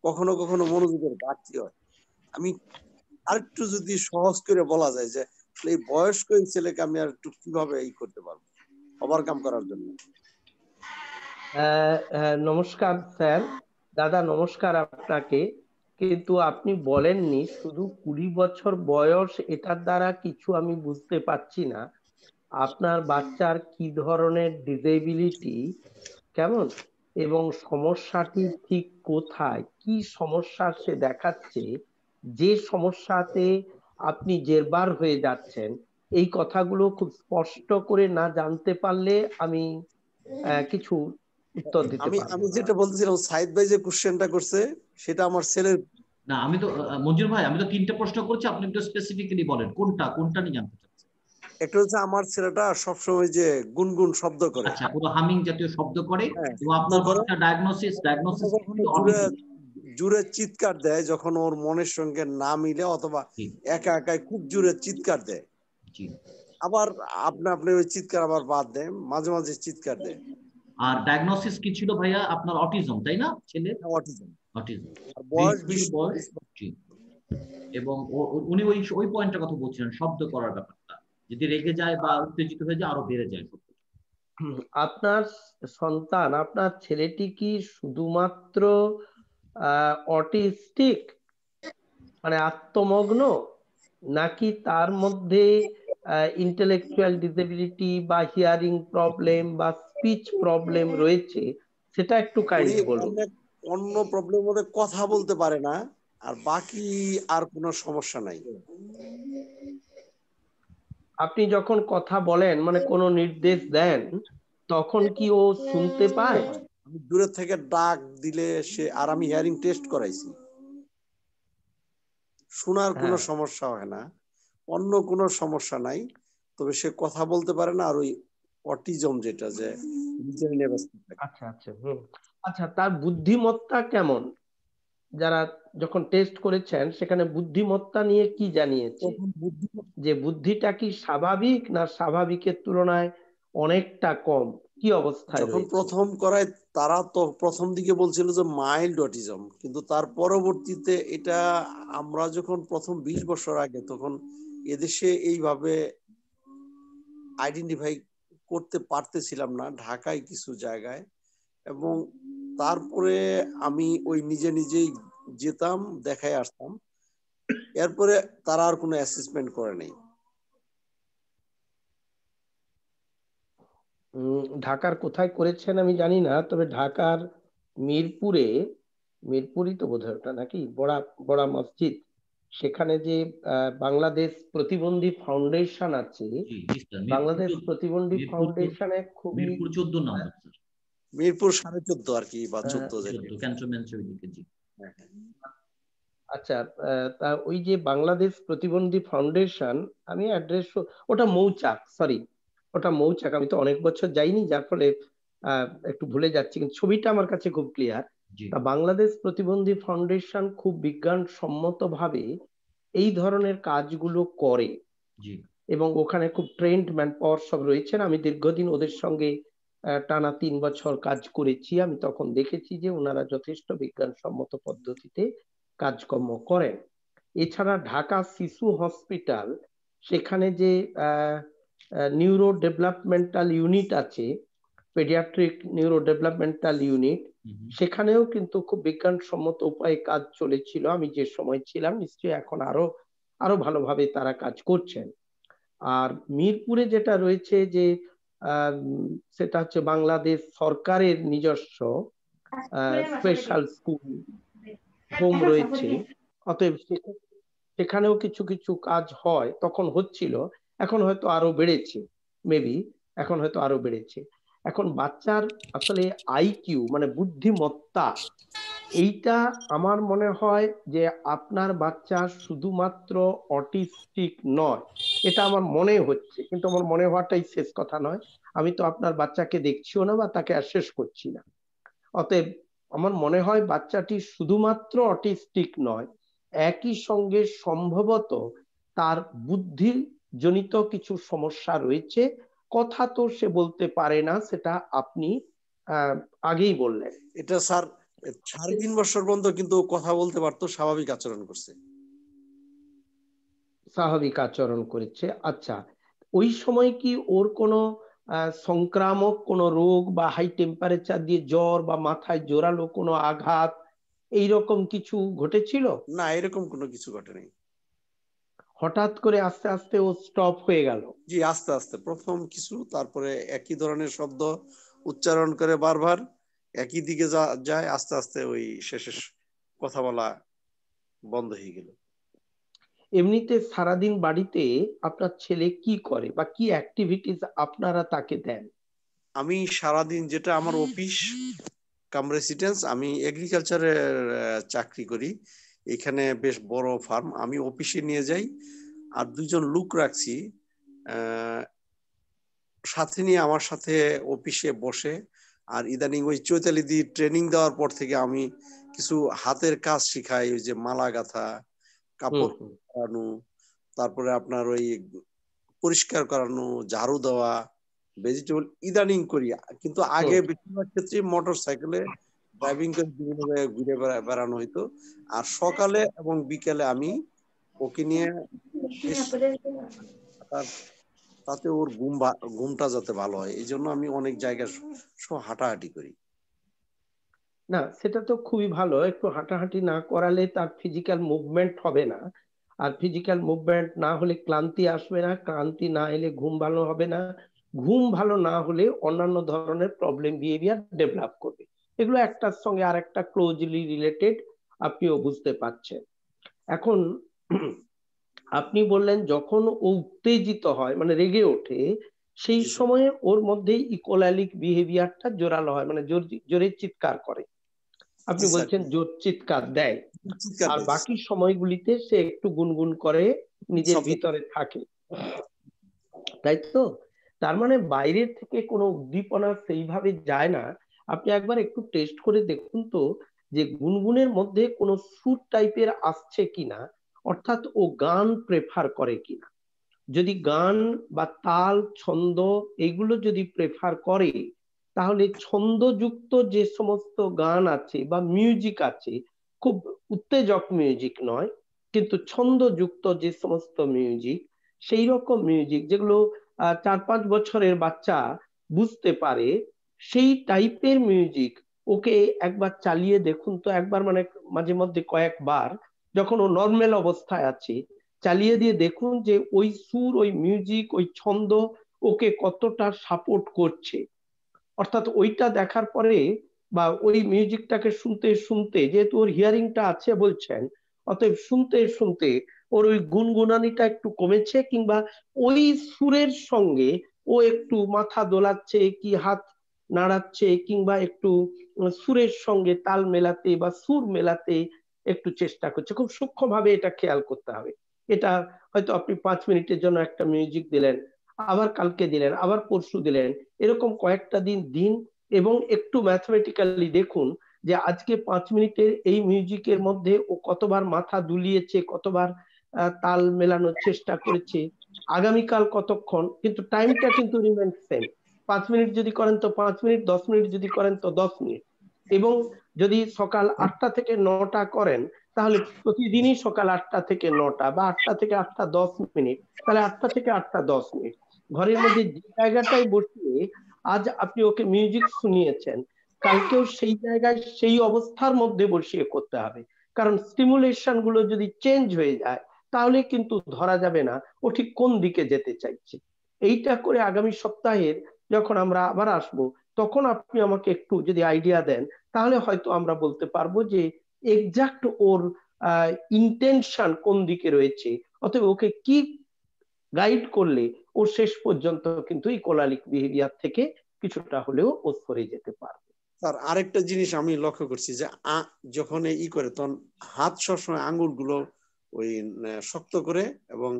কখনো কখনো মনোযোগের ঘাটতি হয়। আমি আরেকটু যদি সহজ করে বলা যায় যে এই বয়স্ক এই ছেলেকে আমি আর একটু কিভাবে এই করতে পারবো ওভারকাম করার জন্য। নমস্কার স্যার, দাদা নমস্কার আপনাকে। কিন্তু আপনি বলেননি শুধু 20 বছর বয়স, এটার দ্বারা কিছু আমি বুঝতে পারছি না। আপনার বাচ্চার কি ধরনের ডিসেবিলিটি, কেমন, এবং সমস্যাটি ঠিক কোথায়, কি সমস্যা সে দেখাচ্ছে, যে সমস্যাতে আপনি জেরবার হয়ে যাচ্ছেন, এই কথাগুলো খুব স্পষ্ট করে না জানতে পারলে আমি কিছু উত্তর দিতে পারবো আমি না। যেটা বলতেছিলাম, সাইদ ভাই যে কোশ্চেনটা করছে সেটা আমার ছেলের। না আমি তো মঞ্জুর ভাই, আমি তো 3টে প্রশ্ন করছি, আপনি একটু স্পেসিফিক্যালি বলেন কোনটা কোনটা নিয়ে জানতে চাচ্ছেন। একটা হচ্ছে আমার ছেলেটা সবসময় যে গুনগুন শব্দ করে, আচ্ছা, পুরো হামিং জাতীয় শব্দ করে, এবং শব্দ আপনার করে, বাচ্চা ডায়াগনোসিস কখনো কি জুড়ে অটিজম? জুড়ে চিৎকার দেয় যখন ওর মনের সঙ্গে না মিলে, অথবা একা একাই খুব জোরে চিৎকার দেয়। জি। আবার আপনি আপনি ওই চিৎকার আবার বাদ দেয়, মাঝে মাঝে চিৎকার দেয়। আর ডায়াগনোসিস কি ছিল ভাইয়া? আপনার অটিজম, তাই না ছেলে? অটিজম। অটিজম। বয়স 20 বছর বয়স। জি। এবং উনি ওই ওই পয়েন্টের কথা বলছিলেন, শব্দ করার ব্যাপারটা, যদি রেগে যায় বা উত্তেজিত হয়ে যায় আরো বেড়ে যায়। আপনার সন্তান, আপনার ছেলেটি কি শুধুমাত্র অটিস্টিক, মানে আত্মমগ্ন, নাকি তার মধ্যে ইন্টেলেকচুয়াল ডিসেবিলিটি বা হিয়ারিং প্রবলেম বা স্পিচ প্রবলেম রয়েছে? সেটা একটু উনি কাইন্ডলি বলুন। অনেক অন্য প্রবলেম মধ্যে কথা বলতে পারে না, আর বাকি আর কোনো সমস্যা নাই। আপনি যখন কথা বলেন, মানে কোনো নির্দেশ দেন, তখন কি ও শুনতে পায়? আমি দূরে থেকে ডাক দিলে সে, আর আমি হিয়ারিং টেস্ট করাইছি, শোনার কোনো সমস্যা হয় না, অন্য কোনো সমস্যা নাই। তবে সে কথা বলতে পারে না, আর ওই অটিজম যেটা, যে নিজের নিয়ে ব্যস্ত থাকে। আচ্ছা আচ্ছা, আচ্ছা, তার বুদ্ধিমত্তা কেমন? যারা যখন টেস্ট করেছেন সেখানে বুদ্ধিমত্তা নিয়ে কি জানিয়েছে? যে বুদ্ধিটা কি স্বাভাবিক, না স্বাভাবিকের তুলনায় অনেকটা কম, কি অবস্থায় যখন রয়েছে? প্রথম করায় তারা তো প্রথম দিকে বলছিল যে মাইল্ড অটিজম, কিন্তু তার পরবর্তীতে এটা, আমরা যখন প্রথম 20 বছর আগে, তখন এদেশে এইভাবে আইডেন্টিফাই করতে পারতেছিলাম না, ঢাকায় কিছু জায়গায়। এবং তারপরে আমি ওই নিজে নিজেই যেতাম, দেখাই আসতাম, এরপরে তারা আর কোনো অ্যাসেসমেন্ট করে নাই। ঢাকার কোথায় করেছেন আমি জানি না, তবে ঢাকার মিরপুরে, মিরপুরই তো বোধহয় ওটা, নাকি বড়া বড়া মসজিদ, সেখানে যে বাংলাদেশ প্রতিবন্ধী ফাউন্ডেশন আছে, বাংলাদেশ প্রতিবন্ধী ফাউন্ডেশনে খুবই মিরপুর 14 নম্বর স্যার, মিরপুর 14.5 আর কি, বা 14 ক্যান্টনমেন্টের ওইদিকে। জি আচ্ছা, তা ওই যে বাংলাদেশ প্রতিবন্ধী ফাউন্ডেশন, আমি অ্যাড্রেস, ওটা মৌচাক, সরি ওটা মৌচাক, আমি তো অনেক বছর যাইনি যার ফলে একটু ভুলে যাচ্ছি, কিন্তু ছবিটা আমার কাছে খুব ক্লিয়ার। তা বাংলাদেশ প্রতিবন্ধী ফাউন্ডেশন খুব বিজ্ঞানসম্মত ভাবে এই ধরনের কাজগুলো করে এবং ওখানে খুব ট্রেন্ড ম্যান পাওয়ার সব রয়েছেন। আমি দীর্ঘদিন ওদের সঙ্গে টানা 3 বছর কাজ করেছি। আমি তখন দেখেছি যে ওনারা যথেষ্ট বিজ্ঞানসম্মত পদ্ধতিতে কাজকর্ম করেন। এছাড়া ঢাকা শিশু হসপিটাল, সেখানে যে নিউরো ডেভেলপমেন্টাল ইউনিট আছে, পেডিয়াট্রিক নিউরো ডেভেলপমেন্টাল ইউনিট, সেখানেও কিন্তু খুব বিজ্ঞানসম্মত উপায়ে কাজ চলেছিল আমি যে সময় ছিলাম। নিশ্চয়ই এখন আরো ভালোভাবে তারা কাজ করছেন। আর মিরপুরে যেটা রয়েছে যে সেটা হচ্ছে বাংলাদেশ সরকারের নিজস্ব স্পেশাল স্কুল হোম রয়েছে, অতএব সেখানেও কিছু কিছু কাজ হয়, তখন হচ্ছিল, এখন হয়তো আরো বেড়েছে, মেবি এখন হয়তো আরো বেড়েছে। এখন বাচ্চার আসলে আইকিউ মানে বুদ্ধিমত্তা, এইটা আমার মনে হয় যে আপনার বাচ্চা শুধুমাত্র অটিস্টিক নয়, এটা আমার মনে হচ্ছে, কিন্তু আমার মনে হওয়াটাই শেষ কথা নয়। আমি তো আপনার বাচ্চাকে দেখছিও না বা তাকে অ্যাসেস করছি না। অতএব আমার মনে হয় বাচ্চাটি শুধুমাত্র অটিস্টিক নয়, একই সঙ্গে সম্ভবত তার বুদ্ধিজনিত কিছু সমস্যা রয়েছে। কথা তো সে বলতে পারে না, সেটা আপনি আগেই বললেন। এটা স্যার 3.5 বছর পর্যন্ত কিন্তু কথা বলতে পারতো, স্বাভাবিক আচরণ করছে, স্বাভাবিক আচরণ করেছে। আচ্ছা, ওই সময় কি ওর কোনো সংক্রামক কোনো রোগ বা হাই টেম্পারেচার দিয়ে জ্বর বা মাথায় জোরালো কোনো আঘাত এইরকম কিছু ঘটেছিল? না, এরকম কোনো কিছু ঘটেনি। হঠাৎ করে আস্তে আস্তে ও স্টপ হয়ে গেল? জি, আস্তে আস্তে, প্রথম কিছু, তারপরে একই ধরনের শব্দ উচ্চারণ করে বারবার একই দিকে যায়, আস্তে আস্তে ওই শেষে কথা বলা বন্ধ হয়ে গেল। এমনিতে সারাদিন বাড়িতে আপনার ছেলে কি করে বা কি অ্যাক্টিভিটিস আপনারা তাকে দেন? আমি সারাদিন, যেটা আমার অফিস কাম রেসিডেন্স, আমি এগ্রিকালচারের চাকরি করি, এখানে বেশ বড় ফার্ম, আমি অফিসে নিয়ে যাই, আর 2 জন লোক রাখছি সাথে নিয়ে আমার সাথে অফিসে বসে। আর ইদানিং ওই চৈতালি দি ট্রেনিং দেওয়ার পর থেকে আমি কিছু হাতের কাজ শিখাই, ওই যে মালা গাঁথা, কাপড় করানো, তারপরে আপনার ওই পরিষ্কার করানো, ঝাড়ু দেওয়া, ভেজিটেবল ইদানিং করি। কিন্তু আগে বেশিরভাগ ক্ষেত্রে মোটর সাইকেলে ড্রাইভিং করে বিভিন্ন জায়গায় ঘুরে বেড়ানো হইতো। আর সকালে এবং বিকেলে আমি ওকে নিয়ে, তাতে ওর ঘুমটা যাতে ভালো হয়, এই জন্য আমি অনেক জায়গায় হাঁটাহাঁটি করি। না, সেটা তো খুবই ভালো। একটু হাঁটাহাঁটি না করালে তার ফিজিক্যাল মুভমেন্ট হবে না, আর ফিজিক্যাল মুভমেন্ট না হলে ক্লান্তি আসবে না, ক্লান্তি না এলে ঘুম ভালো হবে না, ঘুম ভালো না হলে অন্যান্য ধরনের প্রবলেম বিহেভিয়ার ডেভেলপ করবে। এগুলো একটার সঙ্গে আর একটা ক্লোজলি রিলেটেড, আপনিও বুঝতে পারছেন। এখন আপনি বললেন যখন ও উত্তেজিত হয় মানে রেগে ওঠে, সেই সময়ে ওর মধ্যে ইকোলালিক বিহেভিয়ারটা জোরালো হয়, মানে জোরে চিৎকার করে। আপনি বলছেন জোর চিৎকার দেয়, আর বাকি সময়গুলিতে সে একটু গুনগুন করে নিজের ভিতরে থাকে, তাই তো? তার মানে বাইরের থেকে কোনো উদ্দীপনা সেইভাবে যায় না। আপনি একবার একটু টেস্ট করে দেখুন তো যে গুনগুনের মধ্যে কোনো সুর টাইপের আসছে কিনা, অর্থাৎ ও গান প্রেফার করে কিনা। যদি গান বা তাল ছন্দ এগুলো যদি প্রেফার করে, তাহলে ছন্দযুক্ত যে সমস্ত গান আছে বা মিউজিক আছে, খুব উত্তেজক মিউজিক নয় কিন্তু ছন্দযুক্ত যে সমস্ত মিউজিক, সেই রকম মিউজিক যেগুলো 4-5 বছরের বাচ্চা বুঝতে পারে, সেই টাইপের মিউজিক ওকে একবার চালিয়ে দেখুন তো, একবার মানে মাঝে মধ্যে কয়েকবার, যখন ও নর্মাল অবস্থায় আছে চালিয়ে দিয়ে দেখুন যে ওই সুর, ওই মিউজিক, ওই ছন্দ ওকে কতটা সাপোর্ট করছে। অর্থাৎ ওইটা দেখার পরে বা ওই মিউজিকটাকে শুনতে শুনতে, যেহেতু ওর হিয়ারিংটা আছে বলছেন, অতএব শুনতে শুনতে ওর ওই গুনগুনানিটা একটু কমেছে, কিংবা ওই সুরের সঙ্গে ও একটু মাথা দোলাচ্ছে কি হাত নাড়াচ্ছে, কিংবা একটু সুরের সঙ্গে তাল মেলাতে বা সুর মেলাতে একটু চেষ্টা করছে। খুব সূক্ষ্মভাবে এটা খেয়াল করতে হবে। এটা হয়তো আপনি 5 মিনিটের জন্য একটা মিউজিক দিলেন, আবার কালকে দিলেন, আবার পরশু দিলেন, এরকম কয়েকটা দিন দিন, এবং একটু ম্যাথমেটিক্যালি দেখুন যে আজকে 5 মিনিটের এই মিউজিকের মধ্যে ও কতবার মাথা দুলিয়েছে, কতবার তাল মেলানোর চেষ্টা করেছে, আগামীকাল কতক্ষণ, কিন্তু টাইমটা কিন্তু রিমেইন সেম। 5 মিনিট যদি করেন তো 5 মিনিট, 10 মিনিট যদি করেন তো 10 মিনিট। এবং যদি সকাল 8টা থেকে 9টা করেন, তাহলে প্রতিদিনই সকাল 8টা থেকে 9টা, বা 8টা থেকে 8টা 10 মিনিট, তাহলে 8টা থেকে 8টা 10 মিনিট ঘরের মধ্যে যে জায়গাটায় বসিয়ে আজ আপনি ওকে মিউজিক শুনিয়েছেন, কালকেও সেই জায়গায় সেই অবস্থার মধ্যে বসিয়ে করতে হবে। কারণ স্টিমুলেশন গুলো যদি চেঞ্জ হয়ে যায়, তাহলে কিন্তু ধরা যাবে না ও ঠিক কোন দিকে যেতে চাইছে। এইটা করে আগামী সপ্তাহের যখন আমরা আবার আসবো, তখন আপনি আমাকে একটু যদি আইডিয়া দেন, তাহলে হয়তো আমরা বলতে পারবো যে এক্সাক্ট ওর ইন্টেনশন কোন দিকে রয়েছে, অতএব ওকে কি গাইড করলে ও শেষ পর্যন্ত কিন্তু এই কোলালিক বিহেভিয়ার থেকে কিছুটা হলেও ও সরে যেতে পারবে। স্যার আরেকটা জিনিস আমি লক্ষ্য করছি যে যখন করে তখন হাত সবসময় আঙ্গুল গুলো ওই শক্ত করে এবং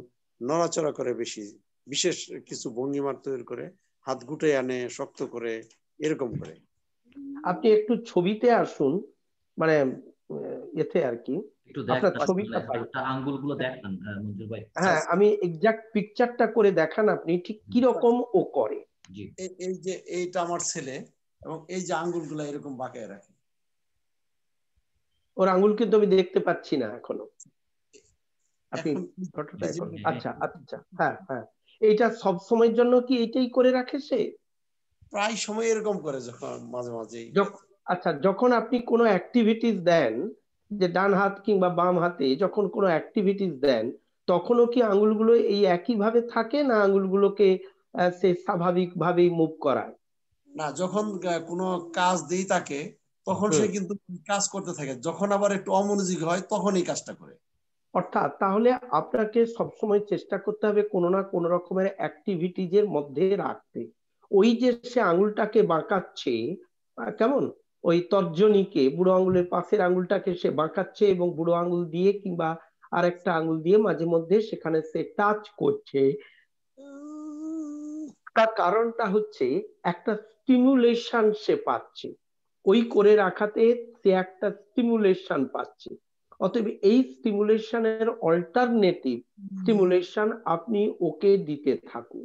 নড়াচড়া করে, বেশি বিশেষ কিছু ভঙ্গিমার তৈরি করে, হাত গুটে আনে শক্ত করে, এরকম করে। আপনি একটু ছবিতে আসুন, মানে এতে আর কি আপনার ছবিটা পাই, আঙ্গুলগুলো দেখান মঞ্জুর ভাই। হ্যাঁ, আমি এক্সাক্ট পিকচারটা করে দেখান আপনি ঠিক কি রকম ও করে। এই যে এইটা আমার ছেলে, এবং এই যে আঙ্গুলগুলো এরকম বাঁকায় রাখে। ওর আঙ্গুল কিন্তু আমি দেখতে পাচ্ছি না এখনো, আপনি ফটোটা এখন, আচ্ছা আচ্ছা, হ্যাঁ হ্যাঁ, এইটা সব সময়ের জন্য কি এইটাই করে রাখে সে? প্রায় সময় এরকম করে, যখন মাঝে মাঝে। আচ্ছা, যখন আপনি কোনো অ্যাক্টিভিটিস দেন, যে ডান হাত কিংবা বাম হাতে যখন কোনো অ্যাক্টিভিটিস দেন, তখনও কি আঙ্গুলগুলো এই একই ভাবে থাকে, না আঙ্গুলগুলোকে সে স্বাভাবিক ভাবেই মুভ করায়? না, যখন কোনো কাজ দেই তাকে, তখন সে কিন্তু কাজ করতে থাকে, যখন আবার একটু অমনোযোগী হয় তখন এই কাজটা করে। অর্থাৎ তাহলে আপনাকে সবসময় চেষ্টা করতে হবে কোনো না কোনো রকমের অ্যাক্টিভিটিজের মধ্যে রাখতে। ওই যে সে আঙুলটাকে বাঁকাচ্ছে, কেমন ওই তর্জনীকে, বুড়ো আঙুলের পাশের আঙুলটাকে সে বাঁকাচ্ছে এবং বুড়ো আঙুল দিয়ে কিংবা আরেকটা আঙুল দিয়ে মাঝে মধ্যে সেখানে সে টাচ করছে, তার কারণটা হচ্ছে একটা স্টিমুলেশন সে পাচ্ছে। ওই করে রাখাতে সে একটা স্টিমুলেশন পাচ্ছে। অতএব এই স্টিমুলেশনের অল্টারনেটিভ স্টিমুলেশন আপনি ওকে দিতে থাকুন।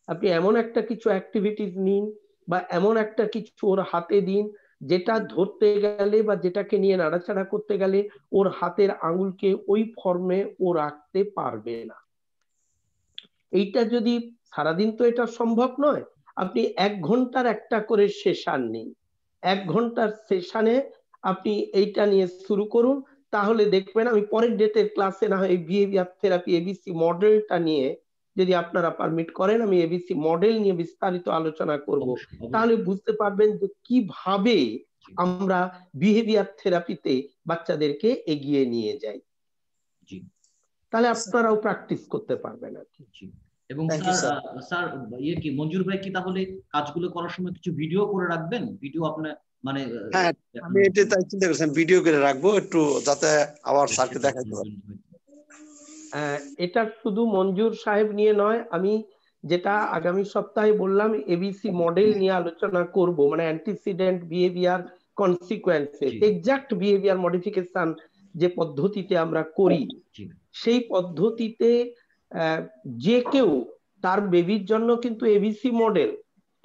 আপনি এমন একটা কিছু অ্যাক্টিভিটিস নিন, বা এমন একটা কিছু ওর হাতে দিন, যেটা ধরতে গেলে বা যেটাকে নিয়ে নাড়াচাড়া করতে গেলে ওর হাতের আঙুলকে ওই ফর্মে ও রাখতে পারবে না। এইটা যদি সারাদিন, তো এটা সম্ভব নয়, আপনি 1 ঘন্টার একটা করে সেশন নিন, 1 ঘন্টার সেশনে আপনি এইটা নিয়ে শুরু করুন। তাহলে দেখবেন, আমি পরের ডেটের ক্লাসে না হয় বিহেভিয়ার থেরাপি এবিসি মডেলটা নিয়ে, যদি আপনারা পারমিট করেন, আমি এবিসি মডেল নিয়ে বিস্তারিত আলোচনা করব। তাহলে বুঝতে পারবেন যে কিভাবে আমরা বিহেভিয়ার থেরাপিতে বাচ্চাদেরকে এগিয়ে নিয়ে যাই। তাহলে আপনারাও প্র্যাকটিস করতে পারবেন আর কি। এবং স্যার কি মঞ্জুর ভাই কি তাহলে কাজগুলো করার সময় কিছু ভিডিও করে রাখবেন? ভিডিও আপনার মানে, হ্যাঁ, আমি এটা তাই চিন্তা করছেন, ভিডিও করে রাখবো একটু, যাতে আবার স্যারকে দেখাইতে পারি। এটা শুধু মঞ্জুর সাহেব নিয়ে নয়, আমি যেটা আগামী সপ্তাহে বললাম এবিসি মডেল নিয়ে আলোচনা করব, মানে antecedent behaviour consequences, exact behaviour modification যে পদ্ধতিতে আমরা করি, সেই পদ্ধতিতে যে কেউ তার বেবির জন্য কিন্তু এবিসি মডেল,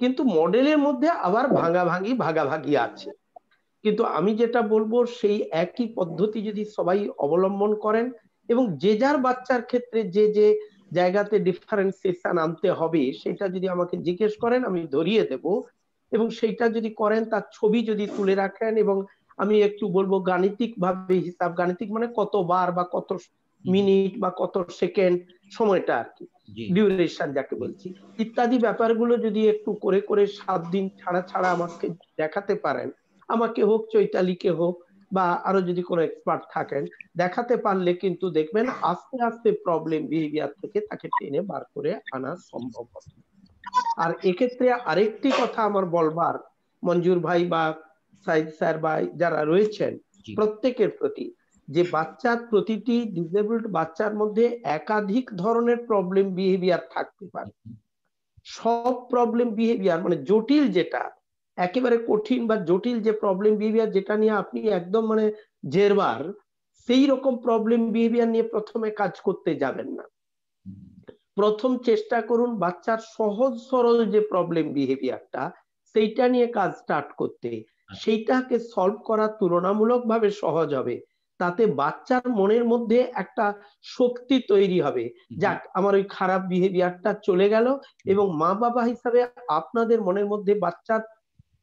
কিন্তু মডেলের মধ্যে আবার ভাগাভাগি আছে। কিন্তু আমি যেটা বলবো, সেই একই পদ্ধতি যদি সবাই অবলম্বন করেন, এবং যে যার বাচ্চার ক্ষেত্রে যে যে জায়গাতে ডিফারেন্সিয়েশন আনতে হবে, সেটা যদি আমাকে জিজ্ঞেস করেন আমি ধরিয়ে দেব। এবং সেইটা যদি করেন, তার ছবি যদি তুলে রাখেন, এবং আমি একটু বলবো গাণিতিক ভাবে হিসাব, গাণিতিক মানে কতবার বা কত মিনিট বা কত সেকেন্ড সময়টা আর কি, ডিউরেশন যাকে বলছি, ইত্যাদি ব্যাপারগুলো যদি একটু করে করে 7 দিন ছাড়া ছাড়া আমাকে দেখাতে পারেন, আমাকে হোক, চৈতালিকে হোক, বা আরো যদি কোনো এক্সপার্ট থাকেন দেখাতে পারলে কিন্তু দেখবেন আস্তে আস্তে প্রবলেম বিহেভিয়ার থেকে তাকে টেনে বার করে আনা সম্ভব হবে। আর এক্ষেত্রে আরেকটি কথা আমার বলবার মঞ্জুর ভাই বা সাইদ স্যার বা যারা রয়েছেন প্রত্যেকের প্রতি, যে বাচ্চার প্রতিটি ডিসেবলড বাচ্চার মধ্যে একাধিক ধরনের প্রবলেম বিহেভিয়ার থাকতে পারে। সব প্রবলেম বিহেভিয়ার মানে জটিল যেটা একেবারে কঠিন বা জটিল যে প্রবলেম বিহেভিয়ার যেটা নিয়ে আপনি একদম মানে জেরবার, সেই রকম প্রবলেম বিহেভিয়ার নিয়ে প্রথমে কাজ করতে যাবেন না। প্রথম চেষ্টা করুন বাচ্চার সহজ সরল যে প্রবলেম বিহেভিয়ারটা সেইটা নিয়ে কাজ স্টার্ট করতে। সেইটাকে সলভ করা তুলনামূলকভাবে সহজ হবে, তাতে বাচ্চার মনের মধ্যে একটা শক্তি তৈরি হবে, যাক আমার ওই খারাপ বিহেভিয়ারটা চলে গেল, এবং মা বাবা হিসাবে আপনাদের মনের মধ্যে বাচ্চার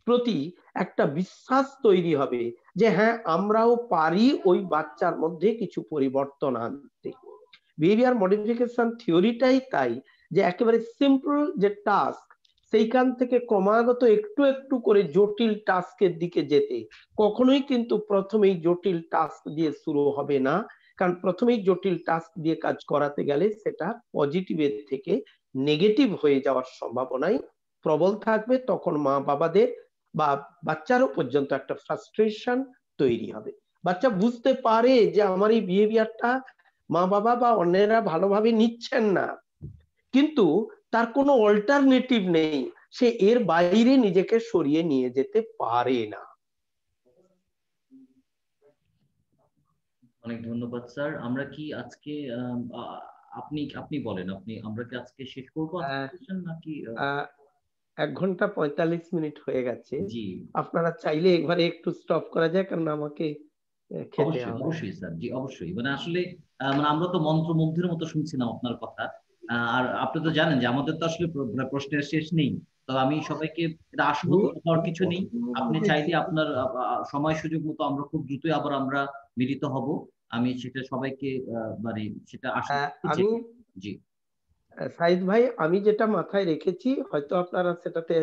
প্রতি একটা বিশ্বাস তৈরি হবে যে হ্যাঁ আমরাও পারি ওই বাচ্চার মধ্যে কিছু পরিবর্তন আনতে। বিহেভিয়ার মডিফিকেশন থিওরিটাই তাই, যে একেবারে সিম্পল যে টাস্ক সেইখান থেকে ক্রমাগত একটু একটু করে জটিল টাস্কের দিকে যেতে, কখনোই কিন্তু প্রথমেই জটিল টাস্ক দিয়ে শুরু হবে না, কারণ প্রথমেই জটিল টাস্ক দিয়ে কাজ করাতে গেলে সেটা পজিটিভের থেকে নেগেটিভ হয়ে যাওয়ার সম্ভাবনাই প্রবল থাকবে। তখন মা বাবাদের বা বাচ্চারও পর্যন্ত একটা ফ্রাস্ট্রেশন তৈরি হবে। বাচ্চা বুঝতে পারে যে আমার এই বিহেভিয়ারটা মা বাবা বা অন্যেরা ভালোভাবে নিচ্ছেন না, কিন্তু তার কোনো অল্টারনেটিভ নেই, সে এর বাইরে নিজেকে সরিয়ে নিয়ে যেতে পারে না। অনেক ধন্যবাদ স্যার। আমরা কি আজকে আপনি বলেন, আমরা কি আজকে শেষ করবো নাকি? 1 ঘন্টা 45 মিনিট হয়ে গেছে, আপনারা চাইলে একবারে একটু স্টপ করা যায়, কারণ আমাকে খেতে হবে। অবশ্যই স্যার, জি অবশ্যই। মানে আসলে মানে আমরা তো মন্ত্রমুগ্ধের মতো শুনছিলাম আপনার কথা। আর আপনি তো জানেন যে আমাদের তো আসলে প্রশ্নের শেষ নেই। তো আমি সবাইকে এটা আশঙ্কা হওয়ার কিছু নেই, আপনি চাইলে আপনার সময় সুযোগ মতো আমরা খুব দ্রুতই আবার আমরা মিলিত হব। আমি সেটা সবাইকে মানে সেটা আশা করছি। জি সাইদ ভাই, আমি যেটা মাথায় রেখেছি, হয়তো আপনারা সেটাতে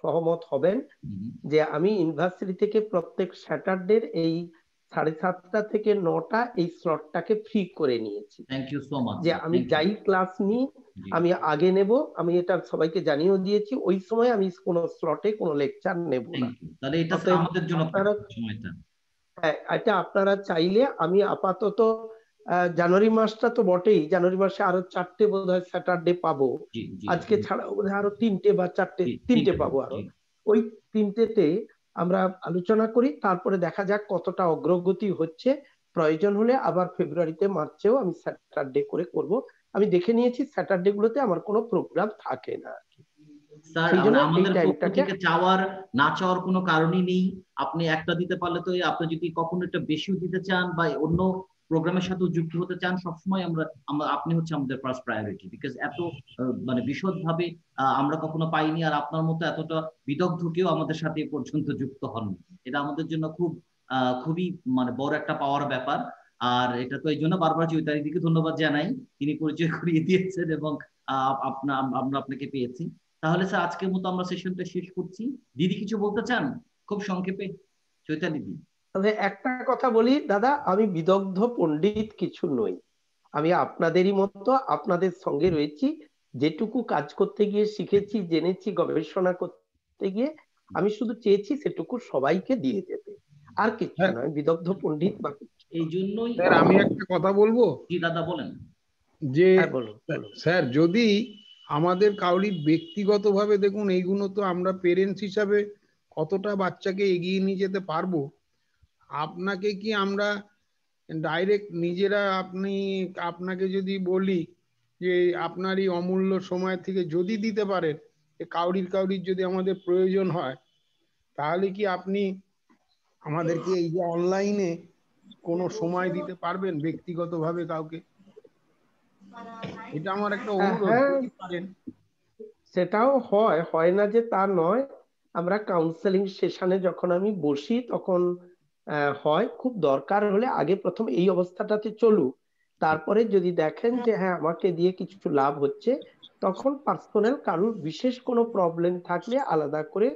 সহমত হবেন, যে আমি ইউনিভার্সিটি থেকে প্রত্যেক স্যাটারডে এই 7:30টা থেকে 9টা এই স্লটটাকে ফ্রি করে নিয়েছি। Thank you so much. যে আমি যাই ক্লাস নিই আমি আগে নেব, আমি এটা সবাইকে জানিয়েও দিয়েছি, ওই সময় আমি কোনো স্লটে কোনো লেকচার নেব না। তাহলে এটা আমাদের জন্য সময়টা, হ্যাঁ, এটা আপনারা চাইলে, আমি আপাতত জানুয়ারি মাসটা তো বটেই, জানুয়ারি মাসে আরো 4টে বোধহয় স্যাটারডে পাবো, আজকে ছাড়াও বোধহয় আরো 3টে বা 4টে পাবো আরো। ওই 3টেতে আমরা আলোচনা করি, তারপরে দেখা যাক কতটা অগ্রগতি হচ্ছে। প্রয়োজন হলে আবার ফেব্রুয়ারিতে মার্চেও আমি স্যাটারডে করে করব। আমি দেখে নিয়েছি স্যাটারডে গুলোতে আমার কোনো প্রোগ্রাম থাকে না। স্যার আমাদের পক্ষ থেকে চাওয়ার না চাওয়ার কোনো কারণই নেই। আপনি একটা দিতে পারলে তো, আপনি যদি কখনো একটা বেশিও দিতে চান বা অন্য প্রোগ্রামের সাথে যুক্ত হতে চান, সবসময় আপনি হচ্ছে আমাদের ফার্স্ট প্রায়োরিটি। বিকজ এত মানে বিশদ ভাবে আমরা কখনো পাইনি, আর আপনার মতো এতটা বিদগ্ধ কেউ আমাদের সাথে পর্যন্ত যুক্ত হননি। এটা আমাদের জন্য খুবই মানে বড় একটা পাওয়ার ব্যাপার। আর এটা তো এই জন্য বারবার চৈতালিদিকে ধন্যবাদ জানাই, তিনি পরিচয় করিয়ে দিয়েছেন এবং আমরা আপনাকে পেয়েছি। তাহলে স্যার আজকের মতো আমরা সেশনটা শেষ করছি। দিদি কিছু বলতে চান খুব সংক্ষেপে? চৈতালি দিদি। তবে একটা কথা বলি দাদা, আমি বিদগ্ধ পণ্ডিত কিছু নই, আমি আপনাদেরই মতো আপনাদের সঙ্গে রয়েছি। যেটুকু কাজ করতে গিয়ে শিখেছি, জেনেছি, গবেষণা করতে গিয়ে আমি শুধু চেয়েছি সেটুকু সবাইকে দিয়ে যেতে, আর কিছু নয়। বিদগ্ধ পণ্ডিত বা এই জন্যই আমি একটা কথা বলবো। জি দাদা বলেন। যে স্যার, যদি আমাদের কাউরির ব্যক্তিগতভাবে দেখুন, এইগুলো তো আমরা পেরেন্টস হিসাবে কতটা বাচ্চাকে এগিয়ে নিয়ে যেতে পারবো, আপনাকে কি আমরা ডাইরেক্ট নিজেরা আপনাকে যদি বলি যে আপনার এই অমূল্য সময় থেকে যদি দিতে পারেন, কাউরির যদি আমাদের প্রয়োজন হয়, তাহলে কি আপনি আমাদেরকে এই যে অনলাইনে কোনো সময় দিতে পারবেন ব্যক্তিগতভাবে কাউকে? এটা আমার একটা অনুরোধ। সেটাও হয় না যে তা নয়। আমরা কাউন্সেলিং সেশনে যখন আমি বসি তখন হয়, খুব দরকার হলে আগে প্রথম এই অবস্থাটাতে চলুক, তারপরে যদি দেখেন যে হ্যাঁ আমাকে দিয়ে কিছু লাভ হচ্ছে, তখন পার্সোনাল কারোর বিশেষ কোনো প্রবলেম থাকলে আলাদা করে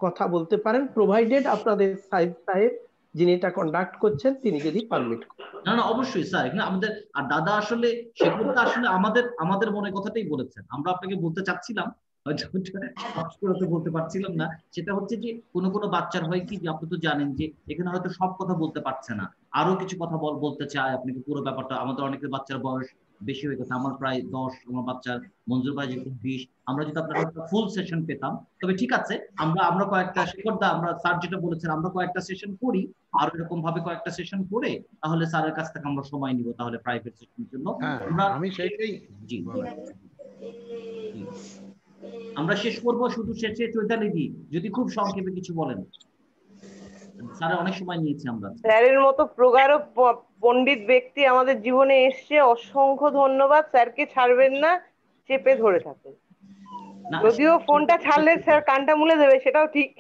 কথা বলতে পারেন, প্রোভাইডেড আপনাদের সাহেব যিনি এটা কন্ডাক্ট করছেন তিনি যদি পারমিট করেন। না না অবশ্যই স্যার, এখানে আমাদের আর দাদা আসলে সেগুলো তো আসলে আমাদের আমাদের মনের কথাটাই বলেছেন। আমরা আপনাকে বলতে চাচ্ছিলাম, হয়তো স্পষ্ট করে তো বলতে পারছিলাম না। সেটা হচ্ছে যে কোনো কোনো বাচ্চার হয় কি যে আপনি তো জানেন যে এখানে হয়তো সব কথা বলতে পারছে না, আরো কিছু কথা বলতে চায় আপনাকে পুরো ব্যাপারটা। আমাদের অনেকের বাচ্চার বয়স বেশি হয়ে গেছে, আমার প্রায় 10, আমার বাচ্চার মঞ্জুর ভাই যেরকম 20। আমরা যদি আপনার ফুল সেশন পেতাম তবে ঠিক আছে, আমরা কয়েকটা শেখরদা, আমরা স্যার যেটা বলেছেন আমরা কয়েকটা সেশন করি, আর এরকম ভাবে কয়েকটা সেশন করে তাহলে স্যারের কাছ থেকে আমরা সময় নিব তাহলে প্রাইভেট সেশনের জন্য। আমরা আমি সেইটাই জি আমরা শেষ করব। শুধু শেষে চৈতালি দি যদি খুব সংক্ষেপে কিছু বলেন, স্যার অনেক সময় নিয়েছি আমরা। স্যারের মতো প্রগাঢ় পণ্ডিত ব্যক্তি আমাদের জীবনে এসছে, অসংখ্য ধন্যবাদ। স্যারকে ছাড়বেন না, চেপে ধরে থাকুন। যদিও ফোনটা ছাড়লে স্যার কানটা মুলে দেবে সেটাও ঠিক,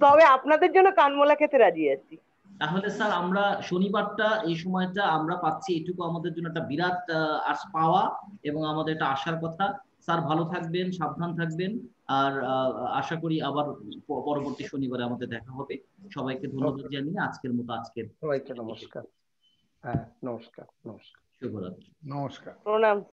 তবে আপনাদের জন্য কান মোলা খেতে রাজি আছি। তাহলে স্যার আমরা শনিবারটা এই সময়টা আমরা পাচ্ছি, এটুকু আমাদের জন্য একটা বিরাট পাওয়া এবং আমাদের একটা আশার কথা। স্যার ভালো থাকবেন, সাবধান থাকবেন, আর আশা করি আবার পরবর্তী শনিবারে আমাদের দেখা হবে। সবাইকে ধন্যবাদ জানিয়ে আজকের মতো সবাইকে নমস্কার। হ্যাঁ নমস্কার। শুভরাত্রি। নমস্কার। প্রণাম।